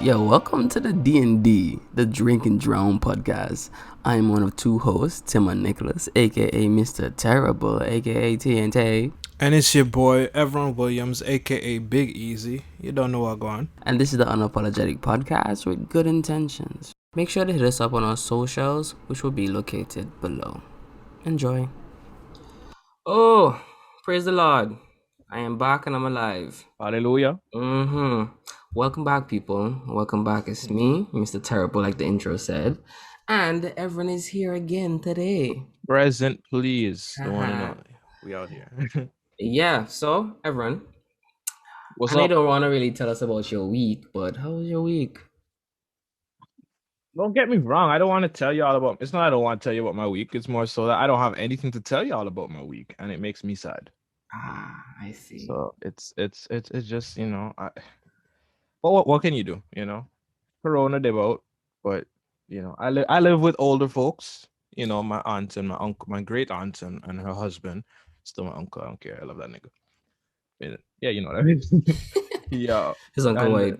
Yo, welcome to the D&D, the Drink and Drown podcast. I am one of two hosts, Tim and Nicholas, aka Mr. Terrible, aka TNT. And it's your boy, Everon Williams, aka Big Easy. You don't know what going. And this is the Unapologetic podcast with good intentions. Make sure to hit us up on our socials, which will be located below. Enjoy. Oh, praise the Lord. I am back and I'm alive. Hallelujah. Welcome back, people. Welcome back. It's me, Mr. Terrible, like the intro said. And everyone is here again today. Present, please. The one and only. We out here. Yeah, so everyone. What's I know you up? don't want to really tell us about your week, but how was your week? Don't get me wrong. I don't want to tell you all about. It's not I don't want to tell you about my week. It's more so that I don't have anything to tell you all about my week, and it makes me sad. I see. So it's just But what can you do? Corona devout, but I live with older folks. My aunt and my uncle, my great aunt and her husband. Still my uncle. I don't care. I love that nigga. Yeah, you know what I mean. Yeah, His Uncle White.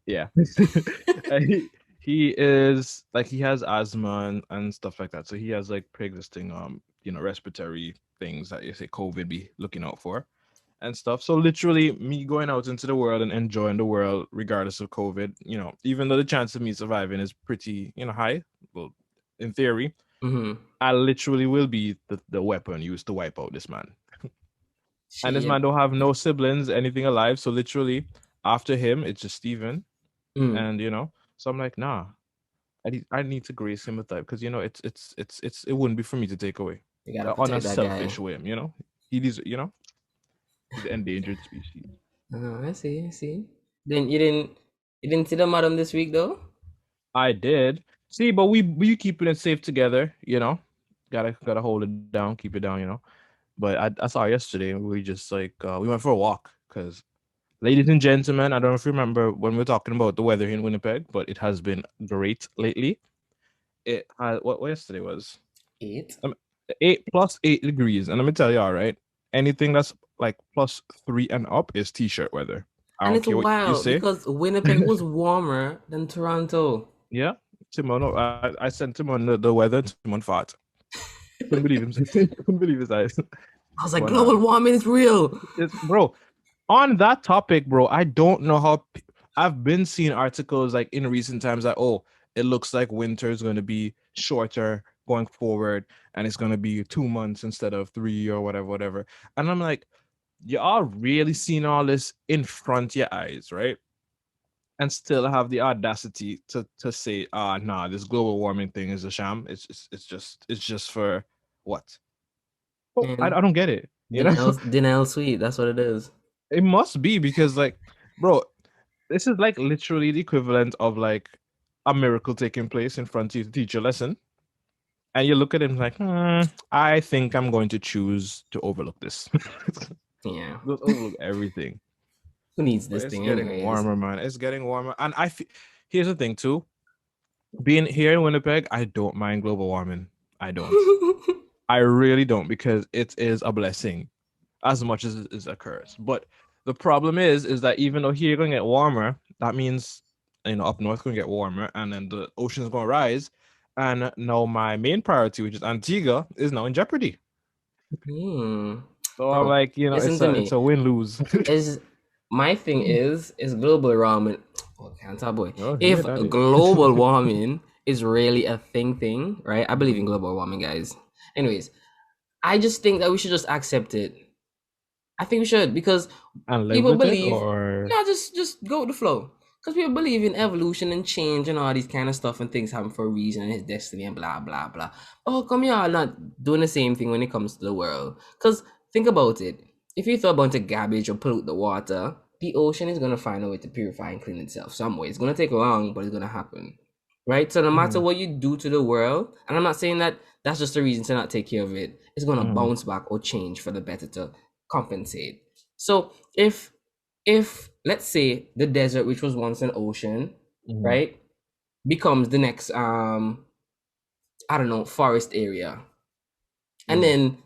yeah. And he is like he has asthma and stuff like that. So he has like pre-existing respiratory things that you say COVID be looking out for and stuff. So literally me going out into the world and enjoying the world regardless of COVID, even though the chance of me surviving is pretty, high, well, in theory, I literally will be the weapon used to wipe out this man. And this man don't have no siblings, anything alive. So literally after him, it's just Steven. And so I'm like, nah, I need to grace him with that because it wouldn't be for me to take away. You gotta On a protect that selfish guy. way, he's he's an endangered species. I see. Then you didn't see the madam this week though? I did. See, but we keeping it safe together, Gotta hold it down, keep it down. But I saw her yesterday. We just like we went for a walk because, ladies and gentlemen, I don't know if you remember when we were talking about the weather here in Winnipeg, but it has been great lately. It what yesterday was 8. 8 +8 degrees, and let me tell you, all right, anything that's like +3 and up is t-shirt weather. I And don't it's care what you wild say. because Winnipeg was warmer than Toronto. Yeah, Timon. I sent him on the weather. Timon fought. Couldn't believe him. Couldn't believe his eyes. I was like, But, global warming is real. bro, on that topic, bro, I don't know how. I've been seeing articles like in recent times that it looks like winter is going to be shorter going forward, and it's going to be 2 months instead of 3 or whatever. And I'm like, y'all really seeing all this in front of your eyes, right? And still have the audacity to say, nah, this global warming thing is a sham. It's just for what? Oh, I don't get it. Denial sweet. That's what it is. It must be because like, bro, this is like literally the equivalent of like a miracle taking place in front of you to teach you a lesson. And you look at him like, I think I'm going to choose to overlook this. Yeah. Just overlook everything. Who needs But this it's thing getting anyways? warmer, man. It's getting warmer. And here's the thing too. Being here in Winnipeg, I don't mind global warming. I don't. I really don't because it is a blessing as much as it is a curse. But the problem is that even though here you're going to get warmer, that means, up north going to get warmer and then the ocean's going to rise. And now my main priority, which is Antigua, is now in jeopardy. So I'm Bro, like, listen to me. it's a win-lose. My thing is global warming. Oh, can't tell boy. Oh, If yeah, daddy. global warming is really a thing, right? I believe in global warming, guys. Anyways, I just think that we should just accept it. I think we should because And live people with it, believe. or No, just go with the flow. Because people believe in evolution and change and all these kind of stuff and things happen for a reason and his destiny and blah blah blah. Oh, come here, all not doing the same thing when it comes to the world. Because think about it. If you throw a bunch of garbage or pollute the water, the ocean is gonna find a way to purify and clean itself some way. It's gonna take long, but it's gonna happen. Right? So no matter what you do to the world, and I'm not saying that that's just a reason to not take care of it, it's gonna bounce back or change for the better to compensate. So if let's say the desert, which was once an ocean, right, becomes the next I don't know, forest area, and then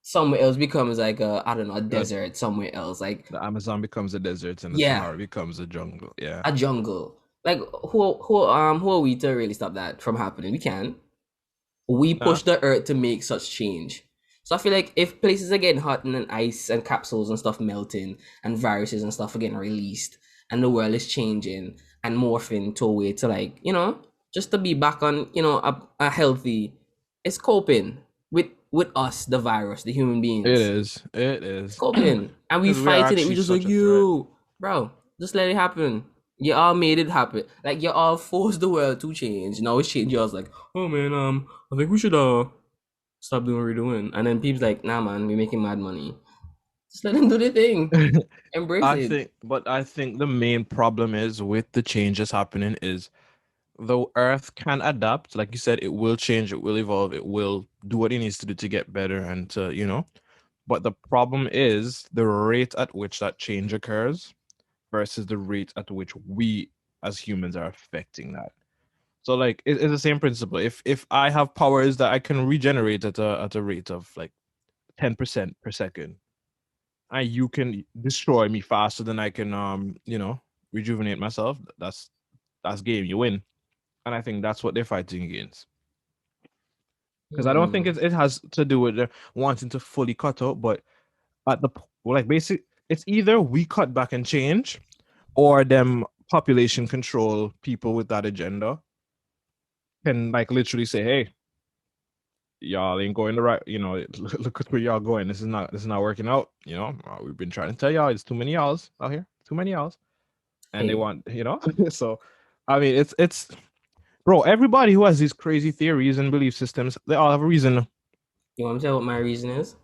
somewhere else becomes like a desert somewhere else, like the Amazon becomes a desert and the yeah, Sahara becomes a jungle. Yeah. a jungle. Like who are we to really stop that from happening? We can't. We Nah, push the earth to make such change. So I feel like if places are getting hot and then ice and capsules and stuff melting and viruses and stuff are getting released and the world is changing and morphing to a way to like, just to be back on, a healthy, it's coping with us, the virus, the human it beings. is. It It's is. coping. And we Because we are fighting it. We actually just like, such a threat. you, bro, just let it happen. You all made it happen. Like you all forced the world to change. Now it's changed. I was like, oh man, I think we should stop doing what we're doing. And then people's like, nah man, we're making mad money. Just let them do their thing. Embrace it. I think the main problem is with the changes happening is the Earth can adapt. Like you said, it will change, it will evolve, it will do what it needs to do to get better and to, But the problem is the rate at which that change occurs versus the rate at which we as humans are affecting that. So like it's the same principle. If I have powers that I can regenerate at a rate of like 10% per second, and you can destroy me faster than I can rejuvenate myself, that's game. You win. And I think that's what they're fighting against. Because I don't think Hmm. it has to do with wanting to fully cut out, but at the like basic, it's either we cut back and change, or them population control people with that agenda can like literally say, "Hey, y'all ain't going the right. Look at where y'all going. This is not working out. We've been trying to tell y'all it's too many y'alls out here, too many y'alls, and they Hey, want so." I mean, it's bro. Everybody who has these crazy theories and belief systems, they all have a reason. you want me to tell you what my reason is?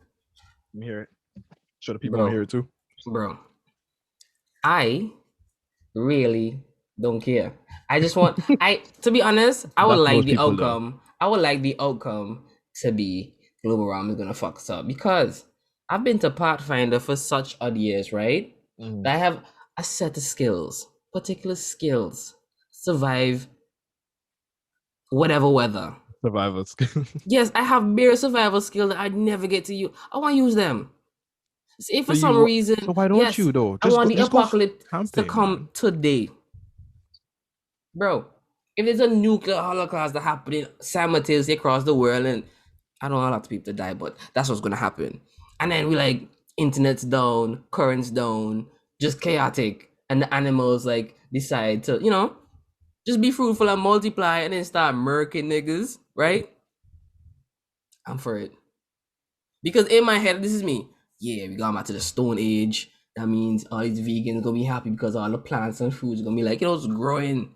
Let me hear it. Sure, the people want to Bro, hear it too. bro, I really don't care. I just want to be honest, I would That's like most the people though. outcome. I would like the outcome to be global warming is gonna fuck us up because I've been to Pathfinder for such odd years, right? Mm. That I have a set of skills, particular skills, survive whatever weather. Survival skills. Yes, I have bare survival skill that I'd never get to use. I want to use them. See, So for some so reason, why don't yes, you though? I want the Just go apocalypse to camping, come man. today. Bro, if there's a nuclear holocaust that happening simultaneously across the world, and I don't want a lot of people to die, but that's what's gonna happen. And then we like internet's down, currents down, just chaotic, and the animals like decide to, just be fruitful and multiply, and then start murking niggas, right? I'm for it. Because in my head, this is me. Yeah, we got back to the Stone Age. That means all these vegans gonna be happy because all the plants and foods gonna be like, it's growing.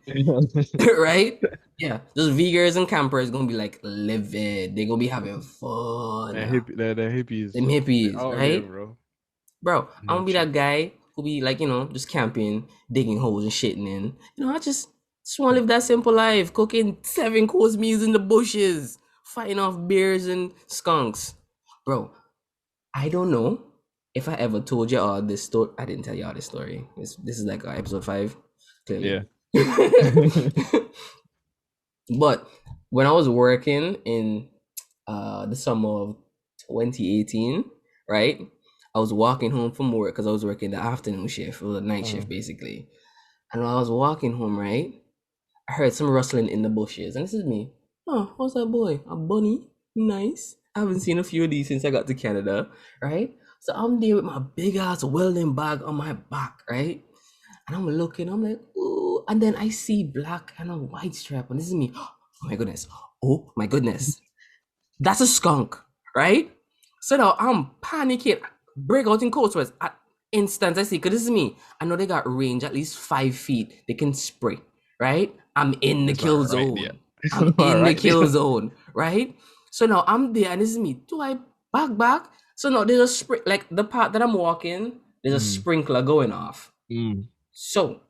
Right? Yeah, those vegans and campers gonna be like livid. They're gonna be having fun. They're hippies. Them They're hippies, out here, right? bro. Bro, I'm gonna be Nature. that guy who be like, just camping, digging holes and shitting in. I just wanna live that simple life, cooking 7 course meals in the bushes, fighting off bears and skunks. Bro, I don't know if I ever told you all this story. I didn't tell you all this story. This is like episode 5, clearly. Yeah. But when I was working in the summer of 2018, right? I was walking home from work because I was working the afternoon shift or the night shift Mm. basically. And when I was walking home, right, I heard some rustling in the bushes, and this is me. Oh, what's that boy? A bunny? Nice. I haven't seen a few of these since I got to Canada, right? So I'm there with my big ass welding bag on my back, right? And I'm looking, I'm like, ooh. And then I see black and a white stripe, and this is me. Oh my goodness. Oh my goodness. That's a skunk, right? So now I'm panicking, break out in code sweats at instant. I see, because this is me. I know they got range at least 5 feet. They can spray, right? I'm in the It's not kill right there. zone. It's I'm not in the right kill there. zone, right? So now I'm there, and this is me. Do I back? So now there's a spring, like the part that I'm walking, there's a Mm. sprinkler going off. Mm. So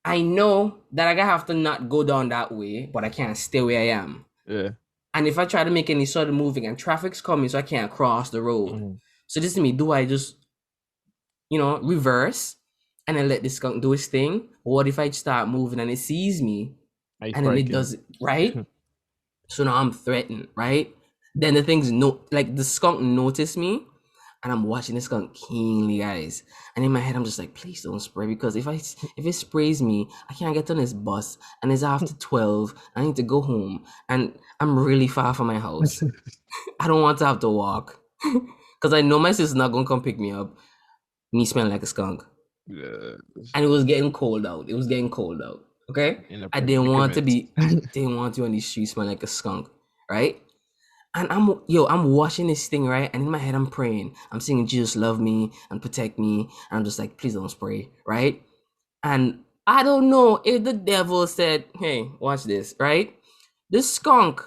I know that I have to not go down that way, but I can't stay where I am. Yeah. And if I try to make any sort of moving and traffic's coming, so I can't cross the road. Mm. So this is me. Do I just, reverse and then let this skunk do its thing? Or what if I start moving and it sees me I and then it striking. does it, right? So now I'm threatened, right? Then the things like the skunk noticed me and I'm watching this skunk keenly, guys. And in my head, I'm just like, please don't spray, because if it sprays me, I can't get on this bus, and it's after 12. I need to go home, and I'm really far from my house. I don't want to have to walk, because I know my sister's not gonna come pick me up. Me smelling like a skunk, Yeah. and it was getting cold out. It was getting cold out. Okay, In a I didn't want to predicament. be. I didn't want to on these streets smelling like a skunk, right? And I'm watching this thing, right? And in my head, I'm praying. I'm singing, Jesus, love me and protect me. And I'm just like, please don't spray, right? And I don't know if the devil said, hey, watch this, right? This skunk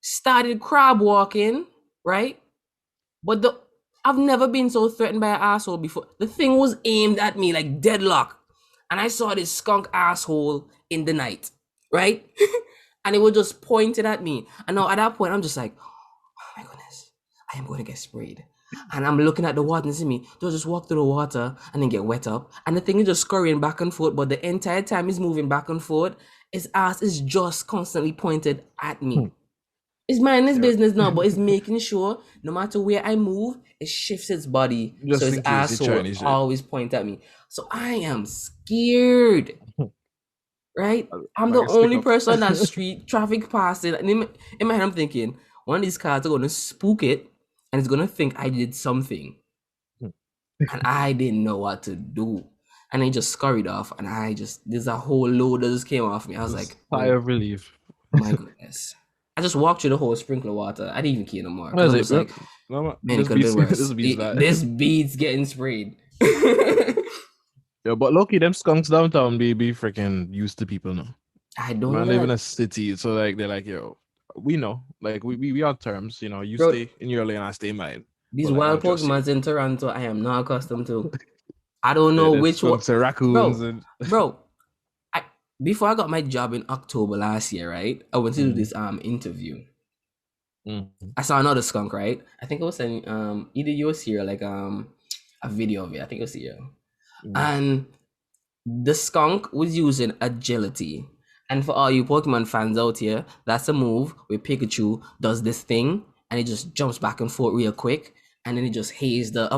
started crab walking, right? But I've never been so threatened by an asshole before. The thing was aimed at me like deadlock. And I saw this skunk asshole in the night, right? And it was just pointed at me. And now at that point, I'm just like, oh my goodness, I am going to get sprayed. And I'm looking at the water and see me. They'll just walk through the water and then get wet up. And the thing is just scurrying back and forth, but the entire time he's moving back and forth, his ass is just constantly pointed at me. It's minding his business now, but it's making sure no matter where I move, it shifts its body. Just so his in case he trying his asshole shit. always point at me. So I am scared. Right? I'm the Like a stick only up. person that street traffic passing. And in my head, I'm thinking, one of these cars are going to spook it and it's going to think I did something. And I didn't know what to do. And it just scurried off. And there's a whole load that just came off me. I was like, Sigh of relief. my goodness. I just walked through the whole sprinkler water. I didn't even care no more. What is I'm it, just bro? like, No, man, it could have been worse. bad. This beat's getting sprayed. Yeah, but lucky them skunks downtown be freaking used to people now. I don't Man, know. live in that. a city, so like they're like, yo, we know, like we on terms, you know. You Bro, stay in your lane, I stay in mine. These But, like, wild I'll trust you. Pokemons in Toronto, I am not accustomed to. I don't know there's which one. skunks and raccoons and Bro, before I got my job in October last year, right? I went to do this interview. I saw another skunk, right? I think it was in either you or Sierra, like a video of it. I think it was Sierra. And the skunk was using agility. And for all you Pokemon fans out here, that's a move where Pikachu does this thing and it just jumps back and forth real quick, and then it just hazes the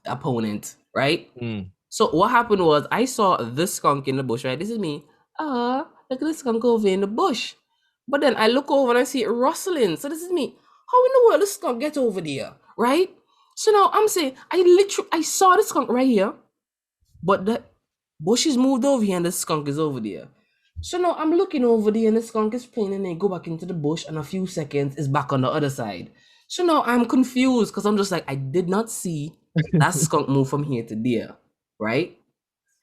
opponent, right? So what happened was I saw this skunk in the bush, right? This is me. Look at this skunk over in the bush. But then I look over and I see it rustling. So this is me. How in the world does skunk get over there, right? So now I'm saying I saw the skunk right here, but the bush is moved over here and the skunk is over there. So now I'm looking over there and the skunk is playing, and then go back into the bush, and a few seconds is back on the other side. So now I'm confused because I'm just like, I did not see that skunk move from here to there, right?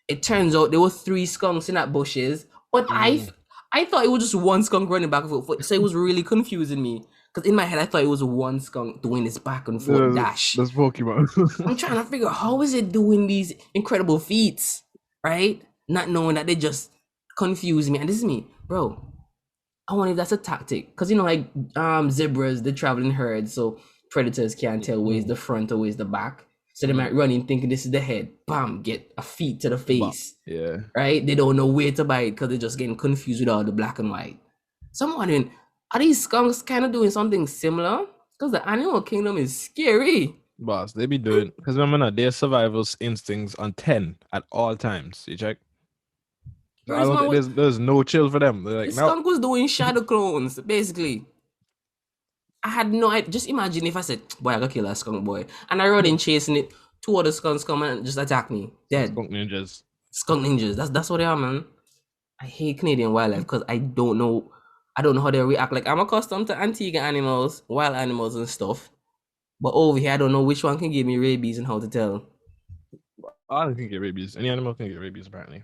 It turns out there were 3 skunks in that bushes, but I thought it was just one skunk running back and forth. So it was really confusing me, because in my head I thought it was one skunk doing this back and forth dash. That's Pokemon. I'm trying to figure out how is it doing these incredible feats, right? Not knowing that they just confuse me. And this is me, bro. I wonder if that's a tactic, because like zebras, they travel in herds, so predators can't tell where's the front or where's the back. So they might run in thinking this is the head, bam, get a feet to the face. Yeah. Right? They don't know where to bite because they're just getting confused with all the black and white. So I'm wondering, are these skunks kind of doing something similar? Because the animal kingdom is scary. Boss, they be doing, because remember, their survival instincts on 10 at all times. You check? I don't think there's no chill for them. They're like, the skunk was doing shadow clones, basically. I had no idea. Just imagine if I said, boy, I gotta kill that skunk, boy. And I run in chasing it. 2 other skunks come and just attack me. Dead. Skunk ninjas. Skunk ninjas. That's what they are, man. I hate Canadian wildlife because I don't know how they react. Like, I'm accustomed to Antigua animals, wild animals and stuff. But over here, I don't know which one can give me rabies and how to tell. All can get rabies. Any animal can get rabies, apparently.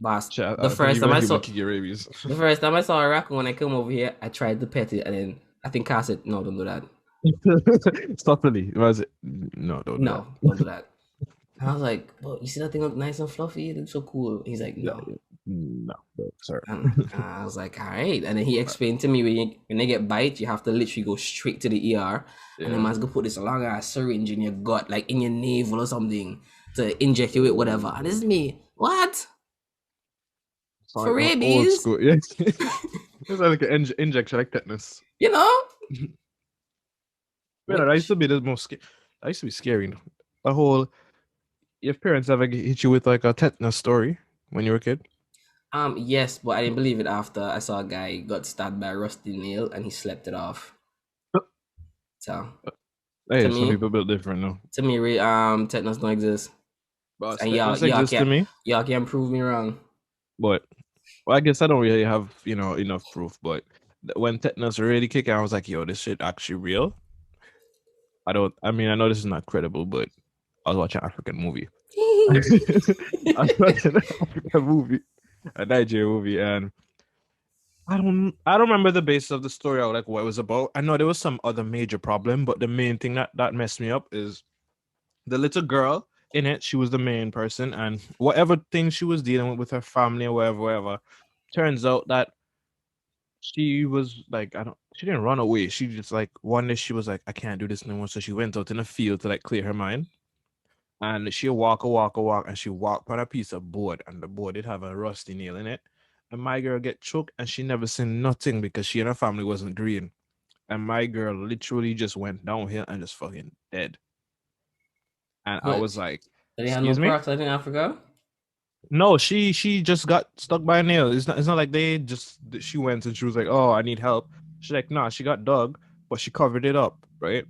Boss, the first time I saw a raccoon when I came over here, I tried to pet it, and then I think Cass said, no, don't do that. Stop really. Was it? No, don't do that. And I was like, well, you see that thing look nice and fluffy? It looks so cool. He's like, no. No, sir. And I was like, all right. And then he explained to me when they get bite, you have to literally go straight to the ER. Yeah. And then man's gonna put this long ass syringe in your gut, like in your navel or something, to inject you with whatever. And this is me. What? For rabies? Yeah. It's like an injection, like tetanus. You know? Yeah, I used to be the most That used to be scary. The whole your parents ever hit you with like a tetanus story when you were a kid? Yes, but I didn't believe it after I saw a guy got stabbed by a rusty nail and he slept it off. So to Hey, some me, people built different though. tetanus don't exist. But And tetanus exists to me. y'all can't prove me wrong. But well, I guess I don't really have, enough proof. But when tetanus really kicked in, I was like, yo, this shit actually real. I mean, I know this is not credible, but I was watching an African movie. I was watching an African movie, a Nigerian movie, and I don't remember the basis of the story or like what it was about. I know there was some other major problem, but the main thing that messed me up is the little girl in it. She was the main person, and whatever thing she was dealing with her family or whatever, turns out that she was like, she didn't run away. She just like one day she was like, I can't do this no more. So she went out in the field to like clear her mind. And she walk, and she walked on a piece of board, and the board did have a rusty nail in it. And my girl get choked, and she never seen nothing because she and her family wasn't green. And my girl literally just went downhill and just fucking dead. And I was But like, they had no excuse me? peroxide in Africa. No, she just got stuck by a nail. It's not like she went and she was like, oh, I need help. She's like, nah, she got dug, but she covered it up, right?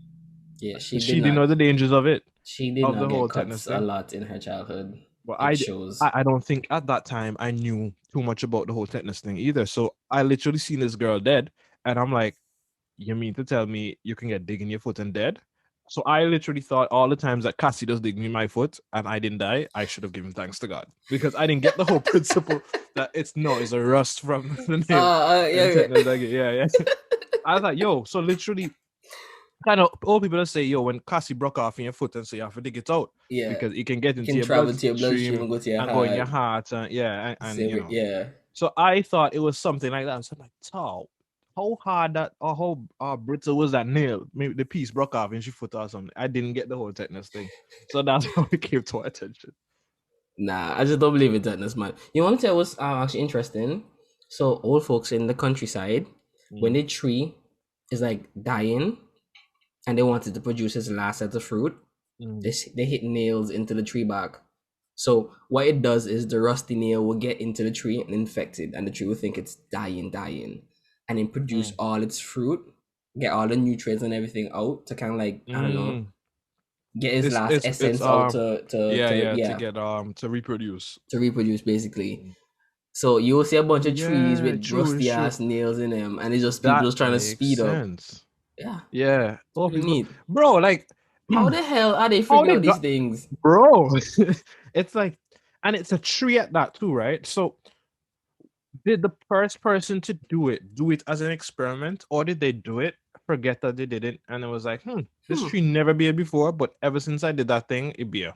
Yeah, she Because did she didn't not. know the dangers of it, She did of not the get whole tetanus cuts a thing. lot in her childhood. But It I, shows. I I don't think at that time I knew too much about the whole tetanus thing either. So I literally seen this girl dead, and I'm like, you mean to tell me you can get dig in your foot and dead? So I literally thought all the times that Cassie does dig me in my foot and I didn't die, I should have given thanks to God because I didn't get the whole principle that it's a rust from the nail and Yeah. tetanus. Like, yeah. I was like, yo, so literally kind of old people that say, yo, when Cassie broke off in your foot and so you have to dig it out Yeah. because it can get It into can your travel to your bloodstream bloodstream and go to your and go in your heart. heart and yeah, and Save it. Yeah. So I thought it was something like that. So I'm like, how hard that or how brittle was that nail? Maybe the piece broke off in your foot or something. I didn't get the whole tetanus thing. So that's how it came to our attention. Nah, I just don't believe in tetanus, man. You want to tell what's actually interesting? So old folks in the countryside, when Mm. the tree is like dying and they wanted to produce its last set of fruit, Mm. they hit nails into the tree bark. So what it does is the rusty nail will get into the tree and infect it, and the tree will think it's dying, and then produce Mm. all its fruit, get all the nutrients and everything out to kind of like I don't know, Mm. get its last It's essence out to yeah, to yeah get to reproduce. to reproduce basically. Mm. So you will see a bunch Oh of trees yeah, with true, it's rusty true. ass nails in them, and it's just people That just trying to makes speed up. sense. Yeah, Yeah. it's Oh, pretty people, neat. bro, like How the hell are they how figuring they out these got, things? bro. It's like, and it's a tree at that too, right? So did the first person to do it as an experiment, or did they do it, forget that they did it, and it was like, this Hmm. tree never be here before, but ever since I did that thing, it be here.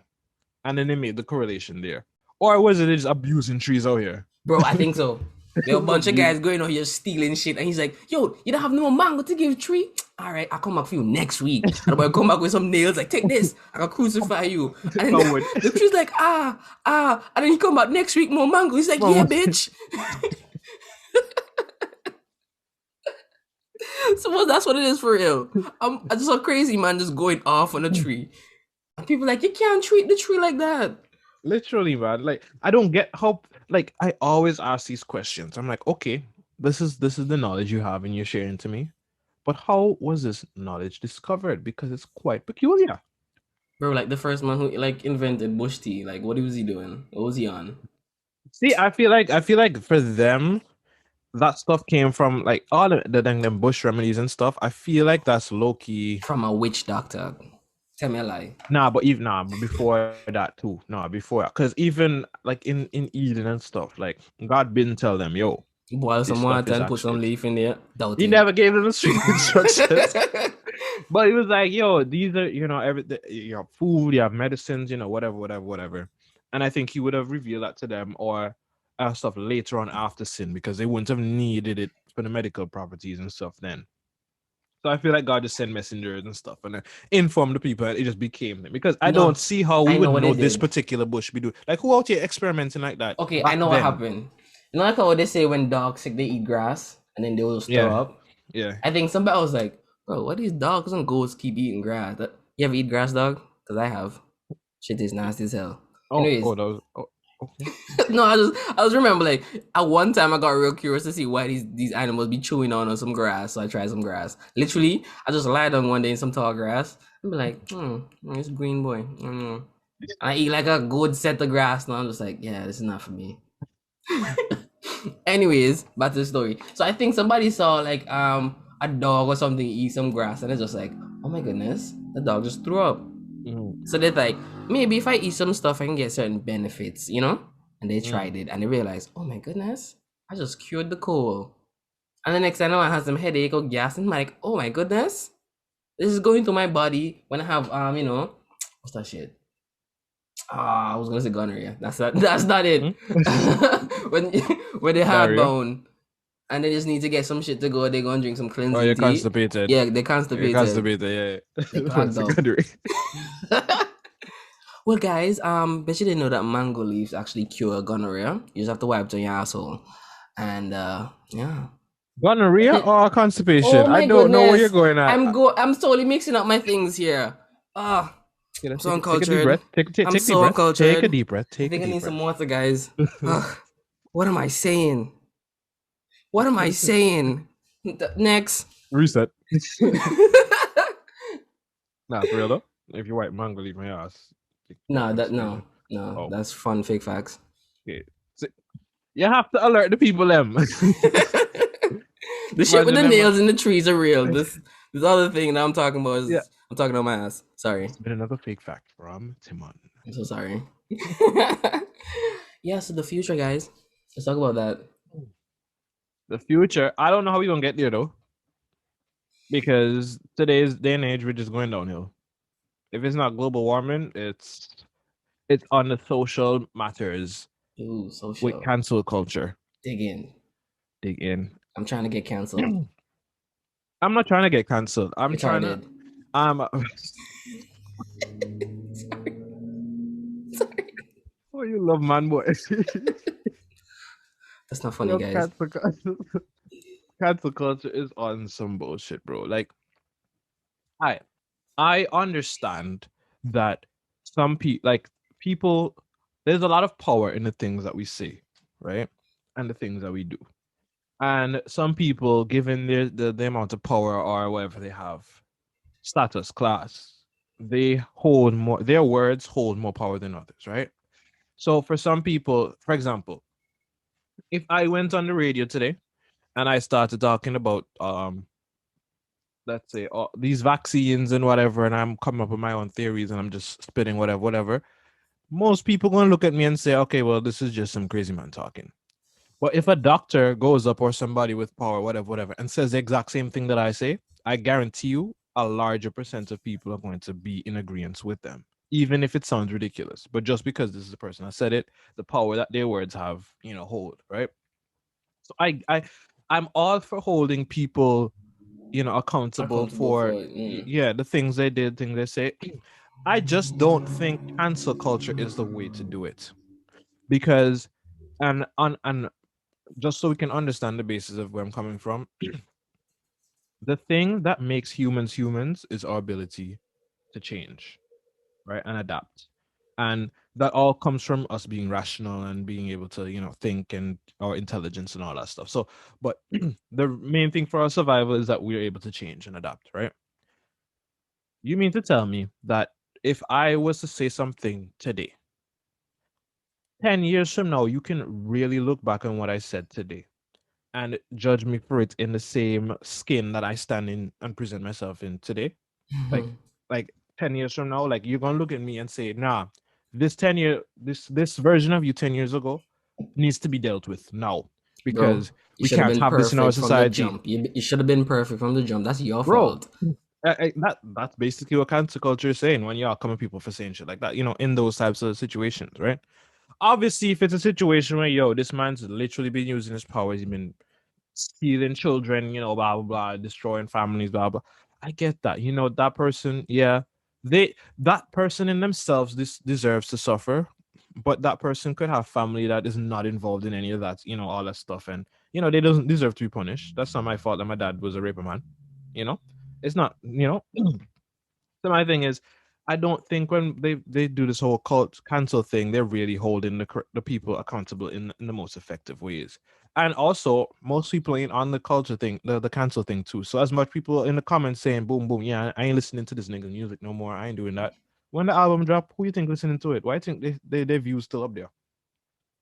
And then they made the correlation there. Or was it just abusing trees out here? Bro, I think so. There were a bunch of Abusing. guys going out here stealing shit, and he's like, "Yo, you don't have no more mango to give tree? All right, I'll come back for you next week." And the boy come back with some nails, like, "Take this, I can crucify you." And then Forward. the tree's like, and then he come back next week more mango. He's like, "Yeah, bitch." So that's what it is for real. I just saw crazy man just going off on a tree, and people like, "You can't treat the tree like that." Literally, man. Like, I don't get how. Like, I always ask these questions. I'm like, okay, this is the knowledge you have and you're sharing to me, but how was this knowledge discovered? Because it's quite peculiar. Bro, like the first man who like invented bush tea, like what was he doing? What was he on? See, I feel like for them, that stuff came from like all them bush remedies and stuff. I feel like that's low key. From a witch doctor. Tell me a lie. But before that too. Nah, before because even like in Eden and stuff, like God didn't tell them, yo, Boil this some stuff water is and put some actually. leaf in there. He Doubting. never gave them the strict instructions. But he was like, yo, these are, everything, food, you have medicines, whatever. And I think he would have revealed that to them or stuff later on after sin because they wouldn't have needed it for the medical properties and stuff then. So I feel like God just sent messengers and stuff and informed the people and it just became them. Because I No, don't see how we I know would what they know this did. particular bush be doing. Like, who out here experimenting like that Okay, I back know what then? happened. You know, like how they say when dogs sick, they eat grass and then they will throw Yeah, up. yeah. I think somebody was like, "Bro, why these dogs and goats keep eating grass? You ever eat grass, dog? Because I have. Shit is nasty as hell. Oh, Anyways, that was okay. no, I just remember like at one time I got real curious to see why these animals be chewing on some grass, so I tried some grass. Literally, I just lied on one day in some tall grass and be like, it's green boy. And I eat like a good set of grass, and I'm just like, yeah, this is not for me. Anyways, back to the story. So I think somebody saw like a dog or something eat some grass, and it's just like, oh my goodness, the dog just threw up. So they're like, maybe if I eat some stuff, I can get certain benefits, you know? And they tried it and they realized, oh my goodness, I just cured the cold. And the next thing I know, I have some headache or gas, and I'm like, oh my goodness, this is going to my body when I have what's that shit? I was gonna say gonorrhea. That's not it. when when they have bone and they just need to get some shit to go, they go and drink some cleansing Oh, you're tea. constipated. Yeah, they're constipated. You're constipated, yeah. They clogged up. Well, guys, bet you didn't know that mango leaves actually cure gonorrhea. You just have to wipe it on your asshole, and yeah. Gonorrhea or constipation? Oh my I don't know where you're goodness. going at. I'm totally mixing up my things here. I'm so uncultured. Take a deep breath. I'm so uncultured. Take a deep breath. I think I need some water, guys. What am I saying? What am I saying? Next. Reset. Nah, for real though. If you wipe mango leaf on your ass. No, that's fun fake facts. Okay. So, you have to alert the people them. The shit with the nails in the trees are real. This other thing that I'm talking about is I'm talking on my ass. Sorry. It's been another fake fact from Timon. I'm so sorry. Yeah, so the future, guys. Let's talk about that. The future, I don't know how we're gonna get there though. Because today's day and age, we're just going downhill. If it's not global warming, it's on the social matters. Ooh, social. With cancel culture. Dig in. I'm trying to get canceled. I'm not trying to get canceled. I'm trying to. Sorry. Oh, you love man boy. That's not funny, guys. Cancel culture is on some bullshit, bro. Like, I understand that some people, there's a lot of power in the things that we say, right, and the things that we do, and some people, given the amount of power or whatever they have, status, class, they hold more. Their words hold more power than others, right? So for some people, for example, if I went on the radio today and I started talking about let's say these vaccines and whatever, and I'm coming up with my own theories and I'm just spitting whatever, most people gonna look at me and say, okay, well, this is just some crazy man talking. But if a doctor goes up or somebody with power, whatever, and says the exact same thing that I say, I guarantee you a larger percent of people are going to be in agreement with them, even if it sounds ridiculous. But just because this is the person that said it, the power that their words have, hold, right? So I'm all for holding people, accountable for the things they did, things they say. I just don't think cancel culture is the way to do it, because and just so we can understand the basis of where I'm coming from, the thing that makes humans is our ability to change, right, and adapt. And that all comes from us being rational and being able to, think, and our intelligence and all that stuff. So, but the main thing for our survival is that we're able to change and adapt, right? You mean to tell me that if I was to say something today, 10 years from now, you can really look back on what I said today and judge me for it in the same skin that I stand in and present myself in today? Like 10 years from now, like, you're gonna look at me and say, nah, this version of you 10 years ago needs to be dealt with now, because we can't have this in our society. You should have been perfect from the jump. That's your fault. That's basically what cancel culture is saying when y'all come at people for saying shit like that, in those types of situations, right? Obviously, if it's a situation where, this man's literally been using his powers, he's been stealing children, blah, blah, blah, destroying families, blah, blah. I get that. That person, that person in themselves deserves to suffer, but that person could have family that is not involved in any of that, all that stuff. And, they don't deserve to be punished. That's not my fault that my dad was a raper man. It's not, So my thing is, I don't think when they do this whole cult cancel thing, they're really holding the people accountable in the most effective ways. And also, most people ain't on the culture thing, the cancel thing too. So as much people in the comments saying, "Boom, boom, yeah, I ain't listening to this nigga music no more. I ain't doing that." When the album drop, who you think listening to it? Why you think their views still up there?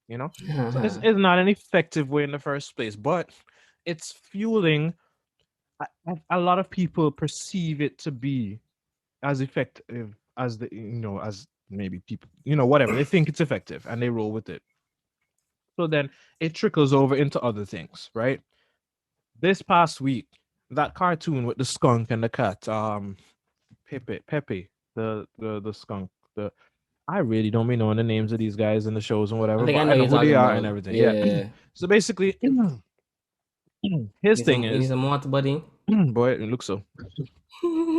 You know, so it's not an effective way in the first place, but it's fueling. A lot of people perceive it to be as effective as as maybe people, whatever they think it's effective and they roll with it. So then it trickles over into other things, right? This past week, that cartoon with the skunk and the cat, Pepe, the skunk, the I really don't be knowing the names of these guys in the shows and I whatever, think but I I know know you're who they talking are and about. everything. Yeah. Yeah. So basically, his thing You need is, some water, buddy. boy, it looks so.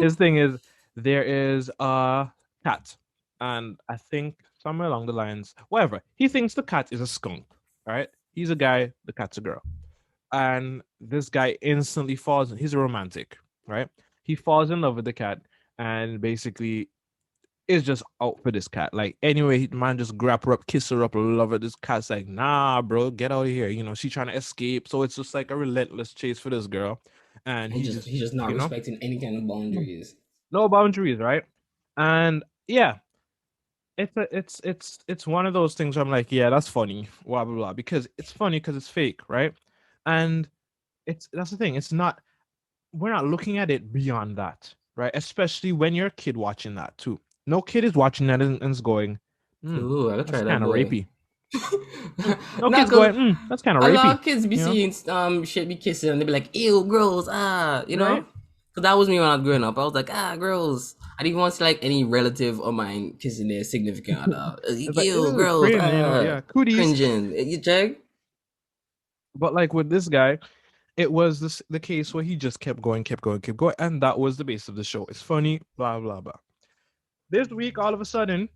His thing is there is a cat, and I think somewhere along the lines, whatever, he thinks the cat is a skunk. All right, he's a guy, the cat's a girl, and this guy instantly falls. He's a romantic, right? He falls in love with the cat, and basically is just out for this cat. Like anyway, man just grab her up, kiss her up, love her. This cat's like, nah, bro, get out of here. She's trying to escape, so it's just like a relentless chase for this girl, and he just, He's just not you know respecting any kind of boundaries. no boundaries, right? And yeah, it's one of those things where I'm like, yeah, that's funny, blah blah blah, because it's funny because it's fake, right? And that's the thing. It's not we're not looking at it beyond that, right? Especially when you're a kid watching that too. No kid is watching that and is going, Ooh, I could that's try that kind of boy. rapey. No Not kid's cause going, that's kind of a lot rapey, of kids be you know, seeing shit be kissing and they be like, ew, girls, you know? right? Cause that was me when I was growing up. I was like, girls. I didn't want to see like any relative of mine kissing their significant other. It's like, Ew, ew, girls, cringe, yeah, cooties. cringing. You check? But like with this guy, it was the case where he just kept going, kept going, kept going, and that was the base of the show. It's funny, blah blah blah. This week, all of a sudden,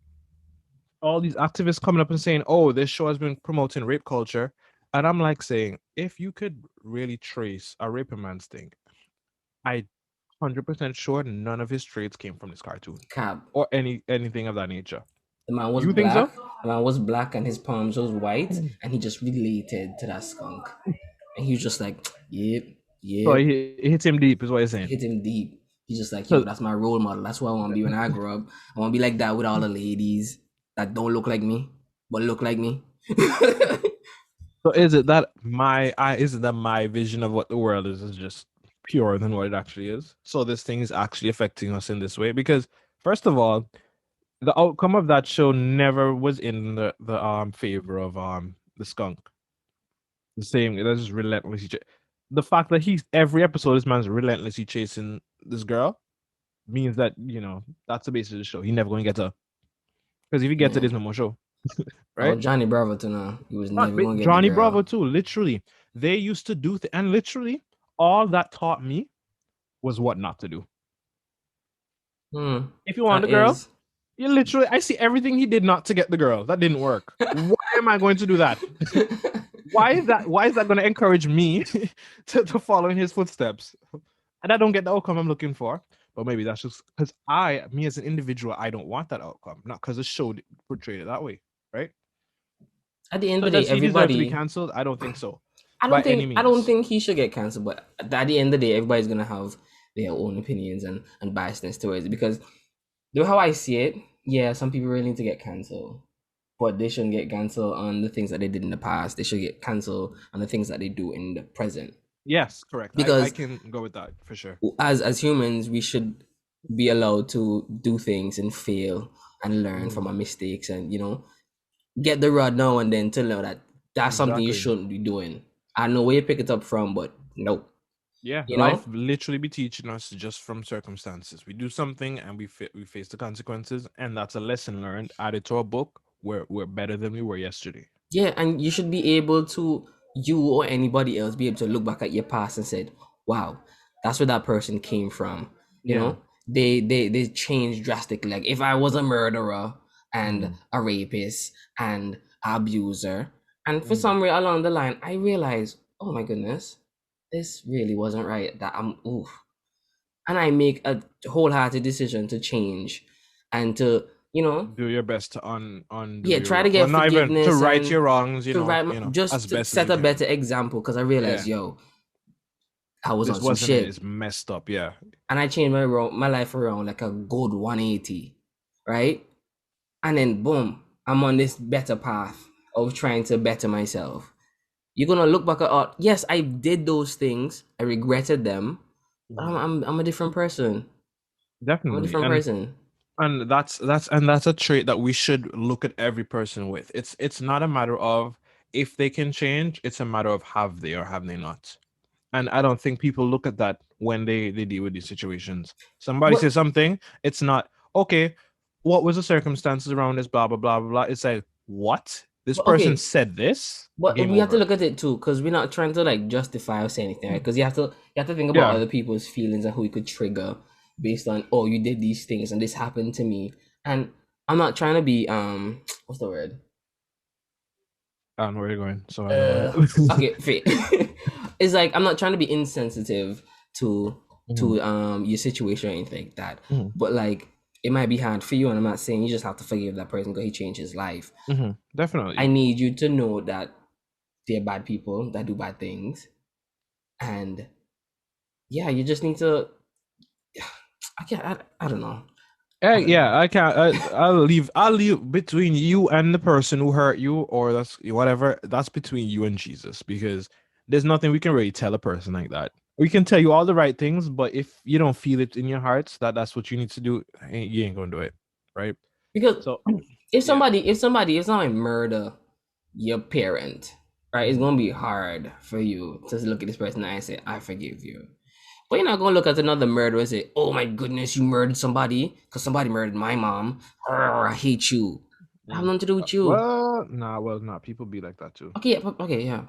all these activists coming up and saying, "Oh, this show has been promoting rape culture," and I'm like saying, if you could really trace a rape man's thing, I 100% sure none of his traits came from this cartoon Cap. or anything of that nature. The man was You think black. so? The man was black and his palms was white, and he just related to that skunk. And he was just like, yep, So yep. it hits him deep, is what you're saying. Hit him deep. He's just like, yo, So, that's my role model. That's who I want to be when I grow up. I want to be like that with all the ladies that don't look like me, but look like me. so is it that my vision of what the world is just purer than what it actually is? So this thing is actually affecting us in this way because first of all, the outcome of that show never was in the favor of the skunk. The same, that's just relentlessly. The fact that he's every episode, this man's relentlessly chasing this girl means that that's the basis of the show. He never going to get her because if he gets it, Yeah. there's no more show, Oh, right? Johnny Bravo to know. He was never But going to get the Johnny Bravo girl. too. Literally, they used to do and literally all that taught me was what not to do. If you want That a girl, is. you literally, I see everything he did not to get the girl. That didn't work. Why am I going to do that? Why is that? Why is that going to encourage me to follow in his footsteps? And I don't get the outcome I'm looking for. But maybe that's just because me as an individual, I don't want that outcome, not because the show portrayed it that way, right? At the end So of the day, does he deserve to be everybody. canceled? I don't think so, by any I don't means. think he should get cancelled, but at the end of the day, everybody's gonna have their own opinions and biasness towards it. Because the way how I see it, yeah, some people really need to get cancelled. But they shouldn't get cancelled on the things that they did in the past. They should get cancelled on the things that they do in the present. Yes, correct. I Because can go with that for sure. as humans, we should be allowed to do things and fail and learn Mhm. from our mistakes and get the rod now and then to know that that's something you Exactly. shouldn't be doing. I know where you pick it up from, but nope. Yeah, You life know? literally be teaching us just from circumstances. We do something and we face the consequences, and that's a lesson learned. Added to our book, we're better than we were yesterday. Yeah, and you should be able to, you or anybody else, be able to look back at your past and said, wow, that's where that person came from. You Yeah. know, they changed drastically. Like if I was a murderer and Mm. a rapist and abuser, and for Mm. some way along the line, I realized, oh my goodness, this really wasn't right. That I'm oof. and I make a wholehearted decision to change and to, Do your best to undo yeah, your try to well, get not even to forgiveness right and your wrongs, to write, as just to best as set you a can. better example. Because I realized, Yeah, yo, I was this on some wasn't it. shit, It's messed up. Yeah. and I changed my life around like a good 180, right? And then boom, I'm on this better path of trying to better myself. You're gonna look back at, yes, I did those things, I regretted them, but Mhm. I'm a different person. I'm a Definitely. different person. And that's a trait that we should look at every person with. It's not a matter of if they can change, it's a matter of have they or have they not. And I don't think people look at that when they deal with these situations. Somebody What? says something, it's not okay. What was the circumstances around this? Blah blah blah blah blah. It's like what this But person okay, said this. but Game we have to over. look at it too, because we're not trying to like justify or say anything, right? Because you have to think about Yeah. other people's feelings and who it could trigger based on, oh, you did these things and this happened to me. And I'm not trying to be what's the word? I don't know where you're going, so I know Uh it. okay, fit. It's like I'm not trying to be insensitive to Mhm, your situation or anything like that. mhm, But like it might be hard for you, and I'm not saying you just have to forgive that person because he changed his life. I definitely. need you to know that they're bad people that do bad things. And yeah, you just need to I can't I don't know. I don't know. Yeah, I can't. I'll leave between you and the person who hurt you, or that's whatever. That's between you and Jesus, because there's nothing we can really tell a person like that. We can tell you all the right things, but if you don't feel it in your hearts that that's what you need to do, you ain't gonna do it, right? Because So, yeah. if somebody murder your parent, right, it's Mhm. gonna be hard for you to look at this person and say, I forgive you. But you're not gonna look at another murderer and say, "Oh my goodness, you murdered somebody because somebody murdered my mom. Arr, I hate you." I have Mm. nothing to do with you. Well, nah. People be like that too. Okay, yeah, okay, yeah,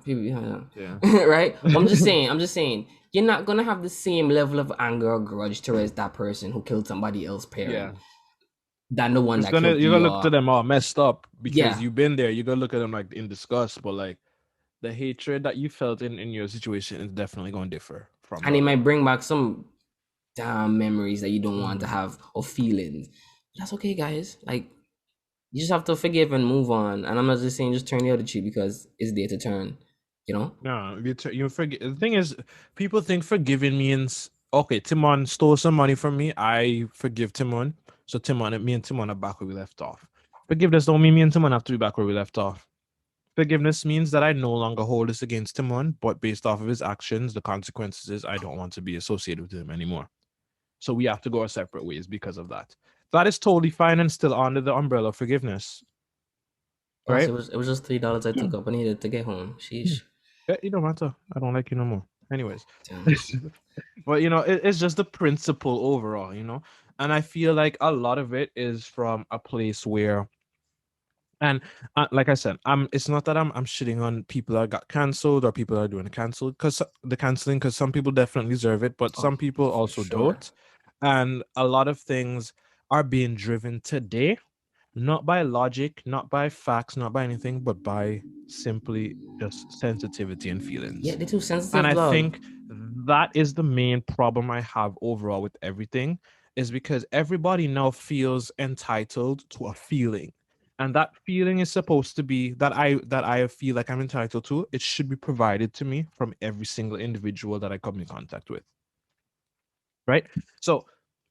Yeah. yeah. Right? But I'm just saying, you're not gonna have the same level of anger or grudge towards that person who killed somebody else's parent Yeah. than the one It's that gonna killed you're gonna look to your. them all messed up because Yeah, you've been there. You're gonna look at them like in disgust, but like the hatred that you felt in your situation is definitely going to differ from the and it other might one. bring back some damn memories that you don't want to Mhm. have or feelings. That's okay, guys. Like you just have to forgive and move on. And I'm not just saying just turn the other cheek because it's there to turn. You know? No, you forget. The thing is, people think forgiving means okay. Timon stole some money from me. I forgive Timon, so me and Timon are back where we left off. Forgiveness don't mean me and Timon have to be back where we left off. Forgiveness means that I no longer hold this against Timon, but based off of his actions, the consequences is I don't want to be associated with him anymore. So we have to go our separate ways because of that. That is totally fine and still under the umbrella of forgiveness, Plus, right? it was just $3 I took up. I needed to get home. Sheesh. Yeah, it don't matter. I don't like you no more. Anyways, Damn. but it's just the principle overall, and I feel like a lot of it is from a place where, and like I said, it's not that I'm shitting on people that got canceled or people that are doing the cancel because the canceling because some people definitely deserve it, but Oh, some people for also sure. don't, and a lot of things are being driven today not by logic, not by facts, not by anything, but by simply just sensitivity and Yeah, feelings. they're too And sensitive, I dog. think that is the main problem I have overall with everything, is because everybody now feels entitled to a feeling. And that feeling is supposed to be that I feel like I'm entitled to. It should be provided to me from every single individual that I come in contact with. Right? So,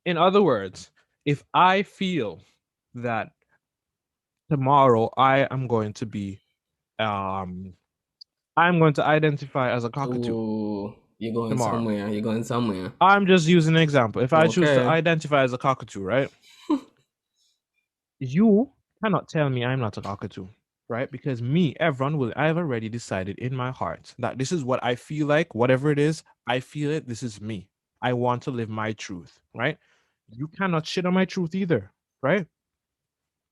in other words, if I feel that tomorrow um I'm going to identify as a cockatoo Ooh, you're going tomorrow. somewhere. You're going somewhere. I'm just using an example. If I choose to Okay. identify as a cockatoo, right? You cannot tell me I'm not a cockatoo, right? Because me, everyone will I've already decided in my heart that this is what I feel like, whatever it is, I feel it, this is me. I want to live my truth, right? You cannot shit on my truth either, right?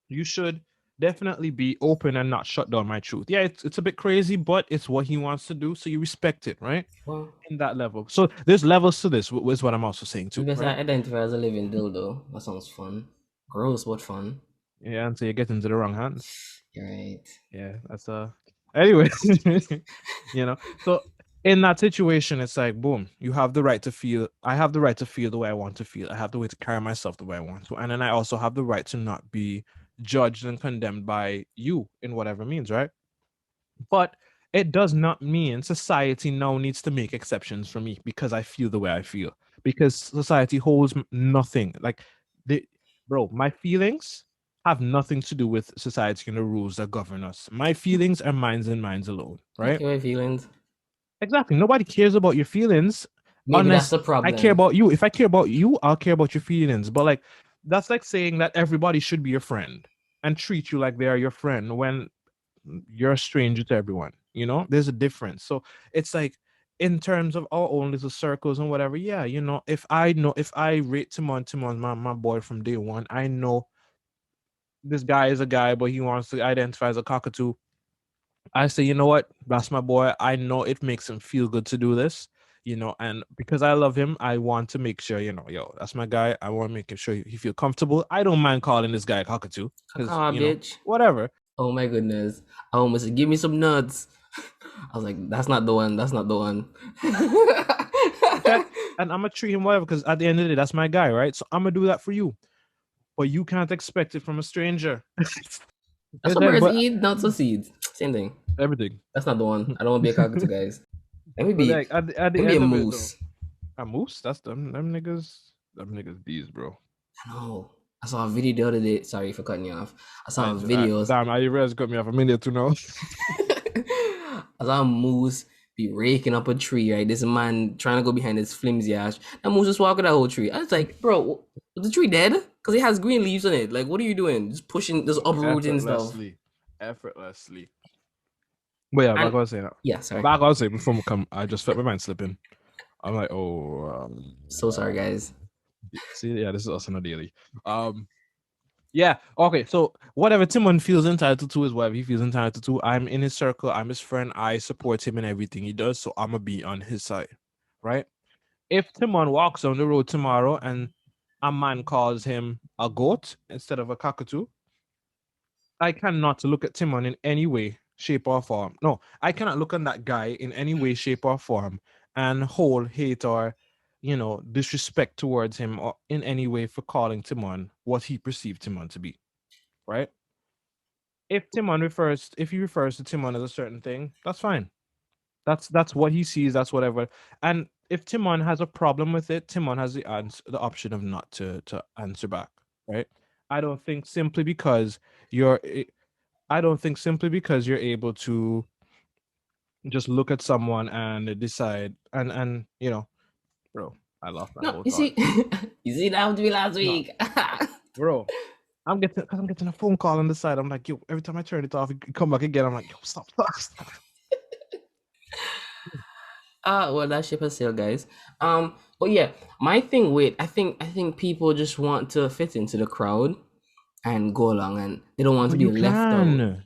You should definitely be open and not shut down my truth. Yeah, it's a bit crazy, but it's what he wants to do, so you respect it, right? Well, In that level. So there's levels to this, is what I'm also saying too, maybe right? I identify as a living dildo. That sounds fun. Gross, but fun. Yeah, and so you get into the wrong hands. You're right. Yeah, that's anyway, so in that situation, it's like, boom, you have the right to feel. I have the right to feel the way I want to feel. I have the way to carry myself the way I want to. And then I also have the right to not be judged and condemned by you in whatever means, right? But it does not mean society now needs to make exceptions for me because I feel the way I feel. Because society holds nothing. Like, the bro, my feelings have nothing to do with society and the rules that govern us. My feelings are mine and mine alone, right? Okay, my feelings. Exactly. Nobody cares about your feelings Maybe that's unless the I care problem. about you. If I care about you, I'll care about your feelings. But like, that's like saying that everybody should be your friend and treat you like they are your friend when you're a stranger to everyone. You know, there's a difference. So it's like, in terms of our own little circles and whatever, yeah, if I rate Timon, my boy from day one, I know this guy is a guy, but he wants to identify as a cockatoo. I say, you know what? That's my boy. I know it makes him feel good to do this, and because I love him, I want to make sure, yo, that's my guy. I want to make sure he feel comfortable. I don't mind calling this guy cockatoo because, Caca, bitch. whatever. Oh my goodness. I almost said, give me some nuts. I was like, that's not the one. That's not the one. Okay. And I'm gonna treat him whatever because at the end of the day, that's my guy, right? So I'm gonna do that for you. But you can't expect it from a stranger. That's what Then, birds but eat, nuts or seeds. Same thing. everything. That's not the one. I don't want to be a cockatoo, guys. Let me But be. like at the Let me be a end of it though, moose. a moose, that's them niggas bees, bro. I know. I saw a video the other day. Sorry for cutting you off. I saw I videos. damn, I realize got me off a minute to know. I saw a moose be raking up a tree, right? This man trying to go behind this flimsy ash. That moose just walking that whole tree. I was like, bro, was the tree dead? Because it has green leaves on it. Like, what are you doing? Just pushing, just uprooting stuff. effortlessly, effortlessly. But yeah, back And I was saying that. yeah, sorry. Back I was saying before we come, I just felt my mind slipping. I'm like, oh, So sorry, guys. see, yeah, this is us on a daily. Um, Yeah. Okay. So whatever Timon feels entitled to is whatever he feels entitled to. I'm in his circle. I'm his friend. I support him in everything he does. So I'm gonna be on his side, right? If Timon walks on the road tomorrow and a man calls him a goat instead of a cockatoo, I cannot look at Timon in any way, shape, or form. No, I cannot look on that guy in any way, shape, or form and hold hate or disrespect towards him or in any way for calling Timon what he perceived Timon to be, right? If he refers to Timon as a certain thing, that's fine. That's what he sees, that's whatever. And if Timon has a problem with it, Timon has the option of not to answer back, right? I don't think simply because you're I don't think simply because you're able to just look at someone and decide and bro, I lost my No, whole you thought. see, you see, that happened to me last No, week. bro. I'm getting a phone call on the side. I'm like, yo, every time I turn it off, it come back again. I'm like, yo, stop. Well, that ship has sailed, guys. But yeah, my thing with I think people just want to fit into the crowd and go along, and they don't want to But be you left out. can.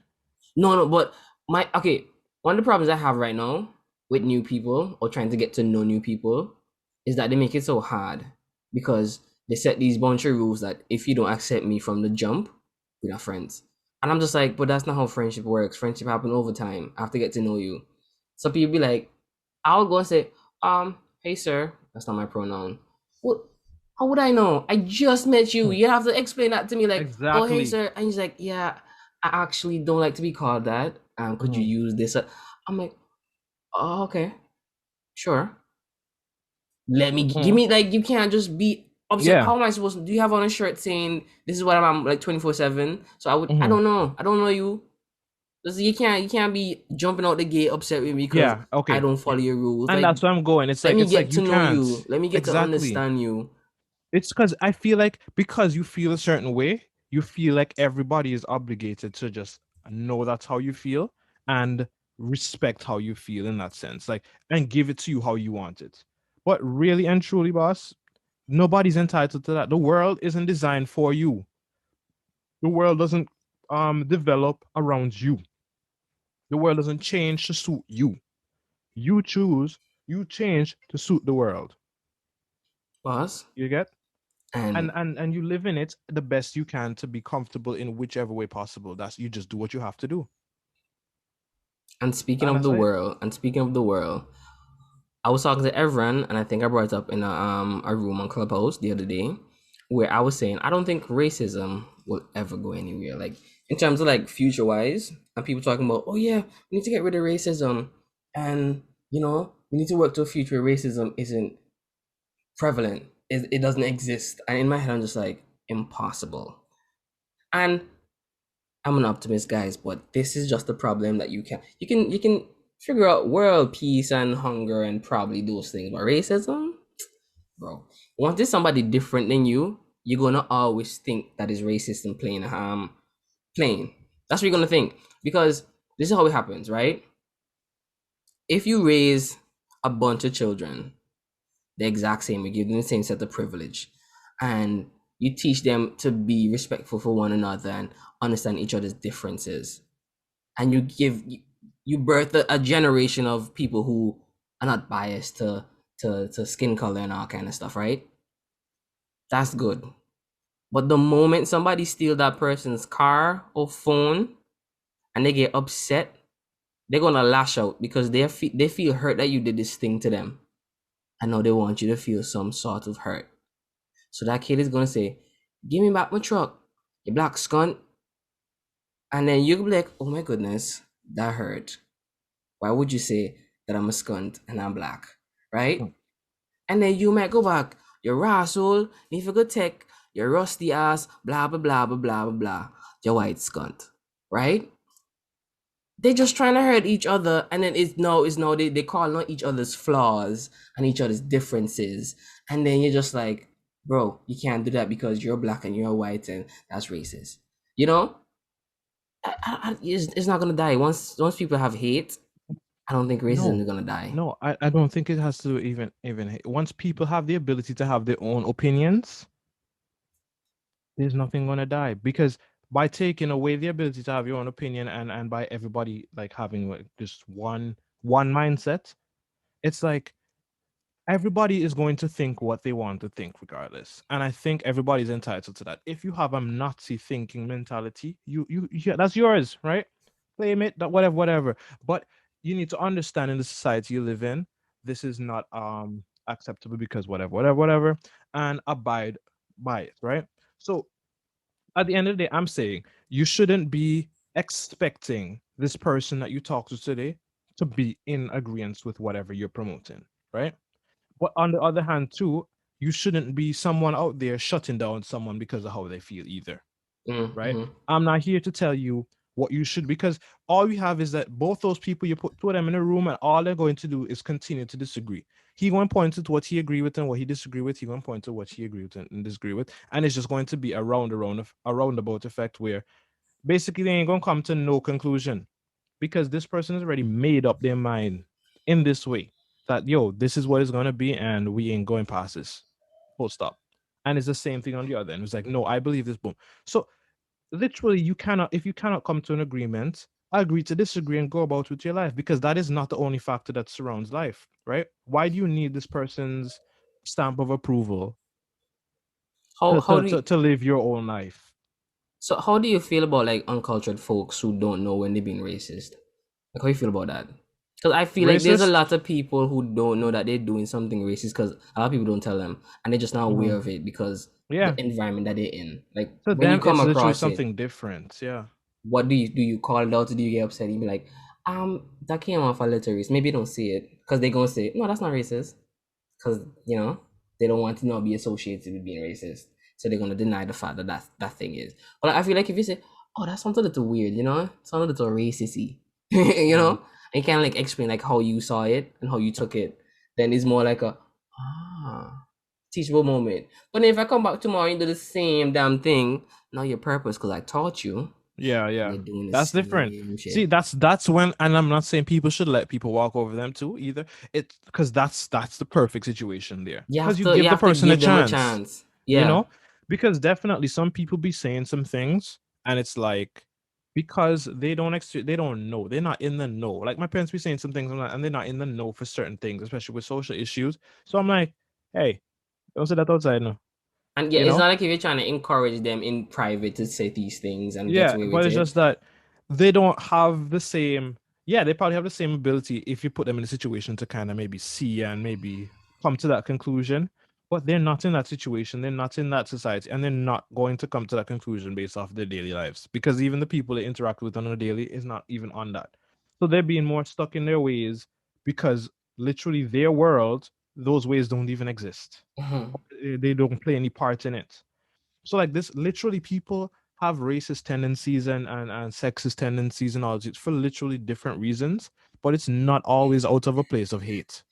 No, no, but my okay. One of the problems I have right now with new people or trying to get to know new people is that they make it so hard because they set these bunch of rules that if you don't accept me from the jump, we're not friends. And I'm just like, but that's not how friendship works. Friendship happen over time. I have to get to know you. Some people be like, I'll go and say, hey sir, that's not my pronoun. What? How would I know? I just met you. Hmm. You have to explain that to me, like, oh hey Exactly. sir, and he's like, yeah, I actually don't like to be called that. Could you Mhm. use this? I'm like, oh, okay, sure. Let me give Mhm. me like you can't just be upset. Yeah. How am I supposed to? Do you have on a shirt saying this is what I'm like 24/7? So I Mhm. don't know. I don't know you. Listen, you can't be jumping out the gate upset with me because Yeah. I Okay. don't Yeah. follow your rules. And Like that's where I'm going. It's let like me it's like get you to know can't. you. Let me get to Exactly. understand you. It's because I feel like because you feel a certain way, you feel like everybody is obligated to just know that's how you feel and respect how you feel in that sense. Like and give it to you how you want it. But really and truly, boss, nobody's entitled to that. The world isn't designed for you. The world doesn't develop around you. The world doesn't change to suit you. You choose, you change to suit the world. Boss. You get? And And and and you live in it the best you can to be comfortable in whichever way possible. That's you just do what you have to do. and speaking And of that's the it. world, and speaking of the world, I was talking to everyone, and I think I brought it up in a room on Clubhouse the other day, where I was saying I don't think racism will ever go anywhere. Like in terms of like future wise, and people talking about, oh yeah, we need to get rid of racism, and we need to work to a future where racism isn't prevalent. It doesn't exist. And in my head, I'm just like impossible. And I'm an optimist, guys, but this is just a problem that you can figure out world peace and hunger and probably those things. But racism, bro, once there's somebody different than you, you're gonna always think that is racist and plain. That's what you're gonna think. Because this is how it happens, right? If you raise a bunch of children the exact same, you give them the same set of privilege, and you teach them to be respectful for one another and understand each other's differences, and you birth a generation of people who are not biased to skin color and all kind of stuff, right? That's good. But the moment somebody steal that person's car or phone and they get upset, they're gonna lash out because they feel hurt that you did this thing to them, and now they want you to feel some sort of hurt. So that kid is gonna say, "Give me back my truck, you black scunt," and then you'll be like, "Oh my goodness, that hurt. Why would you say that I'm a scunt and I'm black, right?" And then you might go back, "You're asshole, if you go take your rusty ass, blah blah blah blah blah blah blah, you white scunt," right? They're just trying to hurt each other, and then it's no they call out each other's flaws and each other's differences, and then you're just like, bro, you can't do that because you're black and you're white and that's racist. You know, it's not gonna die once people have hate. I don't think racism No, is gonna die. no, I don't think it has to even once people have the ability to have their own opinions, there's nothing gonna die because by taking away the ability to have your own opinion and by everybody like having like just one mindset, it's like everybody is going to think what they want to think regardless, and I think everybody's entitled to that. If you have a Nazi thinking mentality, yeah, that's yours, right? Claim it, that whatever, but you need to understand in the society you live in, this is not acceptable because whatever, and abide by it, right? So at the end of the day, I'm saying you shouldn't be expecting this person that you talk to today to be in agreement with whatever you're promoting, right? But on the other hand, too, you shouldn't be someone out there shutting down someone because of how they feel either, right? Mm-hmm. I'm not here to tell you what you should, because all we have is that both those people, you put two of them in a room and all they're going to do is continue to disagree. He going to point to what he agree with and what he disagree with. He going to point to what he agree with and disagree with. And it's just going to be a roundabout effect where basically they ain't going to come to no conclusion because this person has already made up their mind in this way that, yo, this is what it's going to be and we ain't going past this. Full stop. And it's the same thing on the other end. It's like, no, I believe this, boom. So literally, if you cannot come to an agreement, agree to disagree and go about with your life, because that is not the only factor that surrounds life, right? Why do you need this person's stamp of approval How to, how to, do to, you, to live your own life? so how do you feel about like uncultured folks who don't know when they're being racist? Like how you feel about that? Because I feel like there's a Racist? lot of people who don't know that they're doing something racist because a lot of people don't tell them and they're just not aware Mhm. of it because the Yeah. environment that they're in. Like To when you them, come it's literally across it, something different. Yeah. what do you call it out? Do you get upset? You be like, that came off a little racist. Maybe don't say it because they're gonna say, no, that's not racist. Because they don't want to not be associated with being racist, so they're gonna deny the fact that that thing is. But I feel like if you say, "Oh, that sounds a little weird," sounds a little racisty, Mhm. and you kind of like explain like how you saw it and how you took it, then it's more like a teachable moment. But then if I come back tomorrow and do the same damn thing, now your purpose because I taught you, Yeah, and yeah. you're doing the That's different. same See, shit. that's when, and I'm not saying people should let people walk over them too either. It's because that's the perfect situation there. You Because have you to you give the have to person a give them a chance, chance. you Yeah. know? Because definitely some people be saying some things and it's like because they don't know. They're not in the know. Like my parents be saying some things and they're not in the know for certain things, especially with social issues. So I'm like, hey, don't say that outside no. And yeah, You it's know? not like if you're trying to encourage them in private to say these things and get Yeah, away but with it's it. just that they don't have the same. yeah, they probably have the same ability if you put them in a situation to kind of maybe see and maybe come to that conclusion. But they're not in that situation. They're not in that society, and they're not going to come to that conclusion based off their daily lives because even the people they interact with on a daily is not even on that. So they're being more stuck in their ways because literally their world, those ways don't even exist. Mhm. They don't play any part in it. So like this, literally people have racist tendencies and sexist tendencies and all this for literally different reasons, but it's not always out of a place of hate.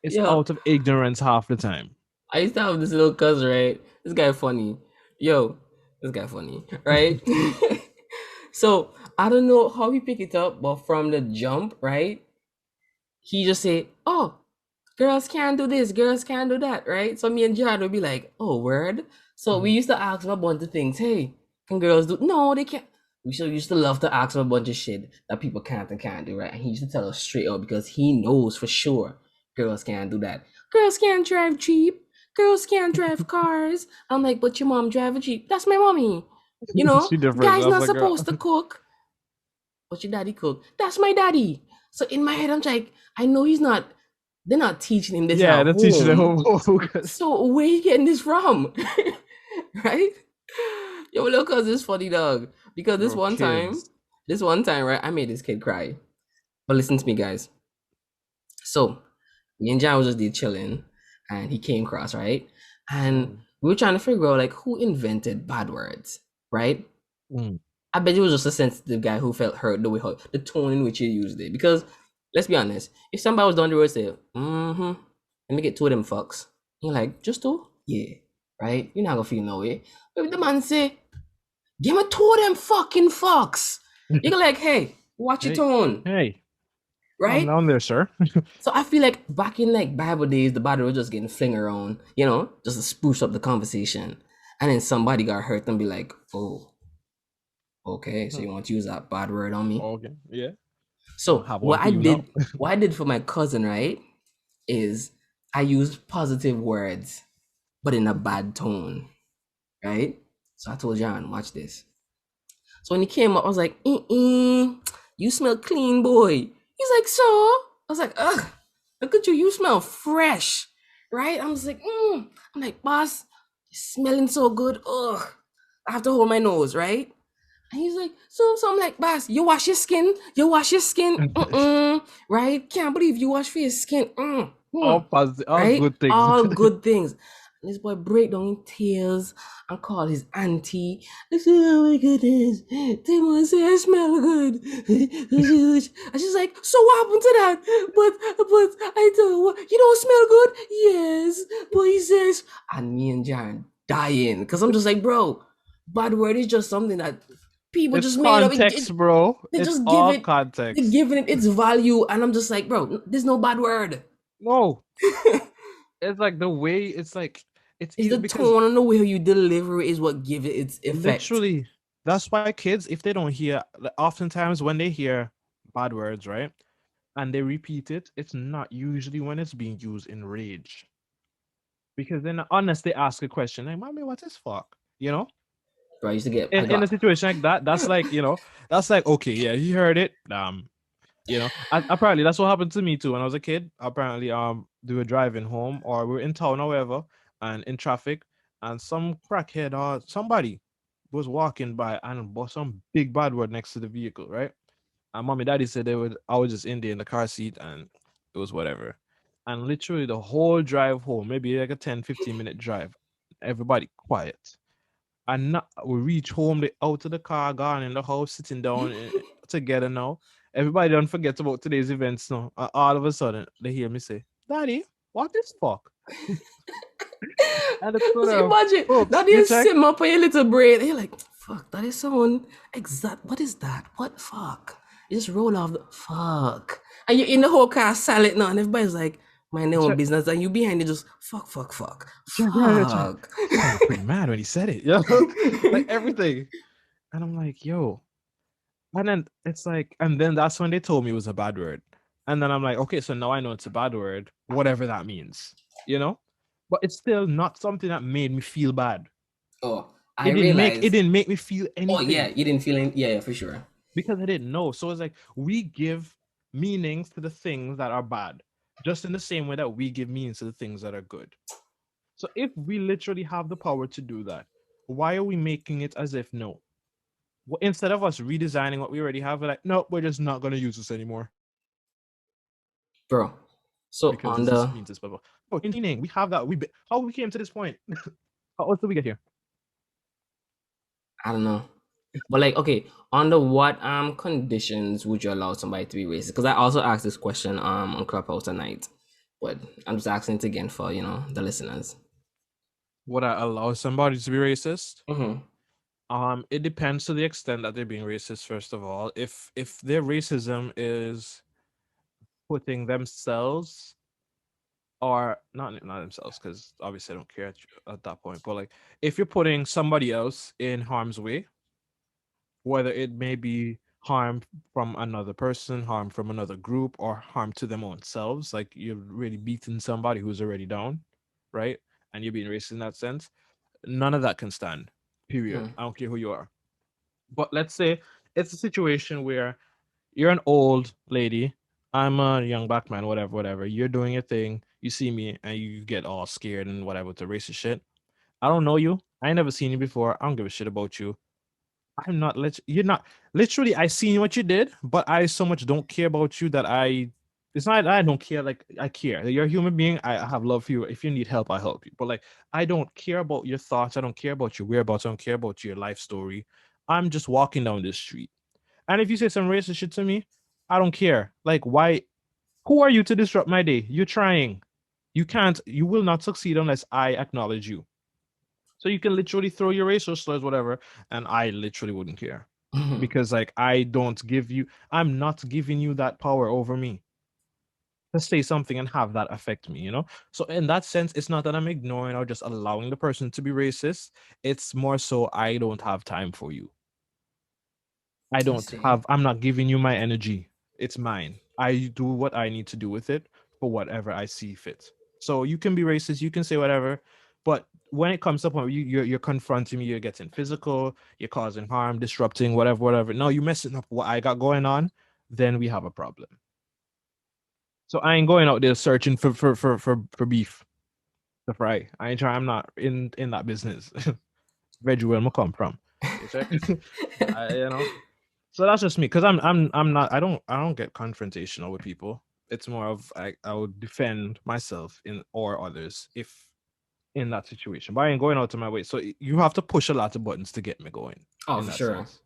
It's Yo, out of ignorance half the time. I used to have this little cousin, right? This guy funny. Yo, this guy funny, right? So I don't know how he pick it up, but from the jump, right? He just say, "Oh, girls can't do this, girls can't do that," right? So me and Jad would be like, "Oh, word." So we Mhm. used to ask him a bunch of things. Hey, can girls do? No, they can't. Used to love to ask him a bunch of shit that people can't and can't do, right? And he used to tell us straight up because he knows for sure girls can't do that. Girls can't drive Jeep. Girls can't drive cars. I'm like, but your mom drive a Jeep. That's my mommy. You know, She different. guys I was not like, girl, supposed to cook. But your daddy cook. That's my daddy. So in my head, I'm like, I know he's not. They're not teaching him this at yeah, the teacher the home. whole focus. So where you getting this from? Right? Yo, look, cause it's funny, dog. Because Bro, kids. this one time, right, I made this kid cry. But listen to me, guys. So me and Jan was just there chilling, and he came across, right? And Mm, we were trying to figure out like who invented bad words, right? mm. I bet it was just a sensitive guy who felt hurt the way the tone in which he used it. Because let's be honest, if somebody was down the road say, let me get two of them fucks. You're like, just two? Yeah. Right? You're not gonna feel no way. But if the man say, give me two of them fucking fucks. You're like, hey, watch your Hey, tone. hey, calm Right? down there, sir. So I feel like back in like Bible days, the Bible was just getting fling around, just to spruce up the conversation. And then somebody got hurt and be like, oh, okay, so you want to use that bad word on me? Okay, yeah. I So have one for you now. what I did for my cousin, right, is I used positive words, but in a bad tone, right? So I told John, watch this. So when he came up, I was like, you smell clean, boy. He's like, so? I was like, ugh, look at you, you smell fresh, right? I was like, I'm like, boss, you're smelling so good. Ugh, I have to hold my nose, right? And he's like, so I'm like, boss, you wash your skin? You wash your skin? Right? Can't believe you wash for your skin. All positive, all Right? good things. All good things. And this boy break down in tears and call his auntie. I said, oh my goodness. Timon say I smell good. And she's like, so what happened to that? But I don't you don't smell good? Yes. But he says, and me and Jan dying. Because I'm just like, bro, bad word is just something that people It's just made up. context, bro. They It's just all context. giving it its value. And I'm just like, bro, there's no bad word. No, it's like the way it's like it's It's either the because tone and the way you deliver it is what give it its effect. literally that's why kids, if they don't hear, like, oftentimes when they hear bad words, right, and they repeat it, it's not usually when it's being used in rage. Because then unless they ask a question, like, mommy, what is fuck? You know? Bro, I used to get, I In a got, situation like that, that's like, that's like, okay, yeah, he heard it. Apparently that's what happened to me too when I was a kid. Apparently, they were driving home or we were in town or wherever, and in traffic, and some crackhead or somebody was walking by and bought some big bad word next to the vehicle, right? And mommy, daddy said I was just in there in the car seat and it was whatever. And literally the whole drive home, maybe like a 10-15 minute drive, everybody quiet. And not, we reach home, they out of the car, gone in the house, sitting down together now. Everybody don't forget about today's events now. And all of a sudden, they hear me say, Daddy, what is fuck? And it's sort so of, imagine, oops, that you is check? sim up on your little brain. You're like, fuck, that is someone exact. What is that? What fuck? You just roll off the fuck. And you're in the whole car silent now, and everybody's like, mind their own Check. business. And you behind it just, fuck, fuck, fuck, Yeah, check. fuck. Sounded pretty mad when he said it. Like everything. And I'm like, yo. And then it's like, and then that's when they told me it was a bad word. And then I'm like, okay, so now I know it's a bad word, whatever that means, you know? But it's still not something that made me feel bad. Oh, I It realized. didn't make me feel Oh, yeah, anything. you didn't feel it. Yeah, yeah, for sure. because I didn't know. So it's like we give meanings to the things that are bad, just in the same way that we give meanings to the things that are good. So if we literally have the power to do that, why are we making it as if no? Instead of us redesigning what we already have, we're like, no, we're just not going to use this anymore Bro. So because on this is the means this blah blah. Oh, meaning we have that. How we came to this point? How else did we get here? I don't know. But like, okay, under what conditions would you allow somebody to be racist? Because I also asked this question on Clubhouse tonight, but I'm just asking it again for the listeners. Would I allow somebody to be racist? Mm-hmm. It depends to the extent that they're being racist. First of all, if their racism is putting themselves or not themselves, because obviously I don't care at that point. But like, if you're putting somebody else in harm's way, whether it may be harm from another person, harm from another group, or harm to them own selves, like you're really beating somebody who's already down, right? And you're being racist in that sense. None of that can stand. Period. Mm-hmm. I don't care who you are. But let's say it's a situation where you're an old lady, I'm a young black man, whatever, whatever. You're doing your thing, you see me, and you get all scared and whatever with the racist shit. I don't know you. I ain't never seen you before. I don't give a shit about you. I'm not you're not literally I seen what you did, but I so much don't care about you that it's not I don't care, like I care. You're a human being. I have love for you. If you need help, I help you. But like I don't care about your thoughts. I don't care about your whereabouts. I don't care about your life story. I'm just walking down this street. And if you say some racist shit to me, I don't care. Like why who are you to disrupt my day? You're trying. You will not succeed unless I acknowledge you. So you can literally throw your racial slurs, whatever, and I literally wouldn't care. Because like I'm not giving you that power over me to say something and have that affect me, you know? So in that sense, it's not that I'm ignoring or just allowing the person to be racist. It's more so I don't have time for you. I see. I'm not giving you my energy. It's mine. I do what I need to do with it for whatever I see fit. So you can be racist, you can say whatever, but when it comes to a point where you're confronting me, you're getting physical, you're causing harm, disrupting, whatever, whatever. No, you're messing up what I got going on, then we have a problem. So I ain't going out there searching for beef to fry. I ain't trying. I'm not in that business. Veg where I come from. You check. You know. So that's just me, because I'm not I don't get confrontational with people. It's more of I would defend myself in or others if in that situation. But I ain't going out of my way. So you have to push a lot of buttons to get me going Oh, in for that sure. sense.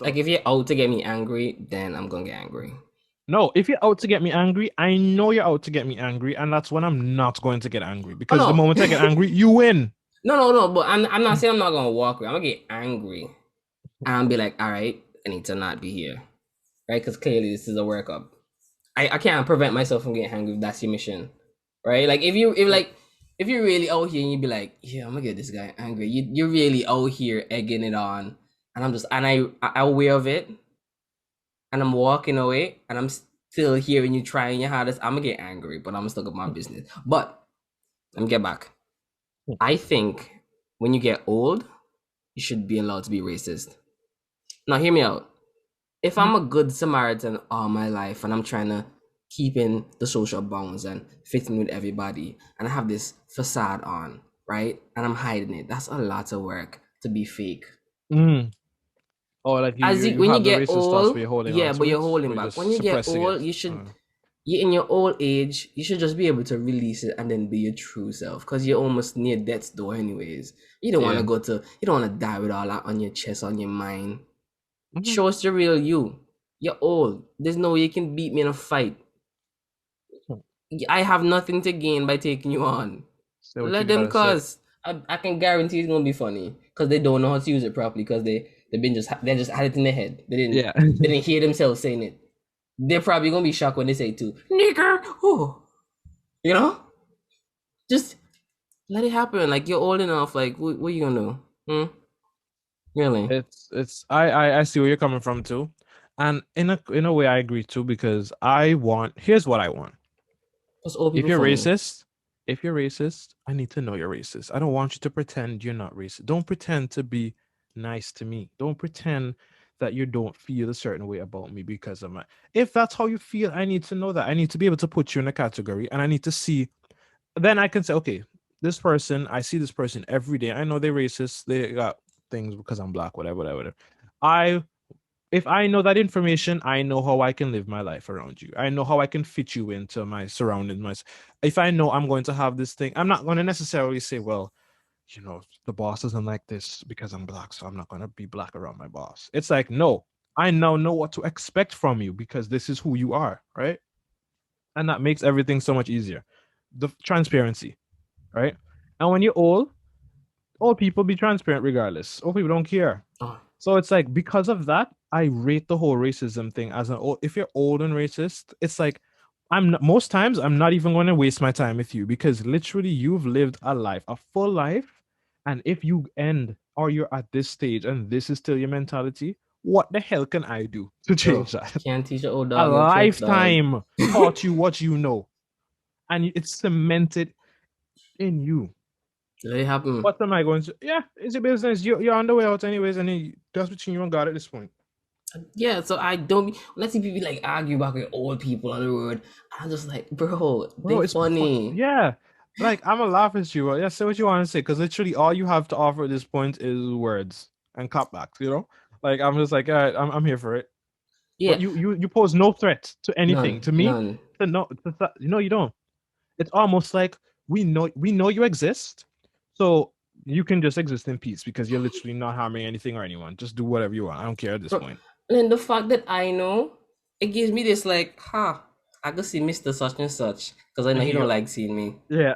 Like So if you're out to get me angry, then I'm gonna get angry. no, if you're out to get me angry, I know you're out to get me angry, and that's when I'm not going to get angry, Oh because the no. moment I get angry, you win. No. But I'm not saying I'm not gonna walk away. I'm gonna get angry and be like, all right, I need to not be here, right? Because clearly this is a workup. I can't prevent myself from getting angry if that's your mission, right? Like if you're really out here and you be like, yeah, I'm gonna get this guy angry. You're really out here egging it on, and I'm aware of it, and I'm walking away, and I'm still hearing you trying your hardest. I'm gonna get angry, but I'm gonna still get my business. But let me get back. I think when you get old, you should be allowed to be racist. Now, hear me out. If I'm a good Samaritan all my life and I'm trying to keep in the social bounds and fit in with everybody, and I have this facade on, right? And I'm hiding it, that's a lot of work to be fake. Mm. Or like you When you have the get racist thoughts, but old, you're holding on yeah, to but you're it, holding or you're back. When just you get suppressing old, it. you in your old age, you should just be able to release it and then be your true self, because you're almost near death's door anyways. You don't want Yeah. you don't want to die with all that on your chest, on your mind. Mhm. Show us the real you. You're old. There's no way you can beat me in a fight. I have nothing to gain by taking you on. Say what you Let them gotta say. cause. I can guarantee it's gonna be funny because they don't know how to use it properly, because they just had it in their head. Yeah. They didn't hear themselves saying it. They're probably gonna be shocked when they say it too. Nigger, oh, you know, just let it happen. Like you're old enough. Like what are you gonna do? Really? It's I see where you're coming from too. And in a way I agree too, because here's what I want. Cause old If people you're funny. racist, I need to know you're racist. I don't want you to pretend you're not racist. Don't pretend to be nice to me. Don't pretend that you don't feel a certain way about me because of my. If that's how you feel, I need to know that. I need to be able to put you in a category, and I need to see. Then I can say, okay, this person, I see this person every day. I know they're racist. They got things because I'm black, whatever, whatever, whatever. I if I know that information, I know how I can live my life around you. I know how I can fit you into my surroundings. If I know I'm going to have this thing, I'm not going to necessarily say, well, the boss isn't like this because I'm black, so I'm not going to be black around my boss. It's like, no, I now know what to expect from you because this is who you are, right? And that makes everything so much easier. The transparency, right? And when you're old people be transparent regardless. Old people don't care. Oh, So it's like because of that, I rate the whole racism thing as an old. If you're old and racist, it's like most times I'm not even going to waste my time with you because literally you've lived a life, a full life, and if you end or you're at this stage and this is still your mentality, what the hell can I do to change bro, that? can't teach an old A dog no tricks, dog. lifetime taught you what you know, and it's cemented in you. Let it happen. What am I going to? Yeah, it's your business. You're on the way out anyways, and that's between you and God at this point. Yeah, so I don't let's see people like argue back with old people on the road. I'm just like, bro, they Bro, it's funny. yeah. Like I'm gonna laugh at you. Bro. Yeah, say what you want to say, because literally all you have to offer at this point is words and cutbacks. Like I'm just like, all right, I'm here for it. But Yeah, you pose no threat to anything. none, To me, none. you don't. It's almost like we know you exist, so you can just exist in peace because you're literally not harming anything or anyone. Just do whatever you want. I don't care at this Bro, point. and then the fact that I know, it gives me this like, I could see Mr. Such and Such because I know And he he, don't like seeing me. yeah,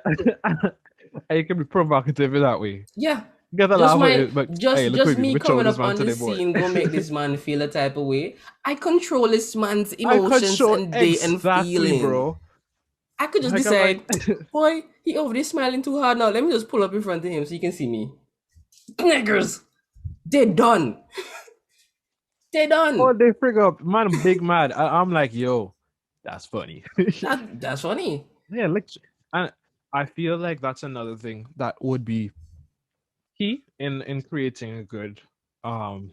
and you can be provocative in that way. Yeah, You gotta just laugh at my it, but hey, just look just at me. me We chose coming this up man on the today, boy. scene go make this man feel a type of way. I control this man's I could emotions show and exactly, feeling. bro. I could just Like I'm like, decide, boy, he over there smiling too hard now. Let me just pull up in front of him so you can see me. Niggers, they done. They oh, done. they frig up, man, big mad. I'm like, yo, that's funny. That's funny. Yeah, like, and I feel like that's another thing that would be key in creating a good um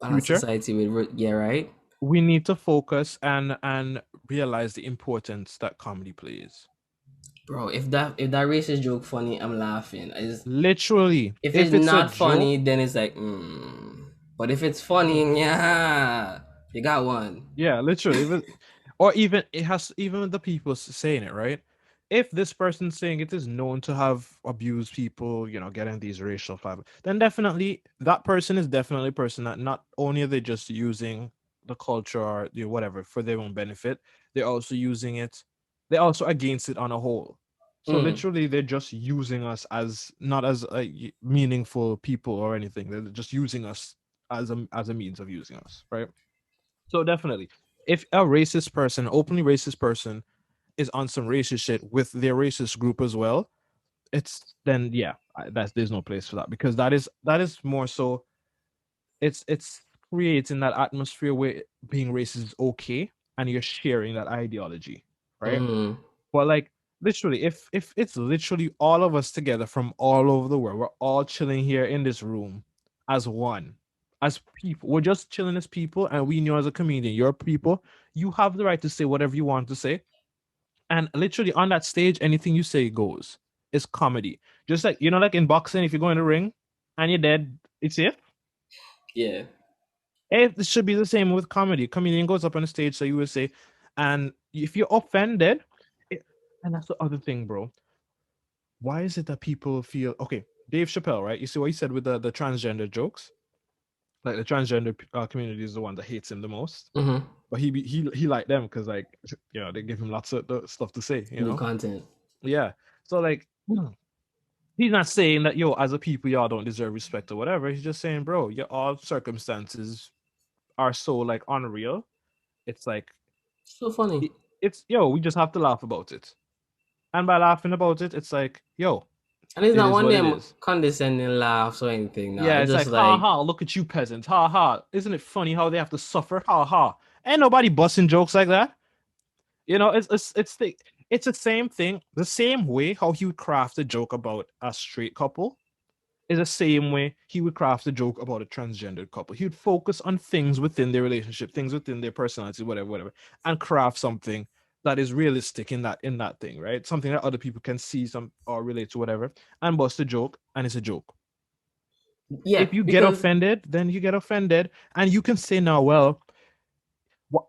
Balanced future. society with yeah, right? We need to focus and realize the importance that comedy plays. Bro, if that racist joke funny, I'm laughing. Literally, If it's if it's a not joke, funny, then it's like, But if it's funny, yeah, you got one. yeah, literally, or even it has even the people saying it, right? If this person saying it is known to have abused people, getting these racial fiber, then definitely that person is definitely a person that not only are they just using the culture or whatever for their own benefit, they're also using it, they're also against it on a whole. So Mm. literally, they're just using us as not as meaningful people or anything. They're just using us as a means of using us, right? So definitely, if a racist person, openly racist person, is on some racist shit with their racist group as well, it's then yeah, that's there's no place for that because that is more so it's creating that atmosphere where being racist is okay and you're sharing that ideology, right? Mm. But like literally, if it's literally all of us together from all over the world, we're all chilling here in this room as one, as people. We're just chilling as people, and we know as a comedian, you're people. You have the right to say whatever you want to say, and literally on that stage, anything you say goes. It's comedy, just like like in boxing, if you go in the ring and you're dead, it's safe. Yeah. It should be the same with comedy. Comedian goes up on the stage, so you would say, and if you're offended, it, and that's the other thing, bro. Why is it that people feel okay? Dave Chappelle, right? You see what he said with the transgender jokes. Like the transgender community is the one that hates him the most, Mm-hmm. but he liked them because like they give him lots of stuff to say. New content. Yeah. So like he's not saying that as a people y'all don't deserve respect or whatever. He's just saying, bro, your all circumstances are so like unreal. It's like So funny. it's we just have to laugh about it. And by laughing about it, it's like, And it's it not is one of what it them is. condescending laughs or anything now. Yeah, It's it's just like, ha like, ha, look at you peasants. Ha ha. Isn't it funny how they have to suffer? Ha ha. Ain't nobody busting jokes like that. It's the same thing, the same way how he would craft a joke about a straight couple. is the same way he would craft a joke about a transgendered couple. He would focus on things within their relationship, things within their personality, whatever, whatever, and craft something that is realistic in that thing, right? Something that other people can see some or relate to, whatever, and bust a joke, and it's a joke. Yeah, If you get because offended, then you get offended, and you can say now, well,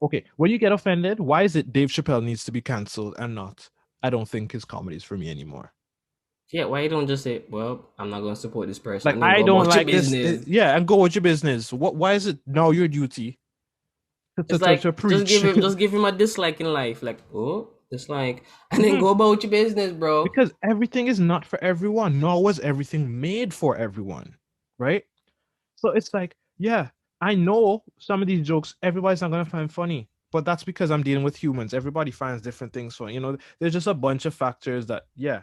okay, when you get offended, why is it Dave Chappelle needs to be canceled and not? I don't think his comedy is for me anymore. yeah, why you don't just say, well, I'm not going to support this person Like and then I go don't about your like this. business. Yeah, and go with your business. What? Why is it now your duty It's like to preach? just give him a dislike in life, like oh dislike, and then go about your business, bro. Because everything is not for everyone, nor was everything made for everyone, right? So it's like, yeah, I know some of these jokes everybody's not gonna find funny, but that's because I'm dealing with humans. Everybody finds different things funny. There's just a bunch of factors that, yeah,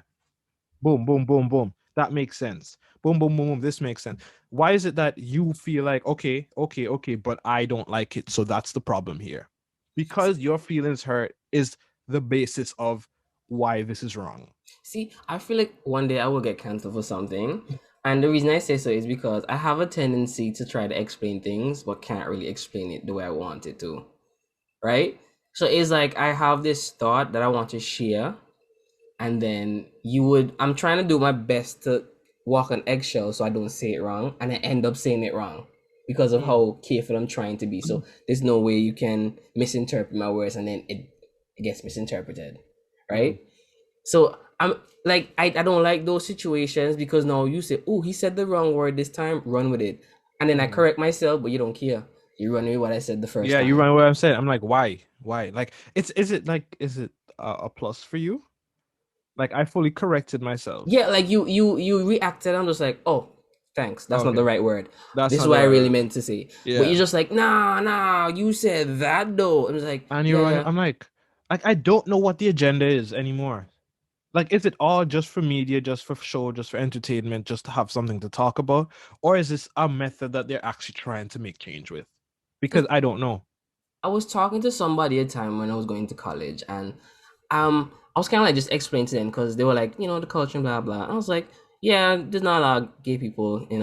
boom, boom, boom, boom. That makes sense. Boom, boom, boom, boom. This makes sense. Why is it that you feel like, okay, okay, okay, but I don't like it? So that's the problem here. Because your feelings hurt is the basis of why this is wrong. See, I feel like one day I will get canceled for something. And the reason I say so is because I have a tendency to try to explain things, but can't really explain it the way I want it to. Right? So it's like I have this thought that I want to share, and then I'm trying to do my best to walk on eggshells so I don't say it wrong, and I end up saying it wrong because of Mm. how careful I'm trying to be. So there's no way you can misinterpret my words and then it gets misinterpreted. Mm. Right? So I'm like I don't like those situations because now you say, oh, he said the wrong word this time, run with it. And then I Mm. correct myself, but you don't care. You run with what I said the first Yeah, you time. run what I'm saying. I'm like, why? Why? Like, is it a plus for you? Like, I fully corrected myself. Yeah, like you reacted. I'm just like, oh, thanks. That's not Okay, the right word. that's This is not the what I right really word. meant to say. But you're Yeah. just like, nah, you said that though. I'm just like, And yeah, you're running. yeah. I'm like, I don't know what the agenda is anymore. Like, is it all just for media, just for show, just for entertainment, just to have something to talk about? Or is this a method that they're actually trying to make change with? Because Because I don't know. I was talking to somebody a time when I was going to college, and I was kind of like just explaining to them because they were like, the culture and blah blah. I was like, yeah, there's not a lot of gay people in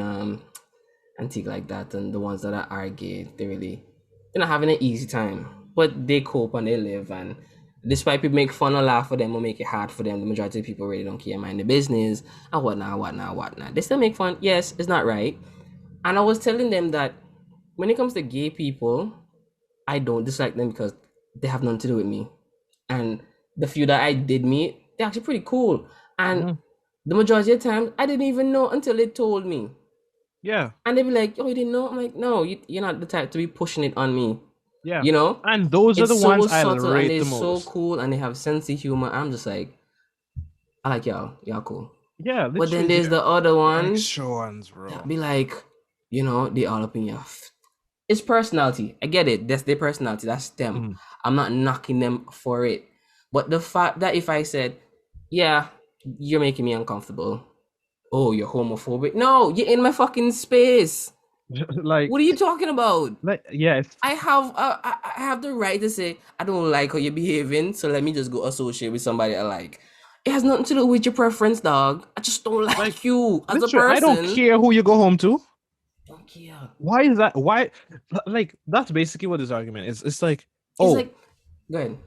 Antigua like that, and the ones that are gay, they're not having an easy time, but they cope and they live. And despite people make fun or laugh for them or make it hard for them, the majority of people really don't care, mind the business and whatnot, whatnot, whatnot. They still make fun. Yes, it's not right. And I was telling them that when it comes to gay people, I don't dislike them because they have nothing to do with me. And the few that I did meet, they're actually pretty cool. And Mm, the majority of the time, I didn't even know until they told me. yeah, And they'd be like, oh, you didn't know? I'm like, no, you're not the type to be pushing it on me. yeah. You know? And those are It's the so ones I subtle and rate they're the so most. cool and they have sense of humor. I'm just like, I like y'all. Y'all cool. Yeah, But then literally there's the other the ones extra ones, that bro. be like, they all up in your it's personality. I get it. That's their personality. That's them. Mm. I'm not knocking them for it. But the fact that if I said, yeah, you're making me uncomfortable. Oh, you're homophobic. No, you're in my fucking space. like What are you talking about? yeah, it's I have the right to say I don't like how you're behaving, so let me just go associate with somebody I like. It has nothing to do with your preference, dog. I just don't like like you as a literally I don't person. care who you go home to. Don't care. Why is that? Why like that's basically what this argument is. It's like, It's oh, like, go ahead.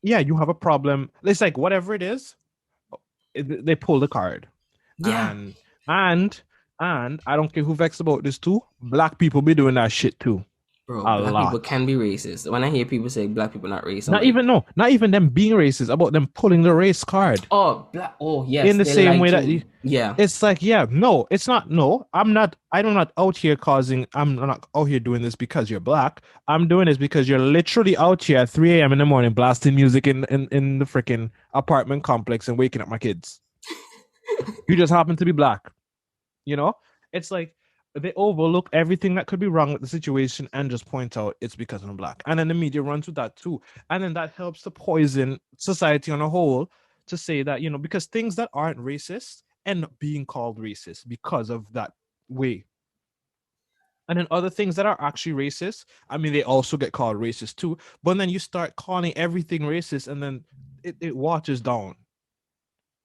yeah, you have a problem. It's like whatever it is, they pull the card. Yeah, And and and I don't care who vexed about this too. Black people be doing that shit too. bro, A black people lot. can be racist. When I hear people say black people not racist, I'm Not like, even no, not even them being racist, about them pulling the race card. oh, black. Oh, In yes, the they same like way that to. Yeah, it's like, yeah, no, it's not. No, I'm not out here I'm not out here doing this because you're black. I'm doing this because you're literally out here at 3 a.m. in the morning blasting music in the freaking apartment complex and waking up my kids. You just happen to be black. You know, it's like they overlook everything that could be wrong with the situation and just point out it's because I'm black. And then the media runs with that too. And then that helps to poison society on a whole to say that, because things that aren't racist end up being called racist because of that way. And then other things that are actually racist, I mean, they also get called racist too. But then you start calling everything racist and then it watches down.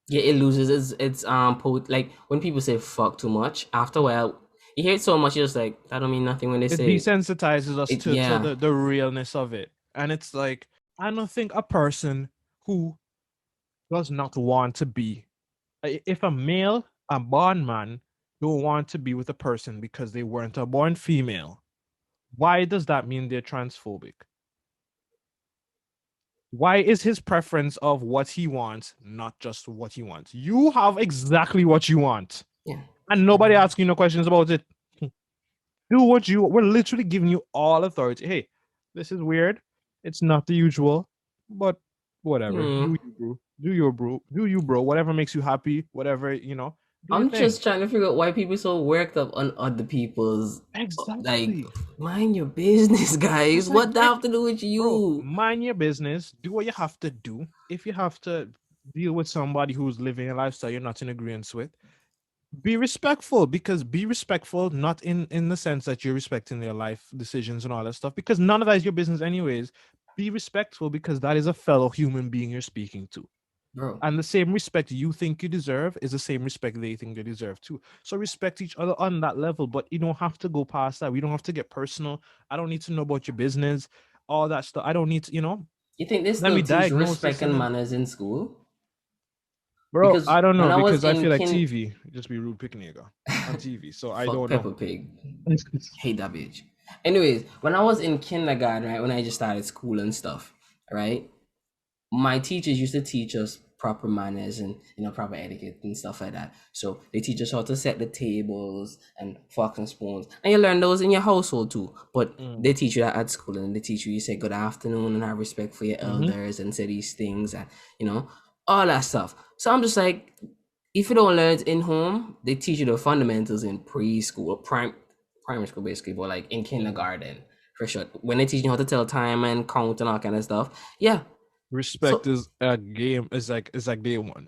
Yeah, it loses its like when people say fuck too much, after a while you hear it so much, you're just like, that don't mean nothing when they It say it. desensitizes us to Yeah. the realness of it. And it's like, I don't think a person who does not want to be, if a male, a born man, don't want to be with a person because they weren't a born female, why does that mean they're transphobic? Why is his preference of what he wants not just what he wants? You have exactly what you want, Yeah. and nobody asking you no questions about it. Do what you. We're literally giving you all authority. Hey, this is weird. It's not the usual, but whatever. Hmm. Do you, bro? Do your bro? Do you, bro? Whatever makes you happy. Whatever do your I'm thing. just trying to figure out why people so worked up on other people's like, Exactly. mind your business, guys. It's like, What that have to do with bro, you? mind your business. Do what you have to do. If you have to deal with somebody who's living a lifestyle you're not in agreement with, be respectful, because be respectful not in the sense that you're respecting their life decisions and all that stuff, because none of that is your business anyways. Be respectful because that is a fellow human being you're speaking to, Bro. and the same respect you think you deserve is the same respect they think they deserve too. So respect each other on that level, but you don't have to go past that. We don't have to get personal. I don't need to know about your business, all that stuff. I don't need to, You think they let still me teach diagnose respect this and and then, manners in school? bro, Because I don't when know, I was because I in feel like TV just be rude picking nigga on TV, so I fuck don't know. Peppa Pig. Hate that bitch. Anyways, when I was in kindergarten, right, when I just started school and stuff, right, my teachers used to teach us proper manners and proper etiquette and stuff like that. So they teach us how to set the tables and forks and spoons, and you learn those in your household too. But Mm. they teach you that at school, and they teach you say good afternoon and have respect for your Mm-hmm. elders and say these things and all that stuff. So I'm just like, if you don't learn it in home, they teach you the fundamentals in preschool, primary school basically, but like in Mm. kindergarten for sure. When they teach you how to tell time and count and all kind of stuff, yeah. Respect So is a game. It's like day one.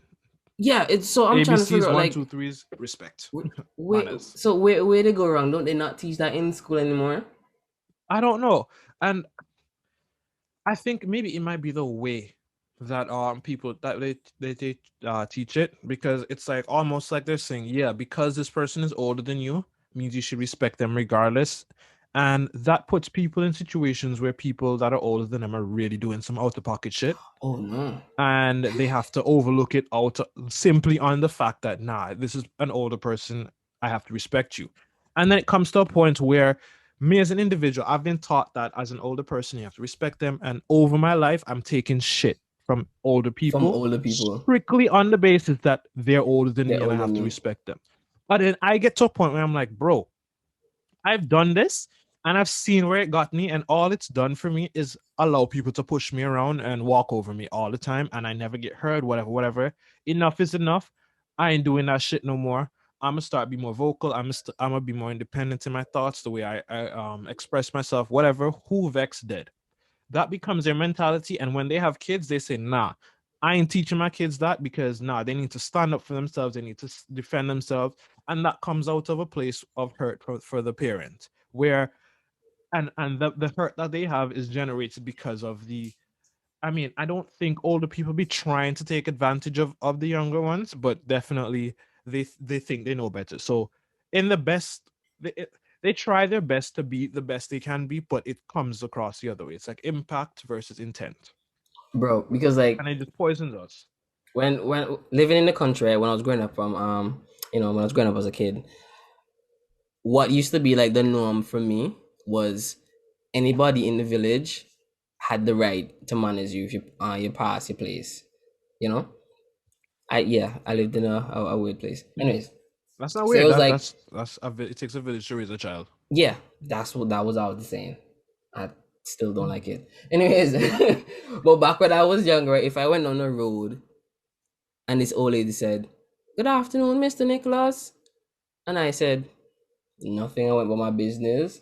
yeah, it's so I'm trying to figure ABC's out one, like, two, threes. Respect, where manners. so where they go wrong? Don't they not teach that in school anymore? I don't know, and I think maybe it might be the way that people that they teach it, because it's like almost like they're saying, yeah, because this person is older than you means you should respect them regardless. And that puts people in situations where people that are older than them are really doing some out of pocket shit, Oh no. and they have to overlook it out simply on the fact that, nah, this is an older person, I have to respect you. And then it comes to a point where me as an individual, I've been taught that as an older person you have to respect them, and over my life I'm taking shit from older From people older people. strictly on the basis that they're older than They're me and I older have than to me. respect them. But then I get to a point where I'm like, bro, I've done this and I've seen where it got me, and all it's done for me is allow people to push me around and walk over me all the time, and I never get heard, whatever, whatever. Enough is enough. I ain't doing that shit no more. I'm gonna start be more vocal. I'm gonna be more independent in my thoughts, the way I express myself, whatever. Who vex dead? That becomes their mentality. And when they have kids, they say, nah, I ain't teaching my kids that, because nah, they need to stand up for themselves, they need to defend themselves. And that comes out of a place of hurt for the parent, where and the hurt that they have is generated because of the, I mean, I don't think older people be trying to take advantage of the younger ones, but definitely they think they know better. So in the best, they try their best to be the best they can be, but it comes across the other way. It's like impact versus intent, Bro, because like and it just poisons us. when living in the country, right, when I was growing up from when I was growing up as a kid, what used to be like the norm for me was anybody in the village had the right to manage you if you pass your place. You know? I lived in a weird place. Anyways, That's not so it weird. was like, It takes a village to raise a child. yeah, that was I was saying. I still don't like it. Anyways, but back when I was younger, if I went on the road and this old lady said, "Good afternoon, Mr. Nicholas," and I said nothing, I went about my business.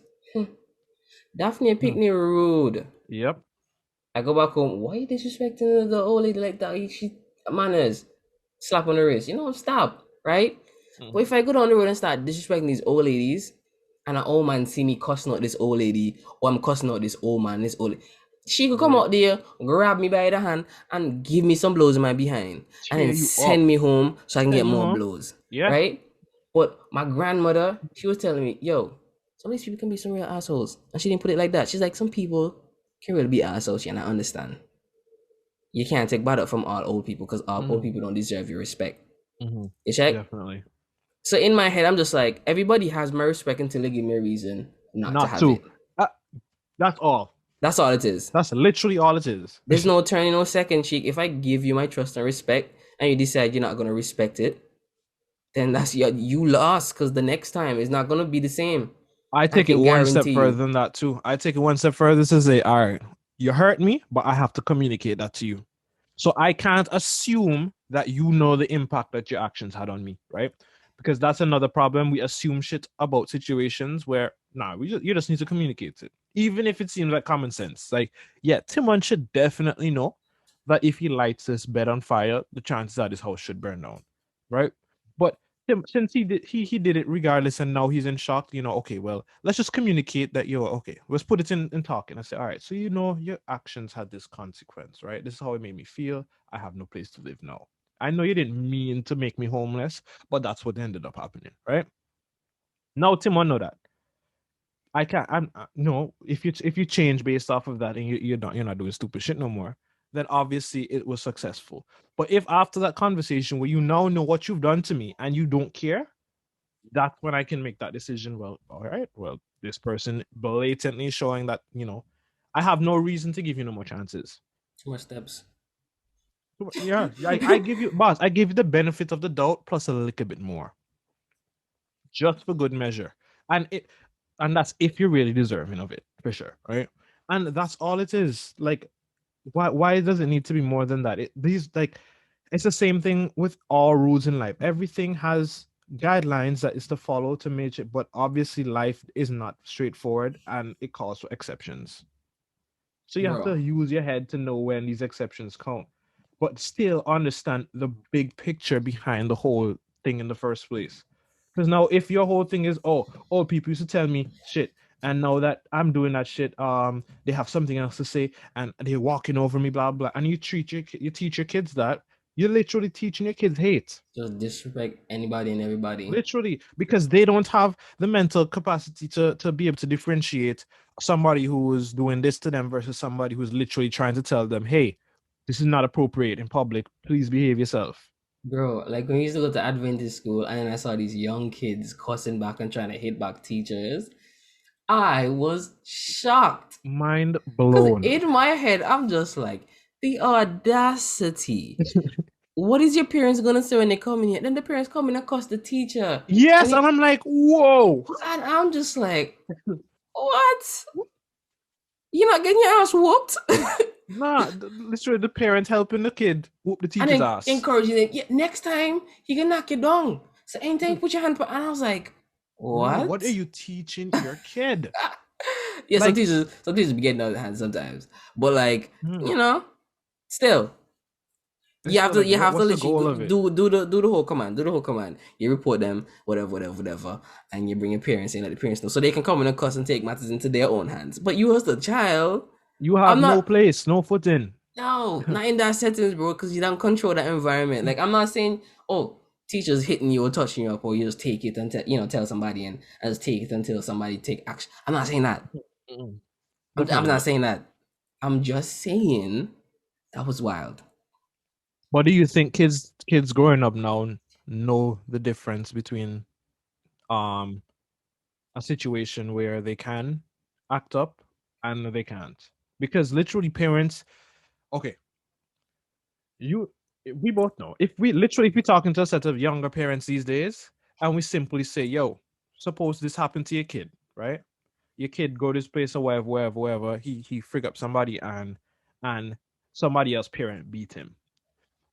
Daphne picked Hmm. me rude. Yep. I go back home. Why you disrespecting the old lady like that? She manners. Slap on the wrist. Stop. Right? But Mhm. if I go down the road and start disrespecting these old ladies, and an old man see me cussing out this old lady, or I'm cussing out this old man, this old, She could come Yeah. out there, grab me by the hand, and give me some blows in my behind, and Cheer then you up. send me home so I can get Send you more home. blows, Yeah. right? But my grandmother, she was telling me, yo, some of these people can be some real assholes. And she didn't put it like that. She's like, some people can really be assholes, and I understand. You can't take bad up from all old people because all old Mm-hmm. people don't deserve your respect. Mm-hmm. You check? Definitely. So in my head, I'm just like, everybody has my respect until they give me a reason not to Not have to. it. Uh, that's all. That's all it is. That's literally all it is. There's no turning no second cheek. If I give you my trust and respect and you decide you're not gonna respect it, then that's you lost because the next time is not gonna be the same. I I take it can one step guarantee further you. than that too. I take it one step further to say, all right, you hurt me, but I have to communicate that to you. So I can't assume that you know the impact that your actions had on me, right? Because that's another problem. We assume shit about situations where, nah, you just need to communicate it. Even if it seems like common sense. Like, yeah, Timon should definitely know that if he lights this bed on fire, the chances are this house should burn down, right? But since he did it regardless, and now he's in shock. Okay, well, let's just communicate that you're okay. Let's put it in talking. I say, all right, so your actions had this consequence, right? This is how it made me feel. I have no place to live now. I know you didn't mean to make me homeless, but that's what ended up happening, right? Now Tim will know that. I can't. I'm no. If you change based off of that, and you're not doing stupid shit no more, then obviously it was successful. But if after that conversation where you now know what you've done to me and you don't care, that's when I can make that decision. Well, all right. Well, this person blatantly showing that I have no reason to give you no more chances. Too much steps. Yeah, I give you, boss. I give you the benefit of the doubt plus a little bit more, just for good measure, and that's if you're really deserving of it, for sure, right? And that's all it is. Like, why does it need to be more than that? It's the same thing with all rules in life. Everything has guidelines that is to follow to make it, but obviously life is not straightforward and it calls for exceptions. So you have Bro. to use your head to know when these exceptions count, but still understand the big picture behind the whole thing in the first place. Because now, if your whole thing is, oh, people used to tell me shit, and now that I'm doing that shit, they have something else to say, and they're walking over me, blah blah, and you teach your kids that, you're literally teaching your kids hate. Just disrespect anybody and everybody. Literally, because they don't have the mental capacity to be able to differentiate somebody who is doing this to them versus somebody who's literally trying to tell them, hey, this is not appropriate in public. Please behave yourself. Bro, like when we used to go to Adventist school and then I saw these young kids cussing back and trying to hit back teachers, I was shocked. Mind Because blown. in my head, I'm just like, the audacity. What is your parents gonna say when they come in here? Then the parents come in and cuss the teacher. Yes, And, and I'm like, whoa. and I'm just like, what? You're not getting your ass whooped? Nah, literally the parent helping the kid whoop the And teacher's then ass. encouraging them, yeah, next time he can knock you down. So anytime put your hand up, and I was like, Nah, what are what? you teaching your kid? Yeah, Like, some teachers be getting out of hand sometimes. But like, hmm, you know, still. it's still like, You have to what's the literally goal of it? do the whole command. Do the whole command. You report them, whatever, and you bring your parents in, let the parents know. So they can come in and cuss and take matters into their own hands. But you as the child, You I'm have no not place, no footing. no, not in that settings, bro, because you don't control that environment. Like I'm not saying, oh, teachers hitting you or touching you up, or you just take it and tell somebody and just take it until somebody take action. I'm not saying that. Mm-mm. I'm Definitely not not. saying that. I'm just saying that was wild. But do you think kids growing up now know the difference between um a situation where they can act up and they can't? Because literally parents, okay, you we both know. If we talking to a set of younger parents these days and we simply say, yo, suppose this happened to your kid, right? Your kid go this place or wherever, he frig up somebody and somebody else parent beat him.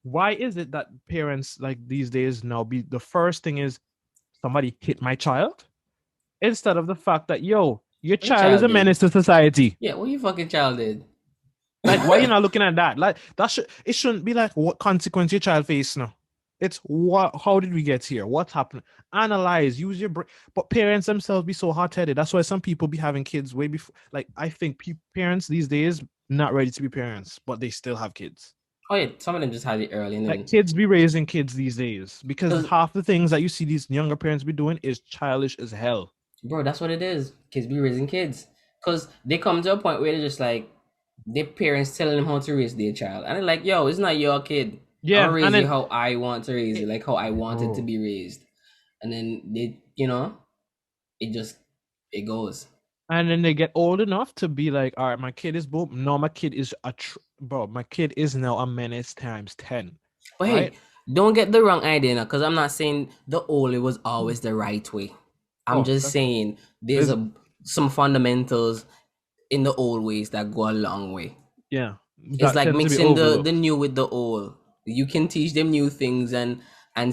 Why is it that parents like these days now be the first thing is somebody hit my child instead of the fact that, yo, your What your child is child a did? menace to society? Yeah, what your fucking child did? Like, why you not looking at that? Like, it shouldn't be like what consequence your child face now. It's what, how did we get here? What happened? Analyze, use your brain. But parents themselves be so hot headed. That's why some people be having kids way before. Like, I think parents these days not ready to be parents, but they still have kids. Oh yeah, some of them just had it early, and Like then kids be raising kids these days because because half the things that you see these younger parents be doing is childish as hell. bro, that's what it is. Kids be raising kids because they come to a point where they're just like their parents telling them how to raise their child, and they're like, "Yo, it's not your kid. I'm gonna Yeah, and raise you then how I want to raise you, like how I want it to bro, be raised." And then it just it goes. and then they get old enough to be like, all right, my kid is boom. No, my kid is bro. My kid is now a menace times 10, But right? hey, don't get the wrong idea now, because I'm not saying the old was always the right way. I'm Oh, just saying there's there's some fundamentals in the old ways that go a long way. yeah, It's that like tends to be mixing the overlooked. new with the old. You can teach them new things and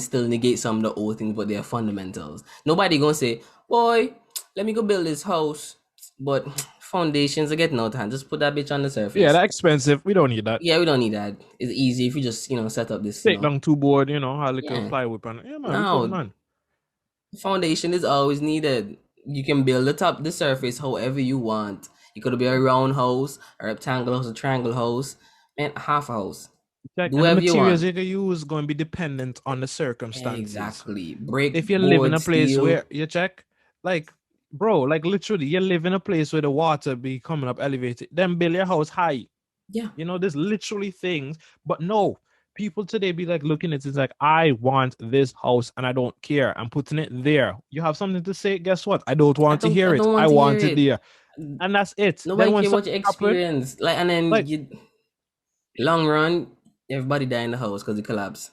still negate some of the old things, but they're fundamentals. Nobody gonna say, "Boy, let me go build this house," but foundations are getting out of hand. Just put that bitch on the Yeah, surface. that's expensive. We don't need that. Yeah, we don't need that. It's easy if you just set up this. Take down two board, how like a Yeah. plywood and yeah, man, we putting Now on. foundation is always needed. You can build the surface however you want. It could be a round house, a rectangle house, a triangle house, man, half a house. Like, Do and the whatever you materials want. you can use going to be dependent on the circumstances. Exactly. Brick, If you live in board, a place steel. where you check, like, bro, like literally, you live in a place where the water be coming up elevated, then build your house high. Yeah. There's literally things, but no, people today be like looking at it like, I want this house and I don't care. I'm putting it there. You have something to say? Guess what? I don't I want to don't I hear it. don't I want to hear want it it. there. And that's it. Nobody Then when care something about your happen, experience. Like, and then like, you long run, everybody die in the house because it collapsed.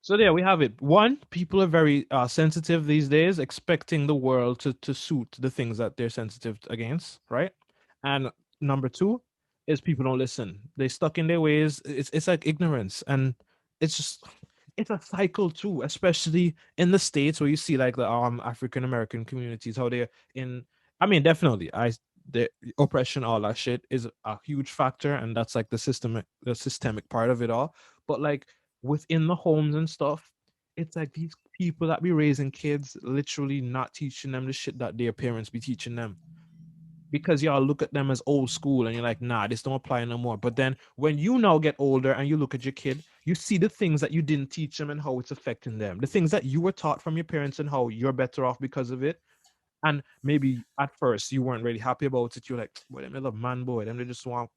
so there we have it. One, people are very sensitive these days, expecting the world to suit the things that they're sensitive against, right? And number two is people don't listen. They stuck in their ways. It's like ignorance, and it's just it's a cycle too, especially in the states where you see like the African American communities how they're in. I mean, definitely, the oppression, all that shit is a huge factor, and that's like the systemic part of it all. But like within the homes and stuff, it's like these people that be raising kids literally not teaching them the shit that their parents be teaching them. Because y'all look at them as old school and you're like, nah, this don't apply no more. But then when you now get older and you look at your kid, you see the things that you didn't teach them and how it's affecting them. The things that you were taught from your parents and how you're better off because of it. And maybe at first you weren't really happy about it. You're like, well, them little man boy, them they just want,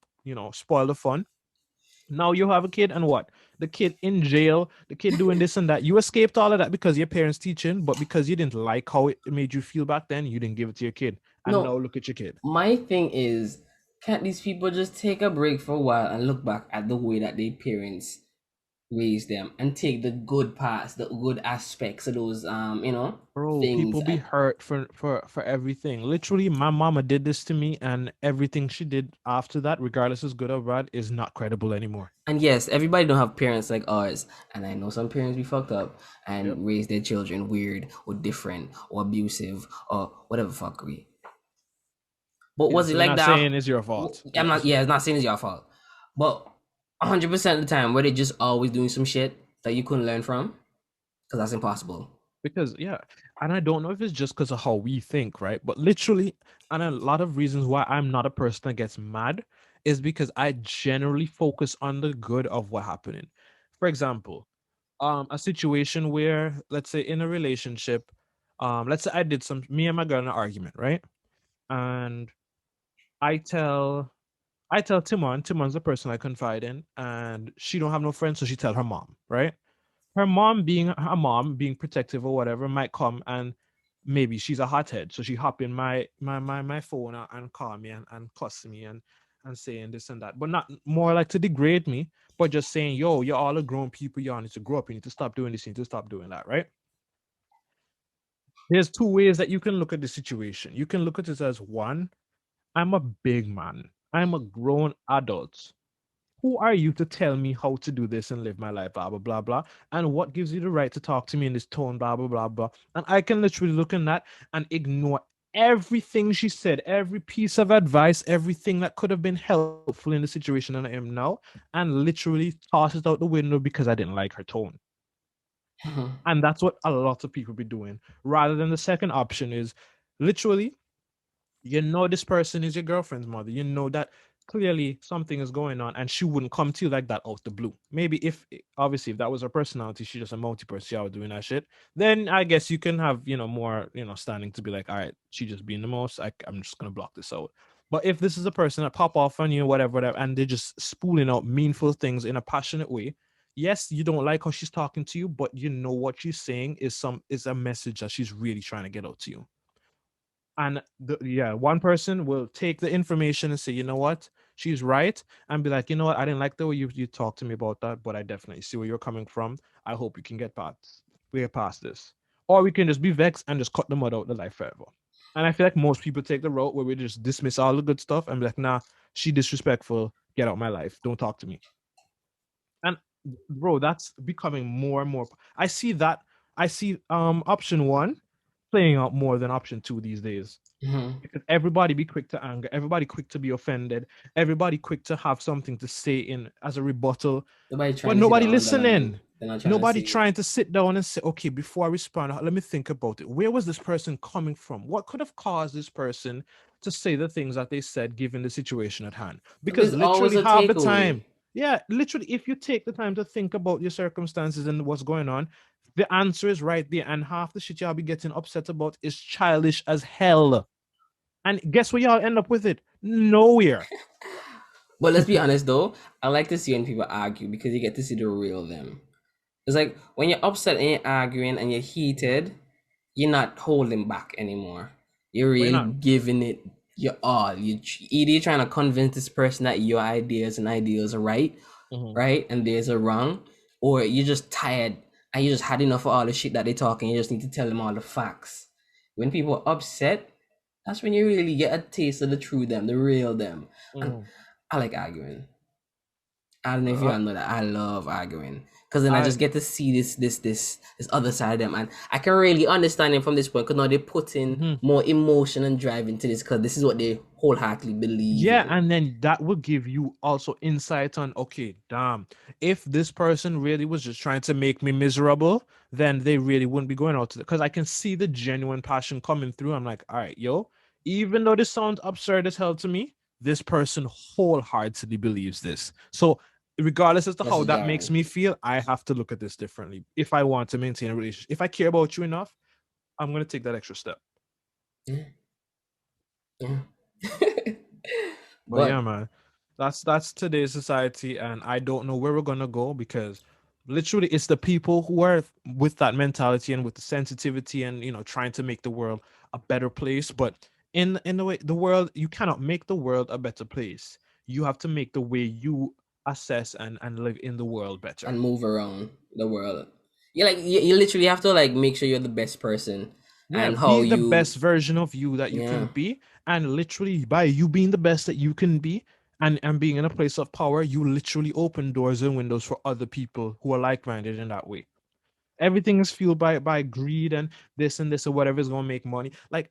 spoil the fun. Now you have a kid, and what? The kid in jail, the kid doing this and that. You escaped all of that because your parents teaching, but because you didn't like how it made you feel back then, you didn't give it to your kid. And now No, look at your kid. my thing is, can't these people just take a break for a while and look back at the way that their parents raised them and take the good parts, the good aspects of those Bro, things people be and hurt for everything. Literally, my mama did this to me, and everything she did after that, regardless is good or bad, is not credible anymore. and yes, everybody don't have parents like ours. And I know some parents be fucked up Yep. and raise their children weird or different or abusive or whatever fuckery. But Yeah. was So it we're like not that? saying it's your fault. I'm not. Yes. Yeah, it's not saying it's your fault, but 100% of the time, were they just always doing some shit that you couldn't learn from? Because that's impossible. Because yeah, and I don't know if it's just because of how we think, right? But literally, and a lot of reasons why I'm not a person that gets mad is because I generally focus on the good of what happening. For example, a situation where, let's say, in a relationship, let's say I did some me and my girl in an argument, right? And I tell Timon's the person I confide in, and she don't have no friends, so she tell her mom, right? Her mom being her mom, being protective or whatever, might come and maybe she's a hothead, so she hop in my phone and call me and cuss me and saying this and that, but not more like to degrade me, but just saying, yo, you're all a grown people, y'all need to grow up, you need to stop doing this, you need to stop doing that, right? There's two ways that you can look at the situation. You can look at it as one, I'm a big man, I'm a grown adult. Who are you to tell me how to do this and live my life, blah, blah, blah, blah? And what gives you the right to talk to me in this tone, blah, blah, blah, blah? And I can literally look at that and ignore everything she said, every piece of advice, everything that could have been helpful in the situation that I am now, and literally toss it out the window because I didn't like her tone. And that's what a lot of people be doing. Rather than the second option is literally, this person is your girlfriend's mother. You know that clearly something is going on, and she wouldn't come to you like that out the blue. Maybe if obviously if that was her personality, she's just a multi-person, she out doing that shit. Then I guess you can have more standing to be like, all right, she just being the most. I'm just gonna block this out. But if this is a person that pop off on you, whatever, whatever, and they're just spooling out meaningful things in a passionate way, yes, you don't like how she's talking to you, but you know what she's saying is a message that she's really trying to get out to you. And one person will take the information and say, you know what, she's right, and be like, you know what, I didn't like the way you talked to me about that, but I definitely see where you're coming from. I hope you can get past this. Or we can just be vexed and just cut the mud out the life forever. And I feel like most people take the route where we just dismiss all the good stuff and be like, nah, she disrespectful, get out my life, don't talk to me. And bro, that's becoming more and more. I see option one playing out more than option two these days. Mm-hmm. Because everybody be quick to anger, everybody quick to be offended, everybody quick to have something to say in as a rebuttal, Nobody but trying to see the nobody underlying. listening. They're not trying to Nobody see. trying to sit down and say, okay, before I respond, let me think about it. Where was this person coming from? What could have caused this person to say the things that they said given the situation at hand? Because There's always literally a half the takeaway. time, yeah, literally, if you take the time to think about your circumstances and what's going on, the answer is right there. And half the shit y'all be getting upset about is childish as hell. And guess where y'all end up with it? Nowhere. But let's be honest though, I like to see when people argue because you get to see the real them. It's like when you're upset and you're arguing and you're heated, you're not holding back anymore. You're Why really not? giving it your all. Either you're trying to convince this person that your ideas and ideals are right, Mhm. right, and theirs are wrong, or you're just tired and you just had enough of all the shit that they talk and you just need to tell them all the facts. When people are upset, that's when you really get a taste of the true them, the real them. And Mhm. I like arguing. I don't know if you Uh, all know that I love arguing because then I I just get to see this other side of them, and I can really understand them from this point because now they put in mhm. more emotion and drive into this because this is what they wholeheartedly believe Yeah, in. and then that will give you also insight on, okay, damn, if this person really was just trying to make me miserable, then they really wouldn't be going out to because I can see the genuine passion coming through. I'm like, all right, yo, even though this sounds absurd as hell to me, this person wholeheartedly believes this. So regardless as to That's how a that makes jarring. me feel, I have to look at this differently if I want to maintain a relationship. If I care about you enough, I'm gonna take that extra step. Yeah, yeah. But yeah, But man, that's today's society, and I don't know where we're gonna go because literally it's the people who are with that mentality and with the sensitivity and trying to make the world a better place. But in the way the world, you cannot make the world a better place. You have to make the way you assess and live in the world better. and move around the world. You literally have to like make sure you're the best person Yeah, and how be the you best version of you that you can yeah. be. And literally, by you being the best that you can be and being in a place of power, you literally open doors and windows for other people who are like minded in that way. Everything is fueled by greed and this or whatever is going to make money. Like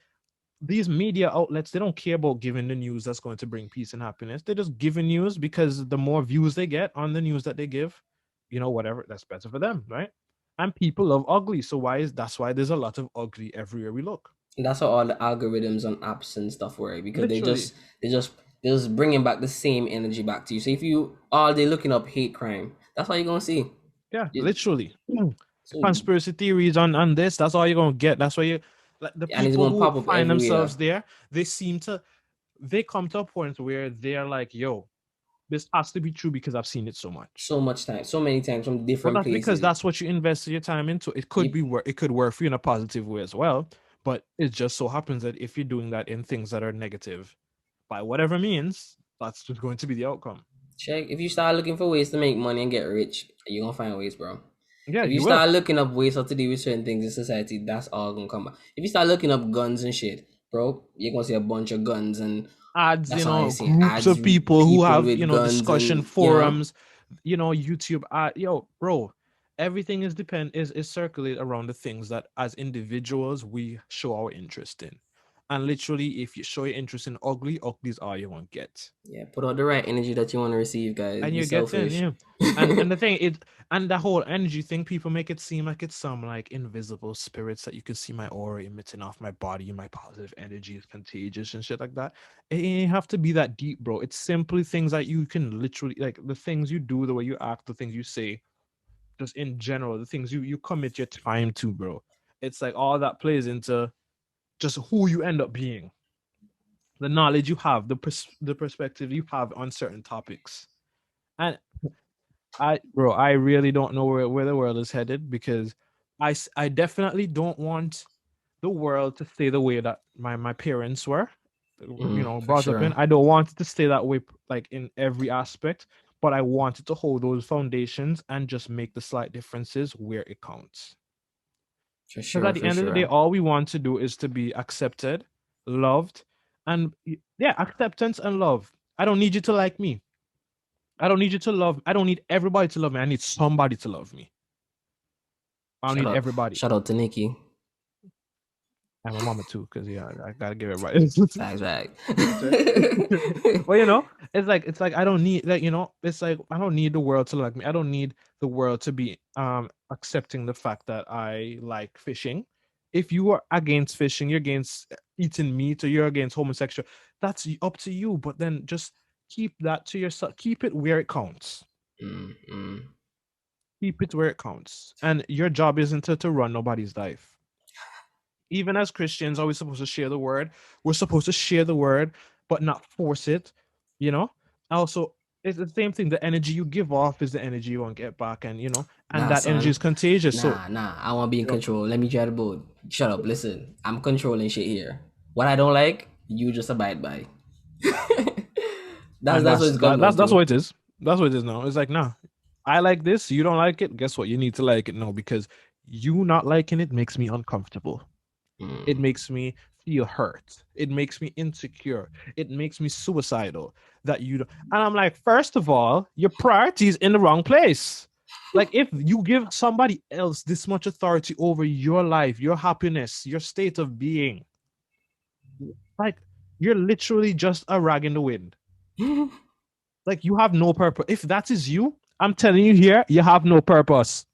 these media outlets, they don't care about giving the news that's going to bring peace and happiness. They're just giving news because the more views they get on the news that they give, whatever, that's better for them, right? And people love ugly. So that's why there's a lot of ugly everywhere we look. And that's how all the algorithms on apps and stuff work because they Literally. just they just they're just bringing back the same energy back to you. So if you all day looking up hate crime, that's all you're gonna see. Yeah, You- literally. So Conspiracy theories on this, that's all you're gonna get. That's why you like the and it's people gonna who pop up find everywhere. themselves there, they come to a point where they're like, yo, this has to be true because I've seen it so much. So much time, so many times from But different that's because places. that's what you invested your time into. It could You be work, it could work for you in a positive way as well. But it just so happens that if you're doing that in things that are negative, by whatever means, that's just going to be the outcome. check if you start looking for ways to make money and get rich, you're gonna find ways, bro. Yeah, If you you will. start looking up ways how to deal with certain things in society, that's all gonna come back. If you start looking up guns and shit, bro, you're gonna see a bunch of guns and Ads, that's all you're seeing. groups Ads, of people who people have, with guns discussion and forums, YouTube. Yo, bro, everything is circulate around the things that as individuals we show our interest in. And literally, if you show your interest in ugly, ugly's all you won't get. yeah, put out the right energy that you want to receive, guys. And Be you're getting, selfish. yeah. And the thing, And the whole energy thing, people make it seem like it's some like invisible spirits that you can see my aura emitting off my body and my positive energy is contagious and shit like that. It ain't have to be that deep, bro. It's simply things that you can literally like the things you do, the way you act, the things you say, just in general, the things you commit your time to, bro. It's like all that plays into just who you end up being, the knowledge you have, the perspective you have on certain topics. And I really don't know where the world is headed because I definitely don't want the world to stay the way that my parents were, For brought up in. sure. I don't want it to stay that way, like in every aspect, but I want it to hold those foundations and just make the slight differences where it counts. For Because sure. at the For end of the day, sure. all we want to do is to be accepted, loved, and yeah, acceptance and love. I don't need you to like me. I don't need you to love. I don't need everybody to love me. I need somebody to love me. I don't Shout need out. everybody. Shout out to Nikki. And my mama too, because yeah, I gotta give everybody. Facts, right. Well, it's like I don't need like it's like I don't need the world to like me. I don't need the world to be accepting the fact that I like fishing. If you are against fishing, you're against eating meat, or you're against homosexual. That's up to you. But then just keep that to yourself. Keep it where it counts. Mm-hmm. Keep it where it counts. And your job isn't to run nobody's life. Even as Christians, are we supposed to share the word? We're supposed to share the word, but not force it. You know. Also, it's the same thing. The energy you give off is the energy you won't get back, and Nah, that energy son. is contagious. So, Nah. I want to be in you know, control. Let me try the boat. Shut up. Listen. I'm controlling shit here. What I don't like, you just abide by. that's and that's what that's it's come down that's to. what it is. That's what it is now. It's like, nah, I like this. You don't like it. Guess what? You need to like it now because you not liking it makes me uncomfortable. It Mm. makes me feel hurt. It makes me insecure. It makes me suicidal that you don't. And I'm like, first of all, your priorities in the wrong place. Like if you give somebody else this much authority over your life, your happiness, your state of being, like you're literally just a rag in the wind. Like you have no purpose. If that is you, I'm telling you here, you have no purpose.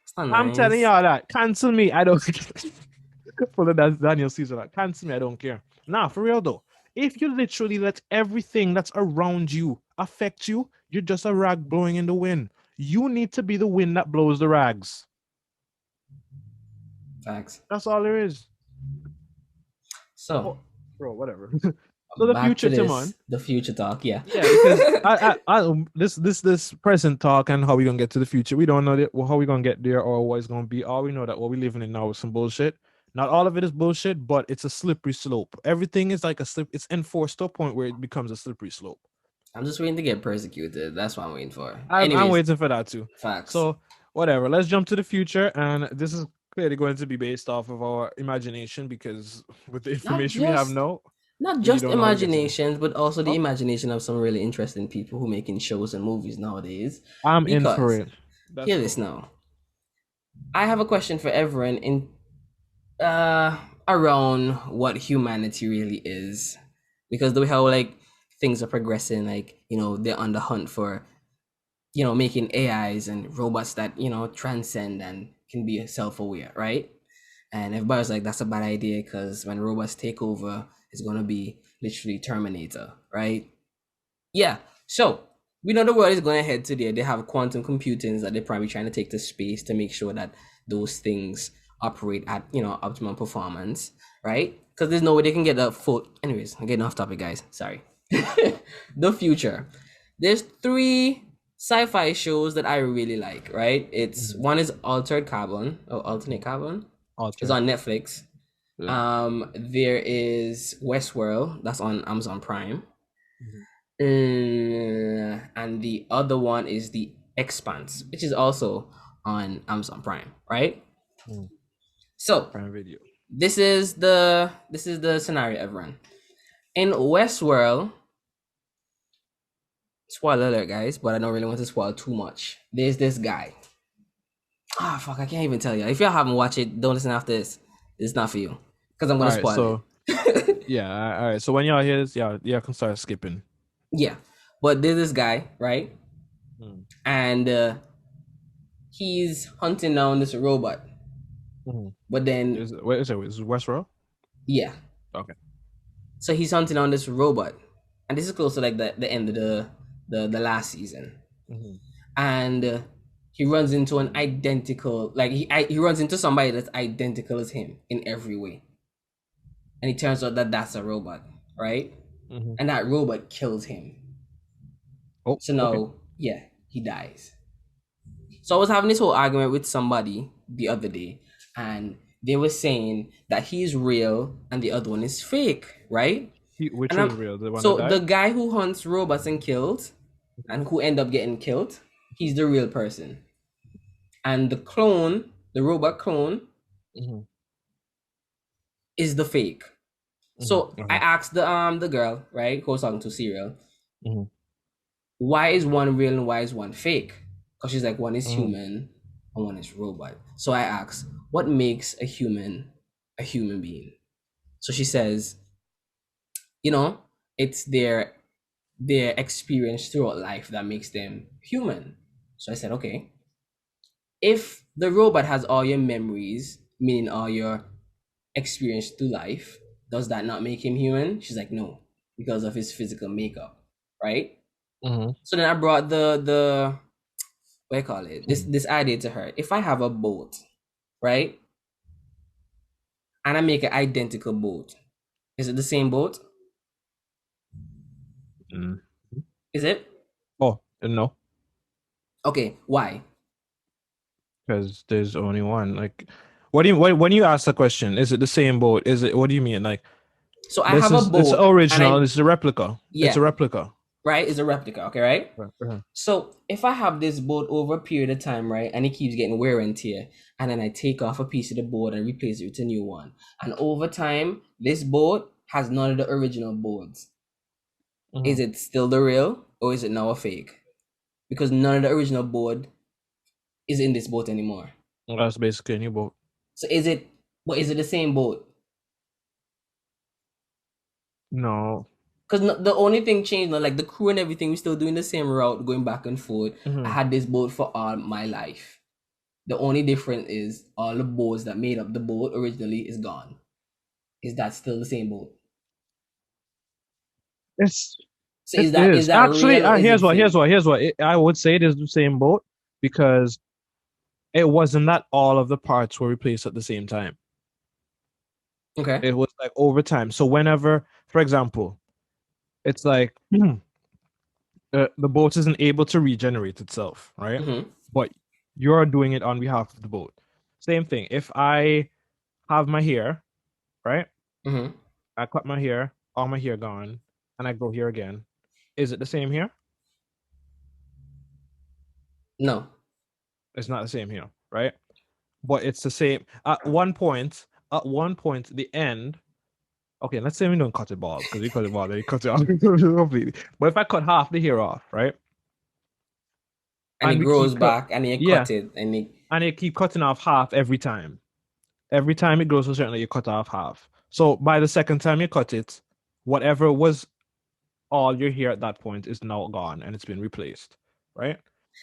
It's not I'm telling nice. y'all that. Cancel me. I don't follow that Daniel Caesar. That cancel me. I don't care. Nah, for real though. If you literally let everything that's around you affect you, you're just a rag blowing in the wind. You need to be the wind that blows the rags. Facts. That's all there is. So Oh, bro, whatever. So the back to future, Timon. the future talk. Yeah. Yeah, because this present talk and how we gonna get to the future, we don't know how we gonna get there or what it's gonna be. All we know that what we living in now is some bullshit. Not all of it is bullshit, but it's a slippery slope. Everything is like a slip. It's enforced to a point where it becomes a slippery slope. I'm just waiting to get persecuted. That's what I'm waiting for. I'm Anyways, waiting for that too. facts. So whatever. Let's jump to the future, and this is clearly going to be based off of our imagination because with the Not information we have just now, not we just don't know how to get to there. imaginations, but also the Oh, imagination of some really interesting people who making shows and movies nowadays. I'm in for Because it. Let's hear this go. now. I have a question for everyone in around what humanity really is. Because the way how like things are progressing, like, they're on the hunt for, making AIs and robots that, transcend and can be self-aware, right? And everybody's like, that's a bad idea because when robots take over, it's gonna be literally Terminator, right? Yeah. So we know the world is going to head to there. They have quantum computing that they're probably trying to take to space to make sure that those things operate at optimum performance, right? Because there's no way they can get a full. Anyways, I'm getting off topic, guys. Sorry. The future. There's three sci-fi shows that I really like. Right? It's Mhm. one is Altered Carbon or Alternate Carbon. It's Altered. on Netflix. Yeah. There is Westworld. That's on Amazon Prime. Mhm. And the other one is The Expanse, which is also on Amazon Prime, right? Mm. So Prime Video. this is the scenario, everyone. In Westworld, spoiler alert, guys, but I don't really want to spoil too much. There's this guy. Ah, fuck, I can't even tell you. If y'all haven't watched it, don't listen after this. It's not for you, because I'm All gonna right. spoil So it. yeah. All right. So when y'all hear this, yeah, can start skipping. Yeah, but there's this guy, right? and he's hunting down this robot. But then, Is it Westworld? yeah. Okay. So he's hunting down this robot, and this is close to like the end of the last season, and he runs into an identical, like he runs into somebody that's identical as him in every way, and it turns out that that's a robot, right? And that robot kills him. Oh, So now, okay. yeah, he dies. So I was having this whole argument with somebody the other day, and they were saying that he's real and the other one is fake, right? Which And one's real? The one so that the died? guy who hunts robots and kills, and who end up getting killed, he's the real person. And the clone, the robot clone, is the fake. So I asked the girl, right, who was talking to Serial, why is one real and why is one fake? Because she's like, one is human and one is robot. So I asked, what makes a human being? So she says, it's their experience throughout life that makes them human. So I said, okay, if the robot has all your memories, meaning all your experience through life, does that not make him human? She's like, no, because of his physical makeup, right? So then I brought the what do you call it? This idea to her. If I have a boat, right, and I make an identical boat, is it the same boat? Is it? Oh, no, Okay, why? because there's only one. Like, when you ask the question, is it the same boat? Is it, what do you mean? Like, So I have a it's boat and original. It's a replica. It's yeah, a replica. right? It's a replica, okay, right? Right. So if I have this boat over a period of time, right, and it keeps getting wear and tear, and then I take off a piece of the board and replace it with a new one, and over time, this boat has none of the original boards. Is it still the real, or is it now a fake? Because none of the original board is in this boat anymore. That's basically a new boat. So is it the same boat? No. Because the only thing changed, like the crew and everything, we're still doing the same route, going back and forth. I had this boat for all my life. The only difference is all the boards that made up the boat originally is gone. Is that still the same boat? It's So it is is that actually. real or is it Here's what I would say. It is the same boat because it wasn't that all of the parts were replaced at the same time. okay? It was like over time. So whenever, for example, it's like the boat isn't able to regenerate itself, right? But you're doing it on behalf of the boat. Same thing. If I have my hair, right? I cut my hair, all my hair gone, and I grow here again. Is it the same here? No. It's not the same here, right? But it's the same. At one point, the end. Okay, let's say we don't cut it bald because we cut it bald, then you cut it off completely. But if I cut half the hair off, right? And it we grows keep back and you cut it and you keep cutting off half every time. Every time it grows a certain, you cut off half. So by the second time you cut it, whatever was all your hair at that point is now gone and it's been replaced, right?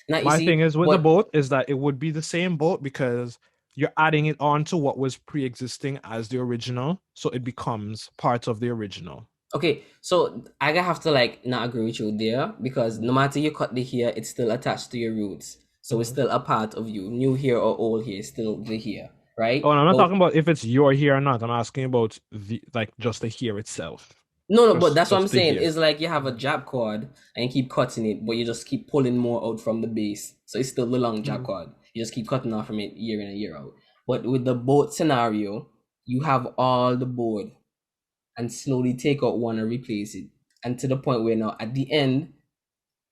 now, My thing is with the boat is that it would be the same boat because you're adding it on to what was pre-existing as the original, so it becomes part of the original. Okay, so I have to like not agree with you there because no matter you cut the hair, it's still attached to your roots. So it's still a part of you. New hair or old hair is still the hair, right? Oh, and I'm not talking about if it's your hair or not. I'm asking about the just the hair itself. No, but that's what I'm saying. It's like you have a jab cord and you keep cutting it, but you just keep pulling more out from the base. So it's still the long jab cord. You just keep cutting off from it year in and year out. But with the boat scenario, you have all the board and slowly take out one and replace it. And to the point where now at the end,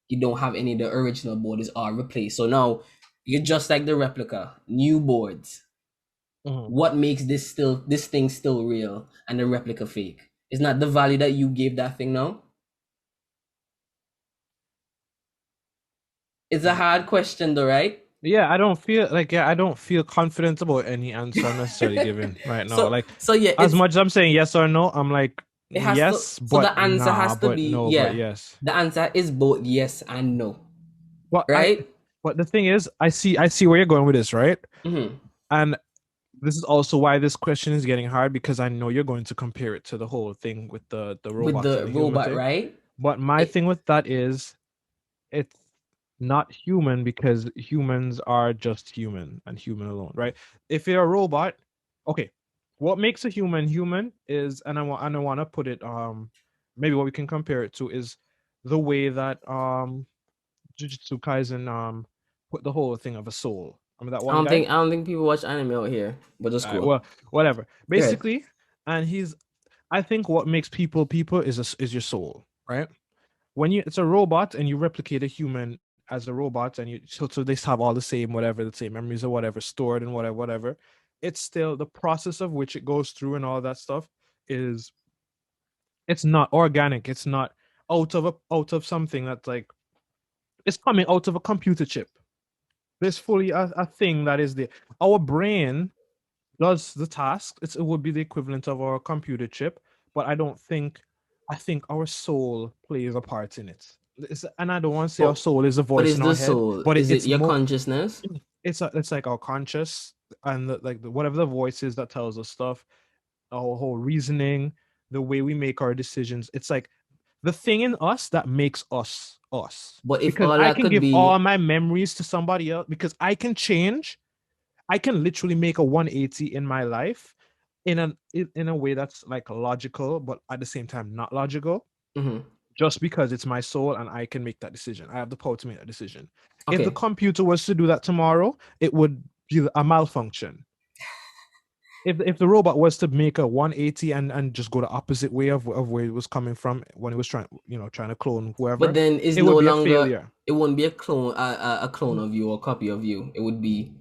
you don't have any of the original board is all replaced. So now you're just like the replica, new boards. What makes this thing still real and the replica fake? Is not the value that you gave that thing now? It's a hard question though, right? Yeah, I don't feel confident about any answer I'm necessarily giving right now. As much as I'm saying yes or no, I'm like yes, but the answer has to be no, yeah. but yes. The answer is both yes and no. Well, right? but the thing is, I see where you're going with this, right? Hmm. And this is also why this question is getting hard because I know you're going to compare it to the whole thing with the With robots and the the human robot, thing. right? But my It, thing with that is it's not human because humans are just human and human alone, right? If you're a robot, okay, what makes a human human is, and I want to put it maybe what we can compare it to is the way that Jujutsu Kaisen put the whole thing of a soul. I mean that one guy. I don't think people watch anime out here, but that's cool. Well, whatever. Go ahead. Basically, and he's I think what makes people people is your soul, right? When you it's a robot and you replicate a human as a robot and you so they have all the same whatever the same memories or whatever stored and whatever, it's still the process of which it goes through and all that stuff is it's not organic. It's not out of something that's like it's coming out of a computer chip. There's fully a thing that is there. Our brain does the task. It would be the equivalent of our computer chip, but I think our soul plays a part in it. And I don't want to say our But soul is a what voice is in our the head, soul? but Is it it's your more consciousness? it's like our conscious and whatever the voice is that tells us stuff, our whole reasoning, the way we make our decisions. It's like the thing in us that makes us us. But if Because all I that can could give be, all my memories to somebody else because I can literally make a 180 in my life in a way that's like logical, but at the same time not logical, mhm. just because it's my soul and I can make that decision. I have the power to make that decision. If the Okay. computer was to do that tomorrow, it would be a malfunction. If the robot was to make a 180 and just go the opposite way of where it was coming from when it was trying to clone But whoever, then is it no would be a longer, failure. it wouldn't be a clone, a clone of you or copy of you. It would be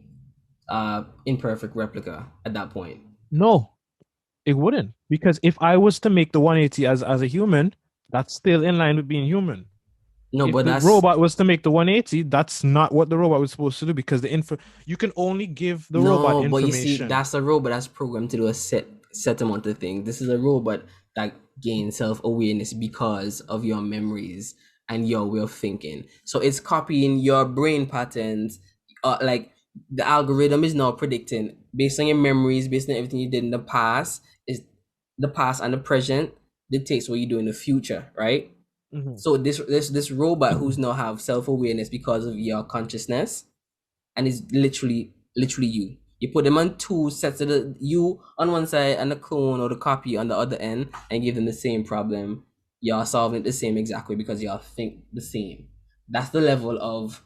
imperfect replica at that point. No, it wouldn't. Because if I was to make the 180 as a human, that's still in line with being human. No, If but the that's robot was to make the 180, that's not what the robot was supposed to do because the info you can only give the robot no, but you see, information. that's a robot that's programmed to do a set amount of things. This is a robot that gains self-awareness because of your memories and your way of thinking. So it's copying your brain patterns. Like the algorithm is now predicting based on your memories, based on everything you did in the past, is the past and the present dictates what you do in the future, right? Mhm. So this robot who's now have self-awareness because of your consciousness and it's literally you. You put them on two sets of the you on one side and the clone or the copy on the other end and give them the same problem. Y'all solving it the same exact way because y'all think the same. That's the level of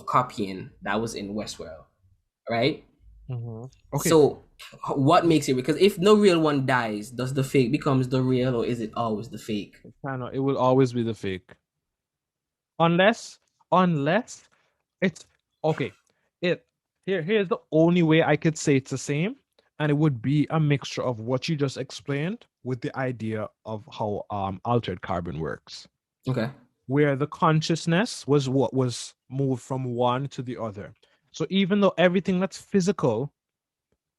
copying that was in Westworld, right? Mhm. Okay, So what makes it, because if no real one dies, does the fake becomes the real or is it always the fake? it will always be the fake. Unless unless it's okay. It here's the only way I could say it's the same, and it would be a mixture of what you just explained with the idea of how altered carbon works. Okay. Where the consciousness was what was moved from one to the other. So even though everything that's physical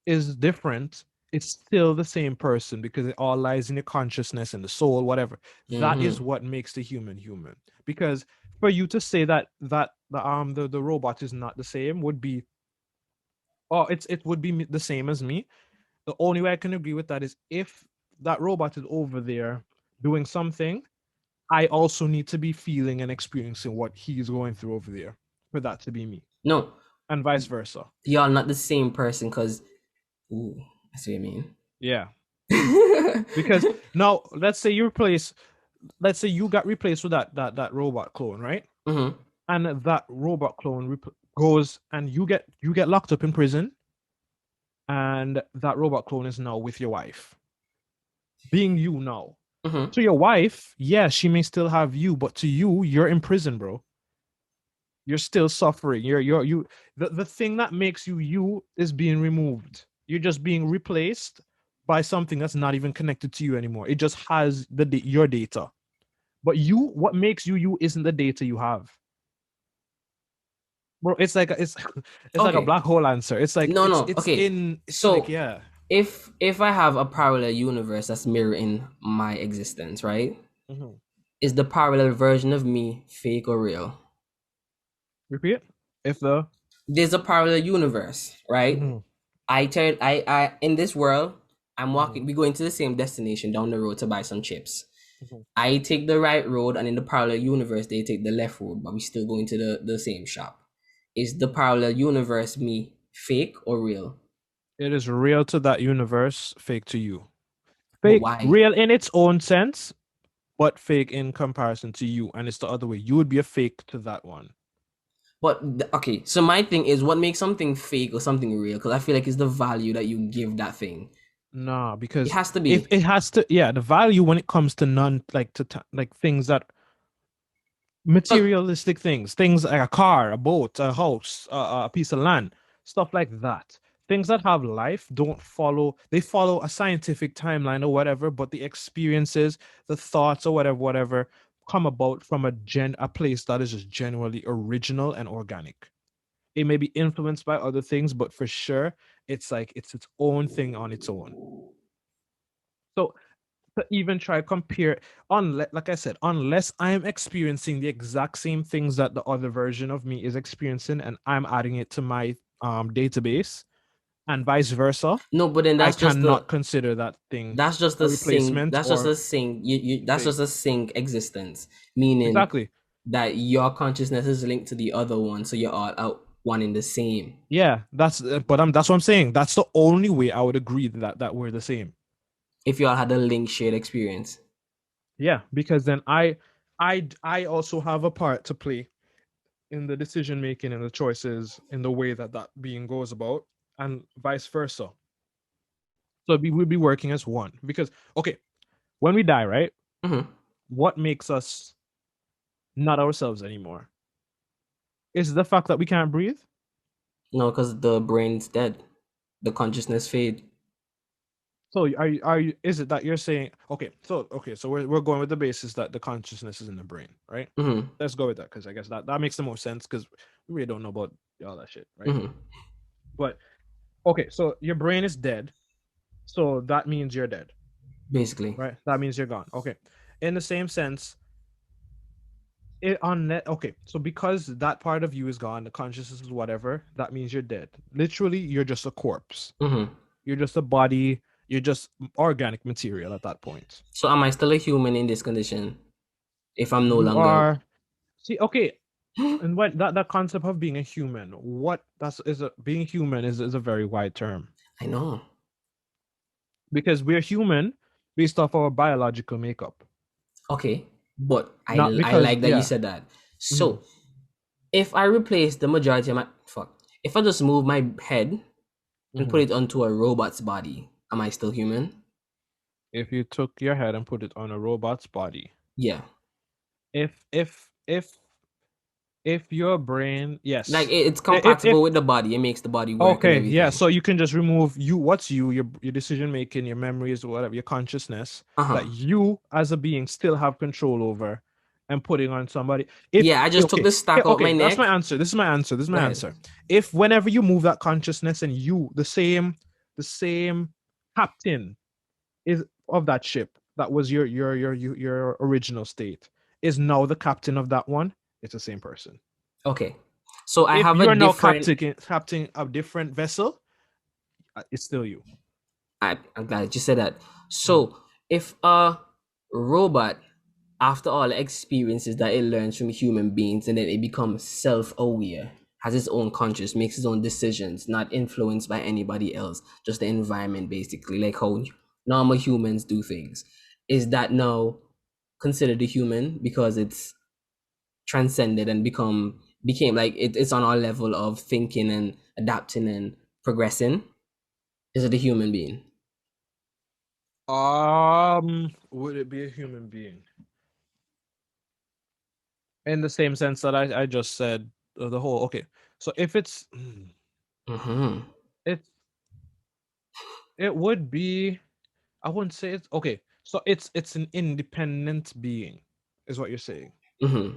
is different, it's still the same person because it all lies in the consciousness and the soul, whatever. That is Mm-hmm. what makes the human human. Because for you to say that the robot is not the same would be it would be the same as me. The only way I can agree with that is if that robot is over there doing something, I also need to be feeling and experiencing what he's going through over there for that to be me, No, and vice versa. y'all not the same person because ooh, I see what you Yeah, mean. because now let's say you got replaced with that robot clone, right? Mm-hmm. And that robot clone goes and you get locked up in prison, and that robot clone is now with your wife, being you now. Mm-hmm. To your wife, yeah, she may still have you, but to you, you're in prison, bro. You're still suffering. The thing that makes you you is being removed. You're just being replaced by something that's not even connected to you anymore. It just has your data. But you, what makes you you isn't the data you have. Bro, it's like a Okay. black hole answer. It's like No, no. Okay. it's like So yeah. if I have a parallel universe that's mirroring my existence, right? Mhm. Is the parallel version of me fake or real? Repeat. If the There's a parallel universe, right? Mhm, I in this world, I'm mhm, walking. We go into the same destination down the road to buy some chips. mhm. I take the right road, and in the parallel universe, they take the left road, but we still go into the same shop. Is the parallel universe me fake or real? It is real to that universe, fake to you. But Fake, why? real in its own sense, but fake in comparison to you. And it's the other way. You would be a fake to that one. Okay, so my thing is what makes something fake or something real? Because I feel like it's the value that you give that thing. Nah, It because has to if be. it has to, yeah, the value when it comes to non like like things that 'Cause materialistic things like a car, a boat, a house, a piece of land, stuff like that. Things that have life don't follow, they follow a scientific timeline or whatever, but the experiences, the thoughts or whatever come about from a place that is just genuinely original and organic. It may be influenced by other things, but for sure, it's like it's its own thing on its own. So to even try compare, unless, like I said, unless I'm experiencing the exact same things that the other version of me is experiencing and I'm adding it to my database and vice versa, no, but then I cannot consider that thing that's just a a sync. replacement That's just or a sync. That's fake. just a sync existence, meaning Exactly. that your consciousness is linked to the other one, so you're all out one in the same. Yeah, that's what I'm saying. That's the only way I would agree that we're the same. If you all had a link shared experience. Yeah, because then I also have a part to play in the decision making and the choices in the way that being goes about, and vice versa. So we'll be working as one because okay, when we die, right? Hmm. What makes us not ourselves anymore? Is the fact that we can't breathe? No, because the brain's dead, the consciousness fade. So are you is it that you're saying okay, so we're going with the basis that the consciousness is in the brain, right? Hmm. Let's go with that because I guess that makes the most sense because we really don't know about all that shit, right? Hmm. But okay, so your brain is dead, so that means you're dead, Basically. right? That means you're gone. Okay. In the same sense, it on net okay, so because that part of you is gone, the consciousness is whatever, that means you're dead. Literally, you're just a corpse. Hmm. You're just a body, you're just organic material at that point. So am I still a human in this condition if I'm no You longer? are see, okay, and what that concept of being a human, what that's is a being human is a very wide term. I know. Because we're human based off our biological makeup. Okay, but Not I because like that you yeah. said that. Mhm. So if I replace the majority of my fuck, if I just move my head and put Mhm. it onto a robot's body, am I still human? If you took your head and put it on a robot's body, Yeah. if your brain, Like yes, it's if compatible with the body. It makes the body work and okay, yeah, everything. so you can just remove you, what's you, your decision making, your memories, or whatever, your consciousness Uh-huh. that you as a being still have control over, and putting on somebody. If Yeah, I just took okay, the stack out my okay, that's my neck. answer. This is my answer. This is Go my ahead. answer. If whenever you move that consciousness and you the same captain is of that ship that was your original state is now the captain of that one, it's the same person. Okay. So I If have a you're now different captain a different vessel, it's still you. I'm glad that you said that. Mhm. So if a robot, after all the experiences that it learns from human beings, and then it becomes self-aware, has its own conscious, makes its own decisions, not influenced by anybody else, just the environment basically, like how normal humans do things. Is that now considered a human because it's transcended and became like it's on our level of thinking and adapting and progressing? Is it a human being? Would it be a human being? In the same sense that I just said, the whole okay. So if it's Mm-hmm. it it would be, I wouldn't say it's okay. So it's an independent being, is what you're saying. Mm-hmm.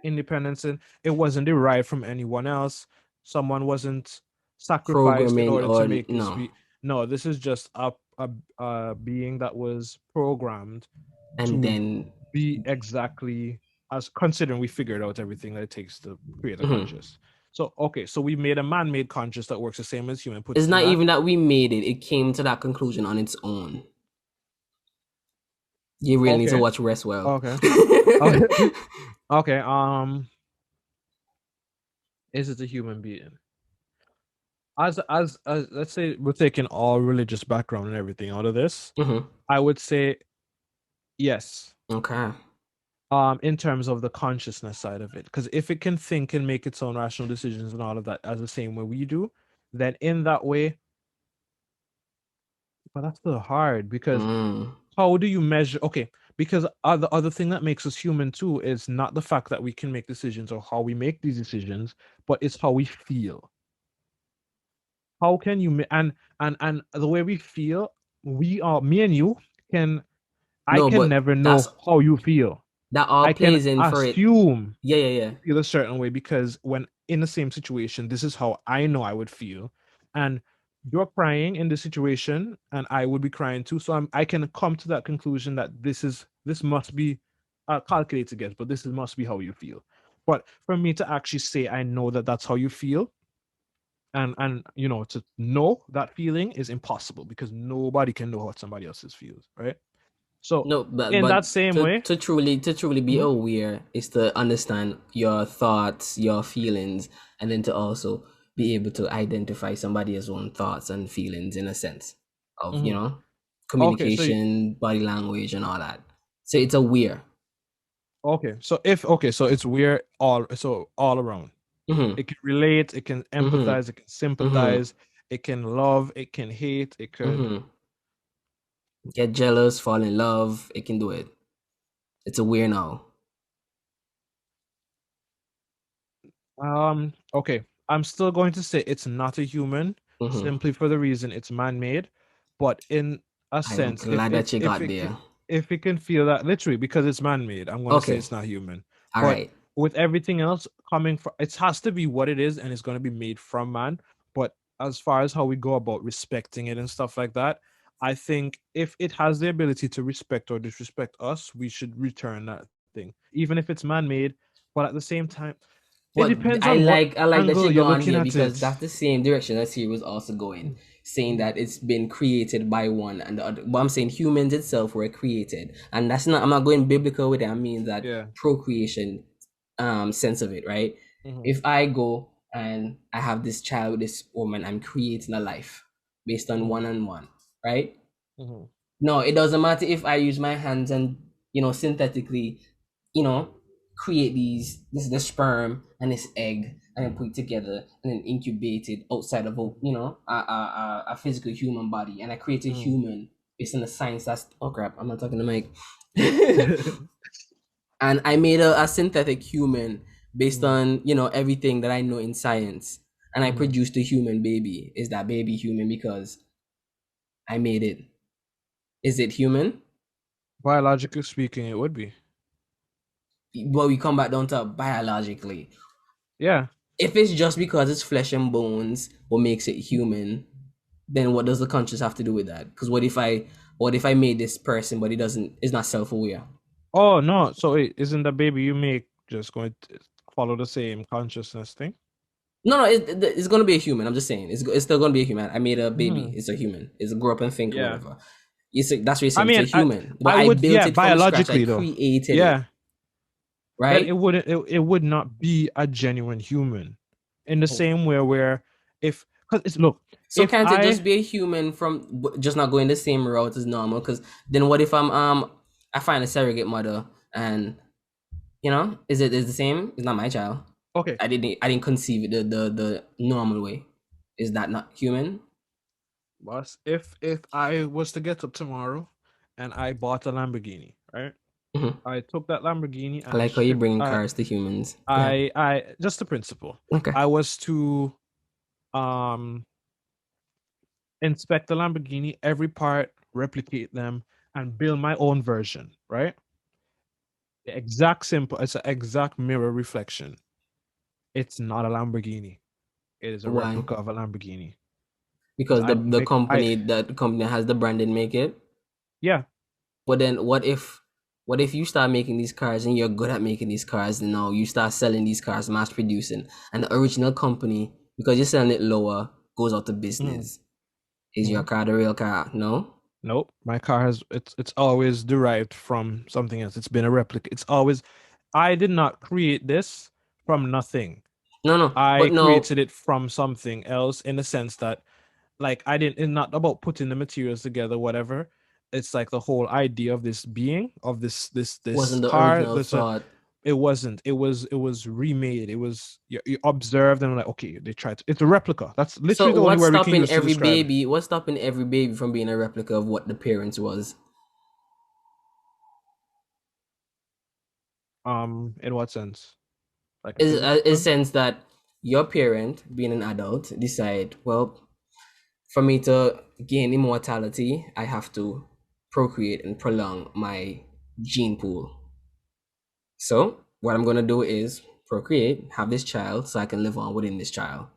Independence, and it wasn't derived from anyone else. Someone wasn't sacrificed in Programming order to or make this no. be. No, this is just a being that was programmed And to then be exactly. as considering we figured out everything that it takes to create a Mhm. conscious. So okay, so we made a man-made conscious that works the same as human, puts It's to not that. even that we made it; it came to that conclusion on its own. You really need to Okay, watch Restwell. okay, okay, okay. Is it a human being? As let's say we're taking all religious background and everything out of this, Mhm. I would say yes. Okay. In terms of the consciousness side of it, because if it can think and make its own rational decisions and all of that as the same way we do, then in that way, but that's still hard because Mm. how do you measure? Okay, because the other thing that makes us human too is not the fact that we can make decisions or how we make these decisions, but it's how we feel. How can you and the way we feel, we are me and you can I No, can but never that's know how you feel. that all I can plays in for it. assume Yeah, yeah, yeah. you feel a certain way because when in the same situation, this is how I know I would feel. And you're crying in this situation, and I would be crying too. So I can come to that conclusion that this must be calculated against, but this must be how you feel. But for me to actually say I know that that's how you feel, and to know that feeling is impossible because nobody can know what somebody else's feels, right? So No, but in that same way, to truly be mhm, aware is to understand your thoughts, your feelings, and then to also be able to identify somebody's own thoughts and feelings in a sense of mhm. Okay, so communication, body language, and all that. So it's aware. so it's weird all around. Mm-hmm. It can relate, it can Mm-hmm. empathize, it can Mm-hmm. sympathize, it can love, it can hate, it could Mm-hmm. Get jealous, fall in love. It can do it. It's aware now. okay. I'm still going to say it's not a human Mm-hmm. simply for the reason it's man-made, but in a I'm sense, glad that you got there. if it can feel that literally because it's man-made, I'm going to say Okay. it's not human. All But right. with everything else coming from it has to be what it is and it's going to be made from man. But as far as how we go about respecting it and stuff like that, I think if it has the ability to respect or disrespect us, we should return that thing, even if it's man-made. But at the same time, it But depends on what I like that angle you you're go on looking there at because it. that's the same direction that Siri was also going, saying Mhm. that it's been created by one and the other. But I'm saying humans itself were created, and that's not. I'm not going biblical with it. I mean that Yeah. procreation, sense of it, right? Hmm. If I go and I have this child with this woman, I'm creating a life based on Hmm. one on one, right? Hmm. No, it doesn't matter if I use my hands and synthetically, you know, create the sperm and this egg and then put it together and then incubate it outside of a physical human body and I create a Hmm. human based on the science that's oh crap, I'm not talking to Mike. And I made a synthetic human based Hmm. on, everything that I know in science. And I Hmm. produced a human baby. Is that baby human because I made it? Is it human? Biologically speaking, it would be. But we come back down to biologically. Yeah. If it's just because it's flesh and bones what makes it human, then what does the conscious have to do with that? Because what if I made this person but it doesn't is not self-aware? Oh no. So wait, isn't the baby you make just going to follow the same consciousness thing? No, it's gonna be a human. I'm just saying it's still gonna be a human. I made a baby. Hmm. It's a human. It's a grow up and think or Yeah. whatever. That's what you're I saying. It's a mean, human, but I I would, built yeah, it from scratch. I biologically though. created it, Yeah. Then right? it would not be a genuine human in the Oh. same way where if because it's look So if can't it I just be a human from just not going the same route as normal? Because then what if I find a surrogate mother and is the same? It's not my child. okay. I didn't conceive it the normal way. Is that not human? Boss, if I was to get up tomorrow and I bought a Lamborghini, right? Mhm. I took that Lamborghini I and like how you bringing cars to humans. Yeah. I just the principle. Okay. I was to um inspect the Lamborghini, every part, replicate them, and build my own version, right? The exact simple, it's an exact mirror reflection. It's not a Lamborghini. It is a Why? replica of a Lamborghini. Because Because I the don't the make I company that the company has the brand didn't make it. yeah. But then what if? What if you start making these cars and you're good at making these cars, and now you start selling these cars, mass producing, and the original company, because you're selling it lower, goes out of Mm, business? Is your mhm. car the real car? No? Nope. My car has it's always derived from something else. It's been a replica. It's always I did not create this from nothing. No, no. But I no, created it from something else in the sense that like I didn't it's not about putting the materials together, whatever. It's like the whole idea of this being, of this wasn't the car. original That's a thought. it wasn't. It was remade. It was you observed and like, okay, they tried to, it's a replica. That's So literally the only word we can use to describe it. what's stopping every baby from being a replica of what the parents was? In what sense? Like a Is physical a sense? sense that your parent, being an adult, decide, well, for me to gain immortality, I have to procreate and prolong my gene pool. So what I'm gonna do is procreate, have this child, so I can live on within this child.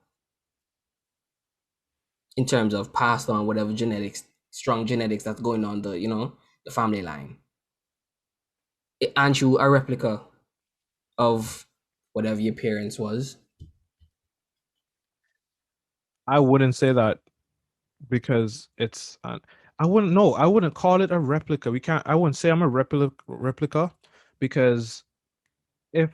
In terms of passed on whatever genetics, strong genetics that's going on the family line. Aren't you a replica of whatever your parents was? I wouldn't say that because it's I wouldn't know. I wouldn't call it a replica. We can't I wouldn't say I'm a replica because if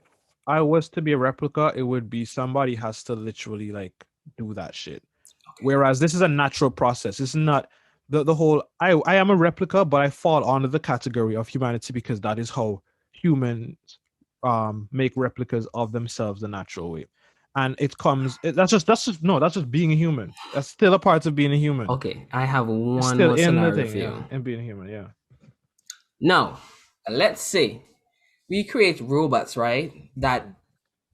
I was to be a replica, it would be somebody has to literally like do that shit. Okay. Whereas this is a natural process. It's not the whole I am a replica, but I fall under the category of humanity because that is how humans make replicas of themselves the natural way. And that's just being a human. That's still a part of being a human. Okay, I have It's one still more in the scenario thing, for yeah. you. And being a human, yeah. Now, let's say we create robots, right? That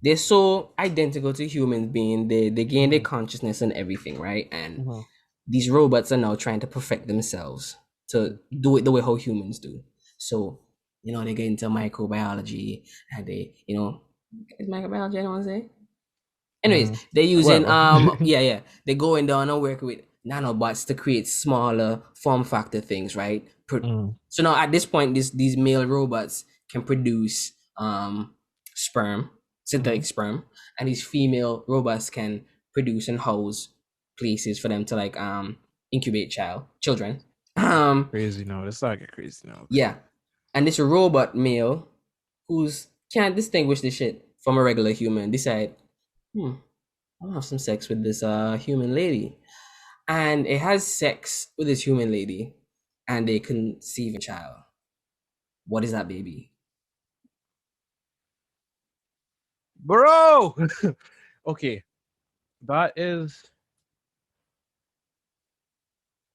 they're so identical to human being, they gain their Mm-hmm. consciousness and everything, right? And Mm-hmm. these robots are now trying to perfect themselves to do it the way how humans do. So, they get into microbiology and is microbiology I don't want to say? Anyways, Mm-hmm. they're using Whatever. yeah, they're going down and working with nanobots to create smaller form factor things, right? Mm, So now at this point, these male robots can produce sperm, mm-hmm. synthetic sperm, and these female robots can produce and house places for them to like incubate children. Crazy now. Let's not get crazy now. Yeah, and this robot male who's can't distinguish the shit from a regular human decide, I'll have some sex with this human lady. And it has sex with this human lady and they conceive a child. What is that baby? Bro. Okay. That is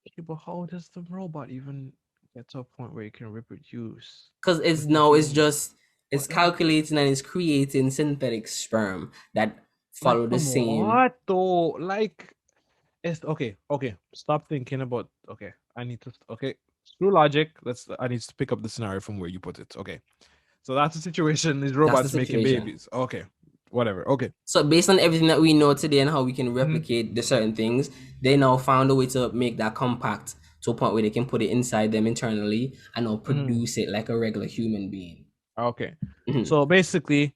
okay, but how does the robot even get to a point where it can reproduce Because it's with the no, it's human? just it's What the calculating and it's creating synthetic sperm that like follow the from same. what though? Like it's okay, okay. Stop thinking about okay. I need to okay. Screw logic. I need to pick up the scenario from where you put it. Okay. So that's the situation, these That's the robots making situation. babies. Okay. Whatever. Okay. So based on everything that we know today and how we can Mhm. replicate the certain things, they now found a way to make that compact to a point where they can put it inside them internally and now Mhm. produce it like a regular human being. Okay. Mhm. So basically,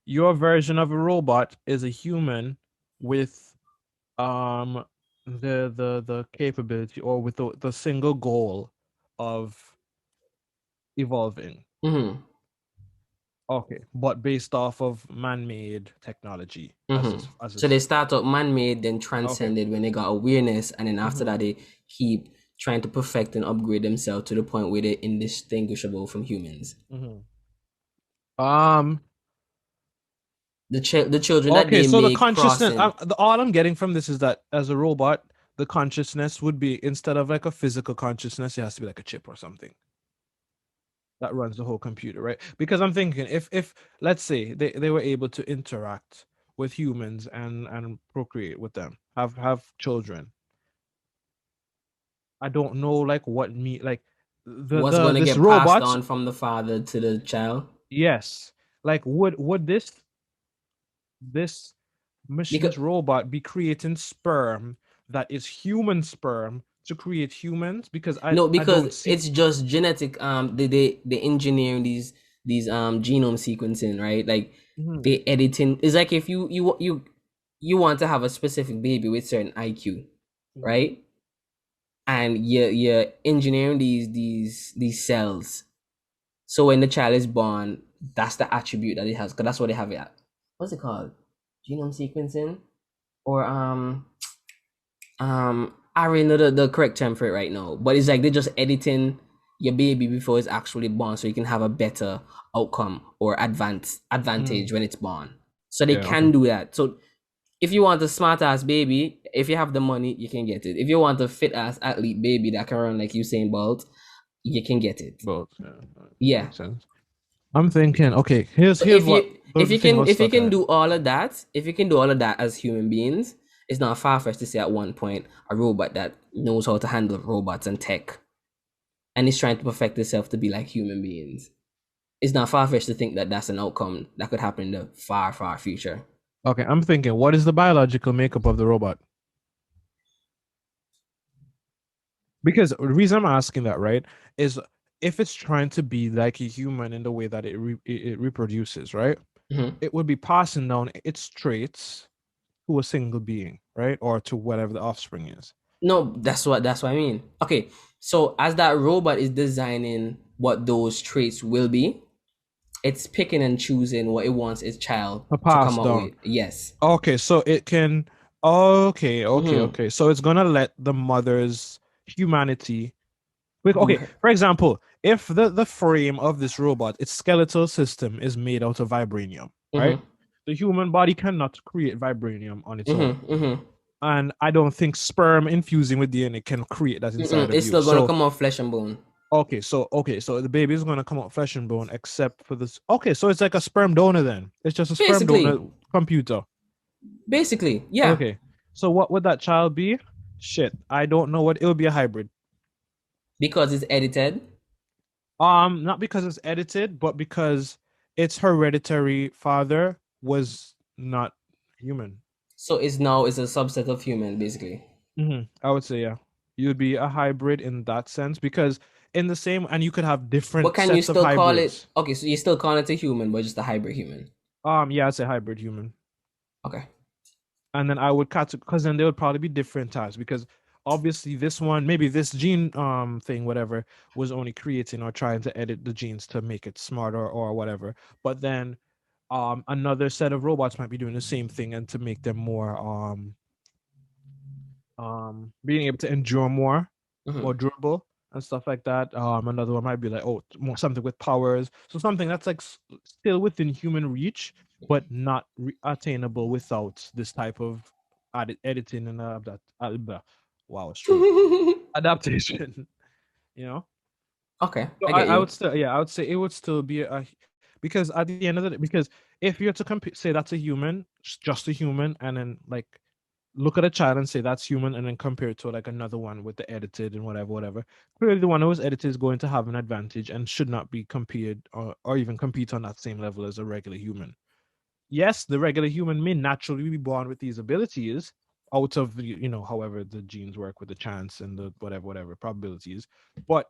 your version of a robot is a human with um the capability or with the single goal of evolving. Mhm. Okay, but based off of man-made technology Mm-hmm. as So they this. start out man-made, then Okay. transcended when they got awareness, and then after Hmm. that they keep trying to perfect and upgrade themselves to the point where they're indistinguishable from humans. Hmm. Um. The children that Okay, they so the make consciousness. crossing. All I'm getting from this is that as a robot, the consciousness would be instead of like a physical consciousness, it has to be like a chip or something that runs the whole computer, right? Because I'm thinking if let's say they were able to interact with humans and procreate with them, have children. I don't know like what me like What's the going to this get passed robots. on from the father to the child? Yes, like would this Because this robot be creating sperm that is human sperm to create humans? Because I No, I don't because see. it's just genetic. They engineering these genome sequencing, right? Like Mhm, they editing. It's like if you want to have a specific baby with certain IQ, mhm. right? And you're engineering these cells. So when the child is born, that's the attribute that it has. Because that's what they have it at. What's it called? Genome sequencing, or I really know the correct term for it right now, but it's like they're just editing your baby before it's actually born, so you can have a better outcome or Mm, advantage when it's born. So they yeah, okay. can do that. So if you want a smart ass baby, if you have the money, you can get it. If you want a fit ass athlete baby that can run like Usain Bolt, you can get it. Both. Yeah, Yeah. makes sense. I'm thinking, okay, here's So here's what the thing I was if you stuck can at. do all of that, if you can do all of that as human beings, it's not far fetched to say at one point a robot that knows how to handle robots and tech and is trying to perfect itself to be like human beings. It's not far fetched to think that that's an outcome that could happen in the far future. Okay, I'm thinking, what is the biological makeup of the robot? Because the reason I'm asking that, right, is if it's trying to be like a human in the way that it reproduces, right, Mhm. it would be passing down its traits to a single being, right, or to whatever the offspring is. No, that's what I mean. Okay, so as that robot is designing what those traits will be, it's picking and choosing what it wants its child A to pass come out down. with. Yes. Okay, so it can. Okay, okay, Mm-hmm. okay. So it's gonna let the mother's humanity. Okay, Do for example, if the frame of this robot, its skeletal system is made out of vibranium, right? mm-hmm. The human body cannot create vibranium on its own, Mm-hmm. Mm-hmm. and I don't think sperm infusing with DNA can create that inside Mm-mm. of It's you. still gonna So come off flesh and bone. okay, so the baby is gonna come out flesh and bone, except for this. Okay, so it's like a sperm donor then. It's just a sperm donor Basically. computer. Basically, yeah. Okay. So what would that child be? Shit, I don't know what it would be a hybrid. Because it's edited. Not because it's edited, but because its hereditary father was not human. So it's a subset of human, basically. I would say yeah. You'd be a hybrid in that sense because in the same and you could have But different can you sets of still call it hybrids. okay, so you still call it a human, but just a hybrid human. Yeah, I'd say hybrid human. Okay. And then I would cut because then there would probably be different types because obviously this one maybe this gene thing whatever was only creating or trying to edit the genes to make it smarter or whatever, but then another set of robots might be doing the same thing and to make them more being able to endure more Mm-hmm. durable and stuff like that. Another one might be like, oh, more something with powers. So something that's like still within human reach, but not attainable without this type of editing and that. Wow, stroke adaptation. You know. Okay, So I get I would you. still, yeah, I would say it would still be a because at the end of the day, because if you're to say that's a human, just a human, and then like look at a child and say that's human and then compare it to like another one with the edited and whatever. Clearly, the one who was edited is going to have an advantage and should not be compared or even compete on that same level as a regular human. Yes, the regular human may naturally be born with these abilities out of however the genes work with the chance and the whatever probabilities, but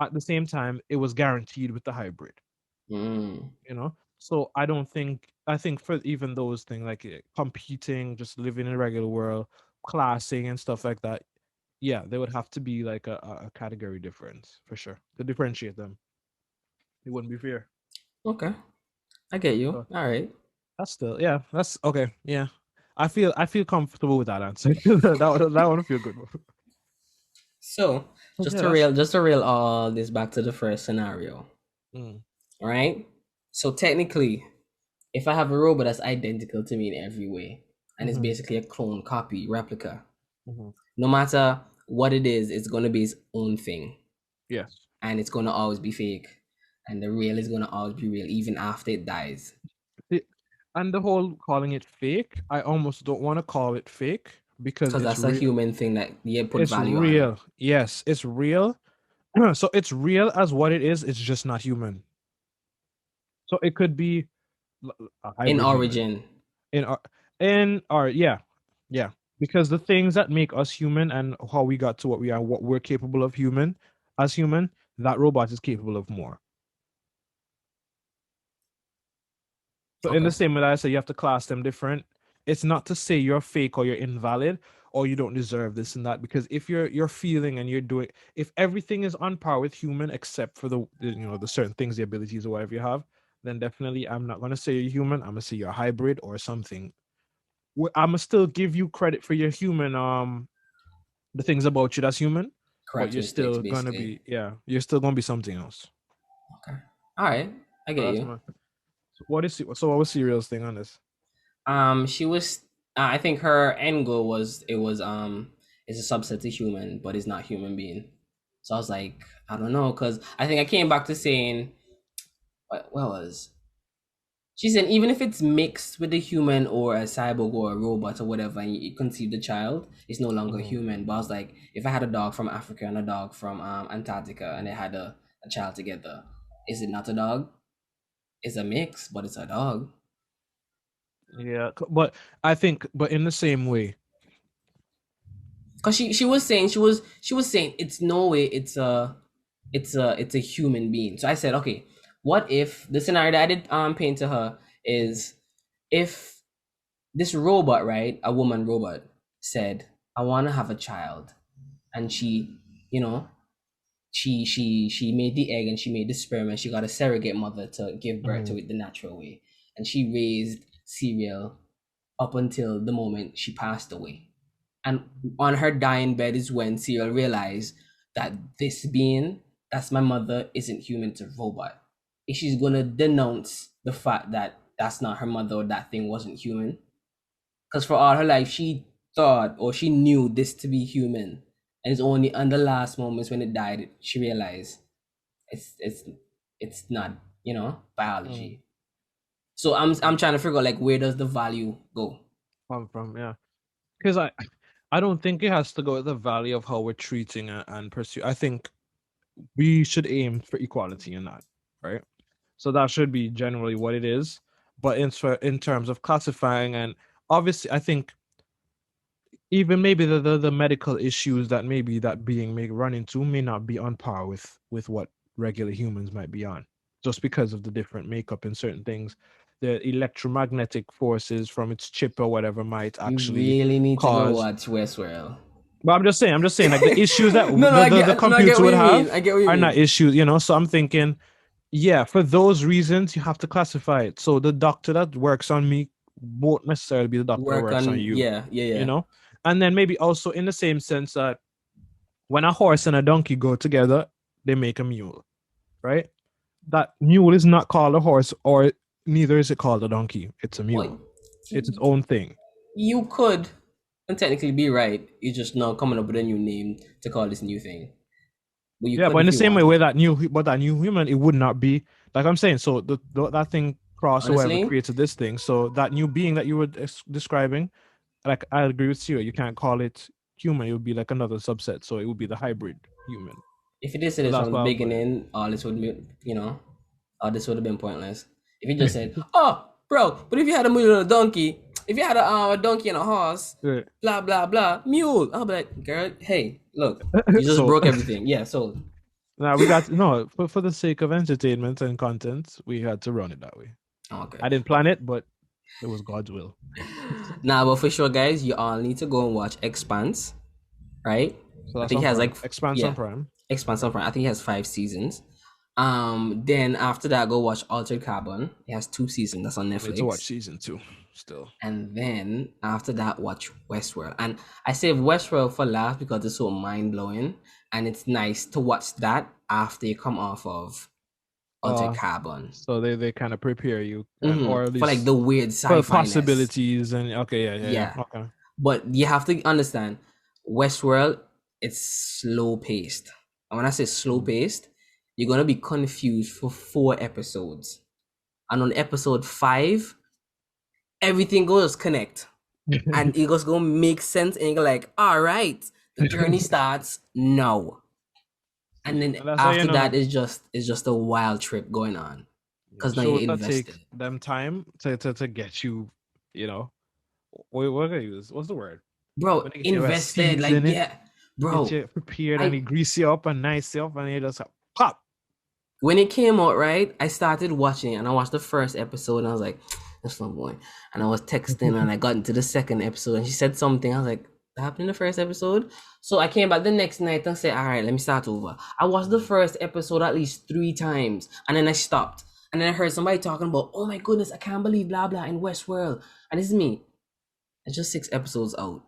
at the same time, it was guaranteed with the hybrid Mm. so I think for even those things like competing, just living in a regular world, classing and stuff like that, yeah, there would have to be like a category difference for sure to differentiate them. It wouldn't be fair. Okay, I get you. So All right. that's still, yeah, that's okay. Yeah, I feel comfortable with that answer. that one feel good. So But yeah, that's just to reel all this back to the first scenario. mm, All right. So technically, if I have a robot that's identical to me in every way, and it's hmm basically a clone copy replica, hmm no matter what it is, it's gonna be its own thing, yes. and it's gonna always be fake, and the real is gonna always be real even after it dies, The- and the whole calling it fake, I almost don't want to call it fake because because it's that's a real. human thing that you put It's value on. real. Yes, it's real. So it's real as what it is. It's just not human. So it could be a In hybrid human origin. in our yeah, yeah. because the things that make us human and how we got to what we are, what we're capable of human, that robot is capable of more. So in the Okay. same way that I said you have to class them different, it's not to say you're fake or you're invalid or you don't deserve this and that. Because if you're feeling and you're doing, if everything is on par with human except for the certain things, the abilities or whatever you have, then definitely I'm not gonna say you're human. I'm gonna say you're a hybrid or something. I'm gonna still give you credit for your human the things about you that's human, but you're Characteristics, still gonna basically. be, yeah, you're still gonna be something else. Okay. All right. I So get that's you. my what was Serial's thing on this? She was. I think her end goal was it was it's a subset to human, but it's not human being. So I was like, I don't know, because I think I came back to saying what was she said even if it's mixed with a human or a cyborg or a robot or whatever, and you conceive the child, it's no longer Mhm. human. But I was like, if I had a dog from Africa and a dog from Antarctica and they had a child together, is it not a dog? It's a mix, but it's a dog. Yeah, but I think, but in the same way, Cause she was saying she was saying it's no way it's a human being. So I said, okay, what if the scenario that I did paint to her is if this robot, right, a woman robot, said, I wanna have a child, and you know, she made the egg and she made the sperm and she got a surrogate mother to give birth to Mhm. it the natural way. And she raised Serial up until the moment she passed away. And on her dying bed is when Serial realized that this being, that's my mother, isn't human, it's a robot. If she's gonna denounce the fact that that's not her mother or that thing wasn't human, because for all her life she thought or she knew this to be human, and it's only on the last moments when it died she realized it's not Mm. biology. So I'm trying to figure out like where does the value go? From yeah, because I don't think it has to go with the value of how we're treating and pursue. I think we should aim for equality in that, right? So that should be generally what it is. But in terms of classifying and obviously, I think even maybe the medical issues that maybe that being may run into may not be on par with what regular humans might be on, just because of the different makeup and certain things. The electromagnetic forces from its chip or whatever might You actually really need to go cause. watch Westworld. But I'm just saying, like the issues that No, no, the I get computer what would you mean. I have get what you are not mean. issues. So I'm thinking, yeah, for those reasons, you have to classify it. So the doctor that works on me won't necessarily be the doctor that Work works on on, you, yeah, yeah, you yeah. know? And then maybe also in the same sense that when a horse and a donkey go together, they make a mule, right? That mule is not called a horse, or neither is it called a donkey. It's a Well, mule. It's its own thing. you could technically be right. You're just not coming up with a new name to call this new thing. But you Yeah, could but in if the you same way, wanted. with that new human, it would not be like I'm saying. So that thing cross or whatever Honestly, created this thing. So that new being that you were describing, like I agree with you. You can't call it human. It would be like another subset. So it would be the hybrid human. if you did say So this that's from the why I'll put it. beginning, all this would be, all this would have been pointless. If you just said, "Oh, bro, but if you had a mule and a donkey, if you had a donkey and a horse, Right. blah blah blah, mule," I'll be like, "Girl, hey, look, you just So broke everything." Yeah, so now we got no for the sake of entertainment and content, we had to run it that way. okay. I didn't plan it, but it was God's will. Now, but for sure, guys, you all need to go and watch Expanse, right? So I that's think it on has Prime. like Expanse on yeah, Prime. Expanse on Prime. I think it has 5 seasons. Then after that, go watch Altered Carbon. It has 2 seasons. That's on I need to watch Netflix. season 2 still. And then after that, watch Westworld. And I save Westworld for last because it's so mind blowing, and it's nice to watch that after you come off of Altered Uh Carbon. so they kind of prepare you and or at For like the least weird for sci-fi ness. possibilities and okay, yeah. Yeah. Okay. But you have to understand, Westworld, it's slow paced. And when I say slow Mm. paced, you're gonna be confused for 4 episodes. And on episode 5, everything goes connect. And it goes gonna make sense, and you're like, all right, the journey starts now. And then And that's how you after know that is just a wild trip going on. Cause now you're shows that take invested. them time to get you, you know. What can I use? What's the word? bro, When they get you a invested, like, season it, yeah, get bro. you prepared and I he grease you up and nice you up and you just pop. When it came out, right, I started watching it and I watched the first episode and I was like, that's not going. And I was texting and I got into the second episode and she said something. I was like, that happened in the first episode. So I came back the next night and said, all right, let me start over. I watched the first episode at least 3 times and then I stopped. And then I heard somebody talking about, oh my goodness, I can't believe blah blah in Westworld. And this is me. It's just 6 episodes out.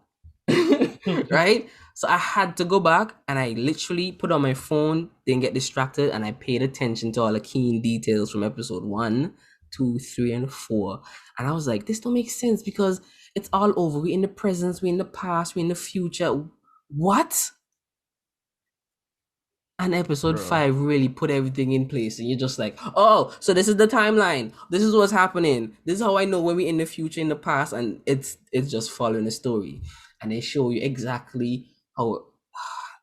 Right? So I had to go back and I literally put on my phone, didn't get distracted, and I paid attention to all the keen details from episode 1, 2, 3, and 4. And I was like, this don't make sense because it's all over. We're in the present, we're in the past, we're in the future. What? And episode Bro. 5 really put everything in place, and you're just like, oh, so this is the timeline. This is what's happening. This is how I know when we're in the future, in the past, and it's just following the story. And they show you exactly how.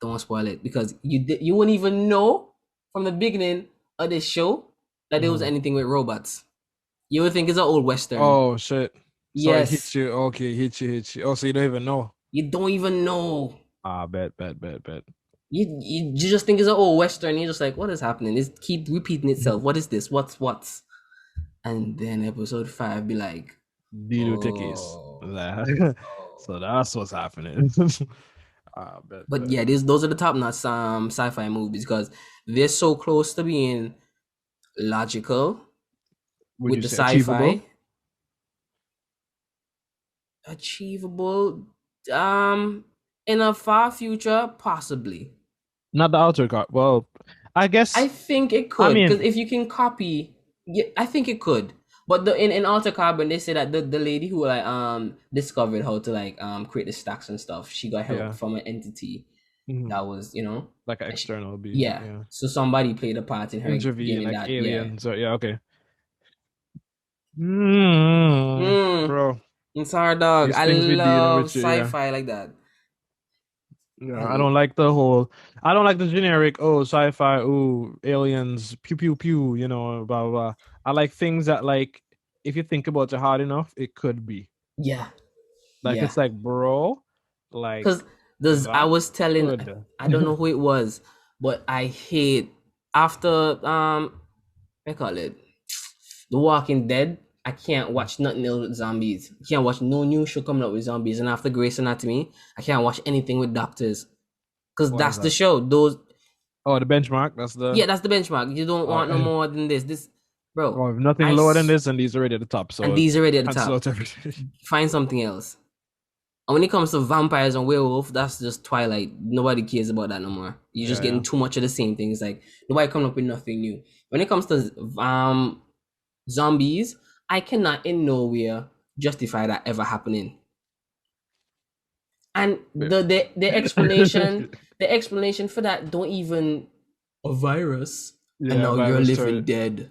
Don't spoil it because you wouldn't even know from the beginning of this show that there was anything with robots. You would think it's an old western. Oh shit. So it hits Yes, you. Okay, hits you. Oh, so you don't even know. you don't even know. Ah, bet. You just think it's an old western. You're just like, what is happening? It keep repeating itself. What is this? What's? And then episode 5 be like, Deal with the case. oh, So oh. that's what's happening. Ah, bet. But yeah, those are the top notch sci-fi movies because they're so close to being logical Would with you the say achievable? sci-fi, achievable, in a far future, possibly. Not the outer car. Well, I I guess. think it I could, because mean, if you can copy, yeah, I think it could. But in Alter Carbon, they say that the lady who like discovered how to like create the stacks and stuff, she got help yeah, from an entity mhm, that was, like an and she, external being. yeah. Yeah, So somebody played a part in her intervene getting like that, yeah. aliens. Or yeah, okay. Mm, Bro, it's hard, dog. these I things we dealing love with. Yeah. sci-fi like that. Yeah, I And don't like the whole. I don't like the generic. Oh, sci-fi. Oh, aliens. Pew pew pew. Blah blah blah. I like things that like, if you think about it hard enough, it could be. yeah, Like yeah. it's like, bro, like Because I that was telling, could. I don't know who it was, but I hate after I call it The Walking Dead. I can't watch nothing else with zombies. I can't watch no new show coming up with zombies. And after Grey's Anatomy, I can't watch anything with doctors. Cause Why is that's the that? show. Those Oh, the benchmark. That's the. Yeah, that's the benchmark. You don't want no Uh, more than this. This bro, well, if nothing I lower than this, and these are already at the top. and So these are already at the cancel top. out everything. Find something else. And when it comes to vampires and werewolf, that's just Twilight. Nobody cares about that no more. You're just Yeah, getting yeah. too much of the same thing. It's like nobody coming up with nothing new. When it comes to zombies, I cannot in nowhere justify that ever happening. And the explanation for that don't even a virus and Yeah, now you're virus living turret. dead.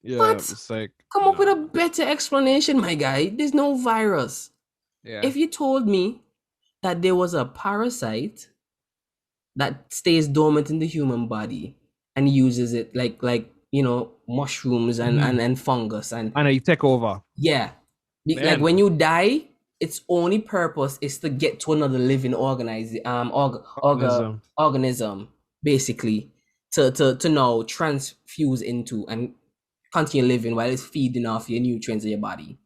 Yeah, What? it's like Come up with a no. better explanation, my guy. There's no virus. Yeah. If you told me that there was a parasite that stays dormant in the human body and uses it like mushrooms and fungus and And you take over. yeah, like Man, when you die, its only purpose is to get to another living organism. organism basically to now transfuse into and continue living while it's feeding off your nutrients in your body.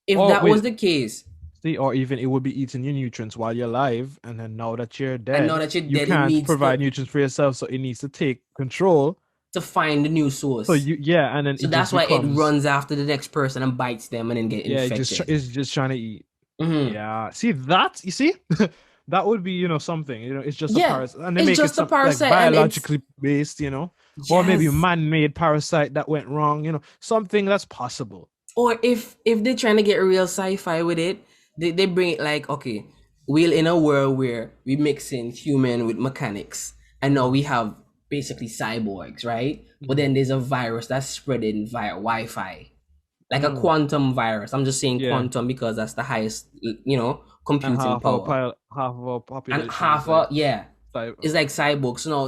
If Oh that was wait, the case, see, or even it would be eating your nutrients while you're alive, and then now that you're and now dead, that you're you dead, it can't needs provide nutrients for yourself, so it needs to take control. to find a new So source. yeah, and then So it just that's why it becomes runs after the next person and bites them and then get infected. it's just trying to eat. Mm-hmm. Yeah, see that? You see, that would be something. It's just a Yeah, parasite, and they it's make it just a some like parasite, and it's biologically based, or maybe yes. man-made parasite that went wrong. Something that's possible. Or if they're trying to get real sci-fi with it, they bring it like, okay, we're in a world where we mix in human with mechanics, and now we have basically cyborgs, right? But then there's a virus that's spreading via Wi-Fi, like a quantum virus. I'm just saying Yeah, quantum because that's the highest, and computing power. half of our And population is half like a yeah, it's like cyborgs. So now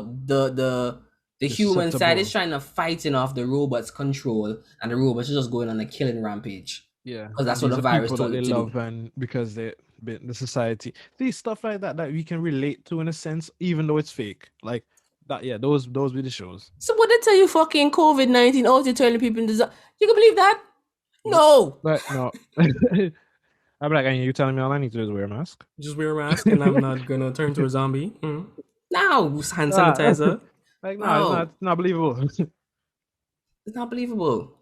the human side is susceptible. trying to fighting off the robot's control, and the robots are just going on a killing rampage Yeah, because and that's what these the are virus people that told they it to do. love, and because bit the society. See stuff like that that we can relate to in a sense, even though it's fake. Like that, yeah, those be the shows. So what they tell you fucking COVID-19 out there telling people you can believe that? Nope. No. But no. I'm like, and you telling me all I need to do is wear a mask? Just wear a mask and I'm not gonna turn to a zombie. Now hand Ah, sanitizer. like no, Oh, it's not believable. it's not believable.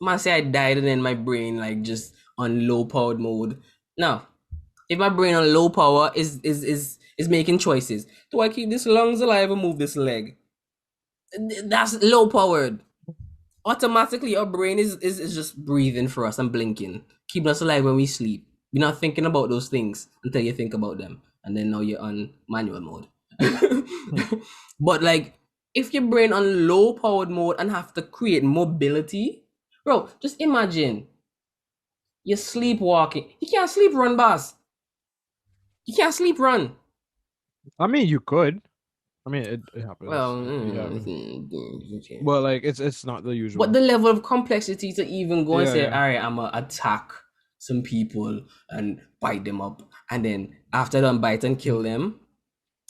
Man say I died and then my brain like just on low powered mode. No. If my brain on low power is making choices. Do I keep this lungs alive or move this leg? That's low powered. Automatically our brain is just breathing for us and blinking, keeping us alive when we sleep. We're not thinking about those things until you think about them, and then now you're on manual mode. But like, if your brain on low powered mode and have to create mobility, bro, just imagine you're sleepwalking. You can't sleep run, boss. You can't sleep run. I mean, you could. I mean, it happens. Well, Yeah. okay. Well, like it's not the usual. But the level of complexity to even go and Yeah, say, yeah. all right, I'm gonna attack some people and bite them up, and then after them bite and kill them,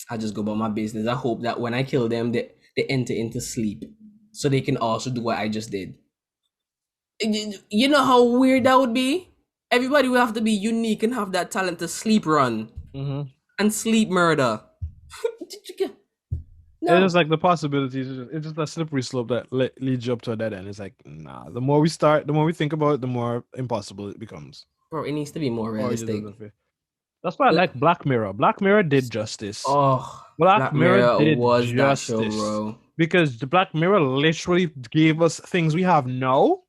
I just go about my business. I hope that when I kill them, they enter into sleep, so they can also do what I just did. You know how weird that would be? Everybody will have to be unique and have that talent to sleep run Mm-hmm. and sleep murder. It's No. just like the possibilities. It's just a slippery slope that leads you up to a dead end. It's like, nah. The more we start, the more we think about it, the more impossible it becomes. Bro, it needs to be more Or it just realistic. doesn't fit. That's why I like Black Mirror. Black Mirror did justice. Oh, Black Black Mirror Mirror did was that show, justice bro. because the Black Mirror literally gave us things we have now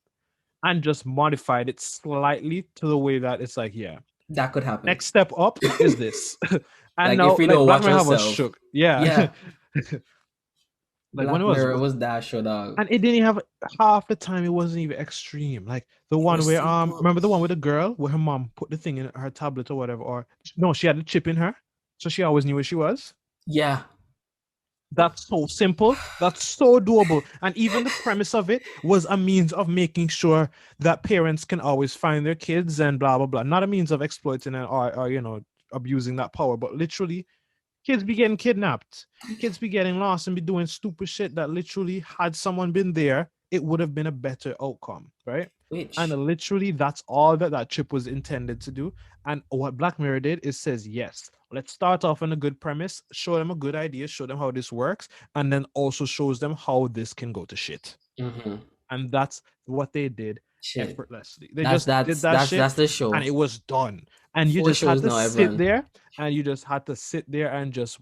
and just modified it slightly to the way that it's like, yeah, That could happen. next step up is this. And Like now, if we like don't Black watch Mirror have us ourselves. shook. Yeah. Yeah. Like when Black it was, Mirror was that show, dog. and it didn't even have half the time. It wasn't even extreme. Like the It one was where simple. remember the one with the girl where her mom put the thing in her tablet or whatever, or no, she had a chip in her, so she always knew where she was. Yeah. That's so simple. That's so doable. And even the premise of it was a means of making sure that parents can always find their kids and blah blah blah. Not a means of exploiting or abusing that power, but literally kids be getting kidnapped. Kids be getting lost and be doing stupid shit that literally had someone been there, it would have been a better outcome, right? And Which literally that's all that chip was intended to do. And what Black Mirror did is says, yes, let's start off on a good premise, show them a good idea, show them how this works, and then also shows them how this can go to shit. And that's what they did shit. effortlessly. They just did that shit That's the show. and it was done. And you 4 just had shows to now, sit everyone. there and you just had to sit there and just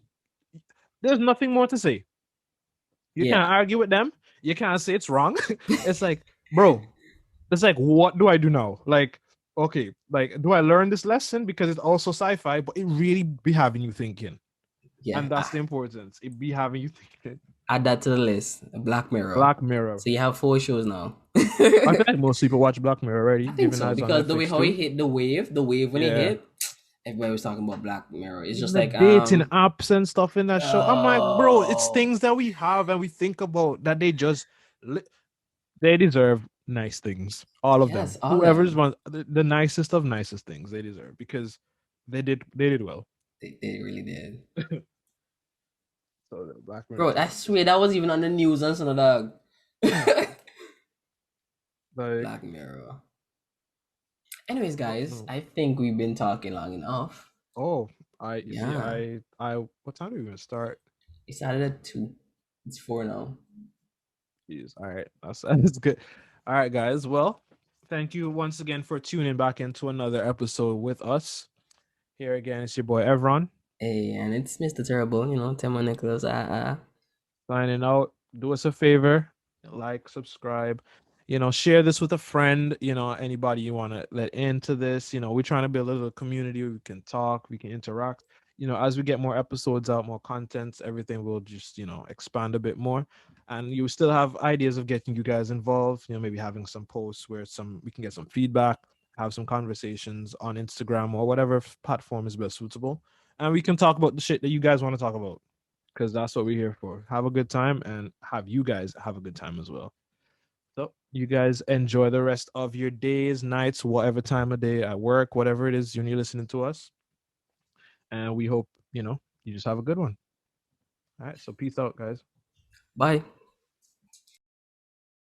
there's nothing more to say. You Yeah. can't argue with them. You can't say it's wrong. It's like, bro, it's like, what do I do now? Like, okay, like, do I learn this lesson? Because it's also sci-fi, but it really be having you thinking. Yeah. And that's the importance. It be having you thinking. Add that to the list. Black Mirror. Black Mirror. So you have 4 shows now. I feel like most people watch Black Mirror already. I think so, because the way how he too. hit the wave when he Yeah. hit, everybody was talking about Black Mirror. It's just The like dating apps and stuff in that show. I'm like, bro, it's Oh. things that we have and we think about that they just they deserve nice things. All of Yes, them. all of Whoever's them. one the nicest of nicest things they deserve because they did well. They really did. So the Black Mirror. Bro, I swear that was even on the news and some dog. like, Black Mirror. Anyways, guys, no. I think we've been talking long enough. Oh, Yeah. I what time are we gonna start? It started at 2. It's 4 now. Jeez, all right, that's good. All right, guys. Well, thank you once again for tuning back into another episode with us. Here again, it's your boy Evron. Hey, and it's Mr. Terrible, Tema Nicholas. Signing out. Do us a favor, like, subscribe, share this with a friend, anybody you want to let into this. We're trying to build a little community where we can talk, we can interact. As we get more episodes out, more contents, everything will just, expand a bit more. And you still have ideas of getting you guys involved, maybe having some posts where we can get some feedback, have some conversations on Instagram or whatever platform is best suitable. And we can talk about the shit that you guys want to talk about because that's what we're here for. Have a good time and have you guys have a good time as well. So you guys enjoy the rest of your days, nights, whatever time of day at work, whatever it is when you're listening to us. And we hope, you just have a good one. All right. So peace out, guys. Bye.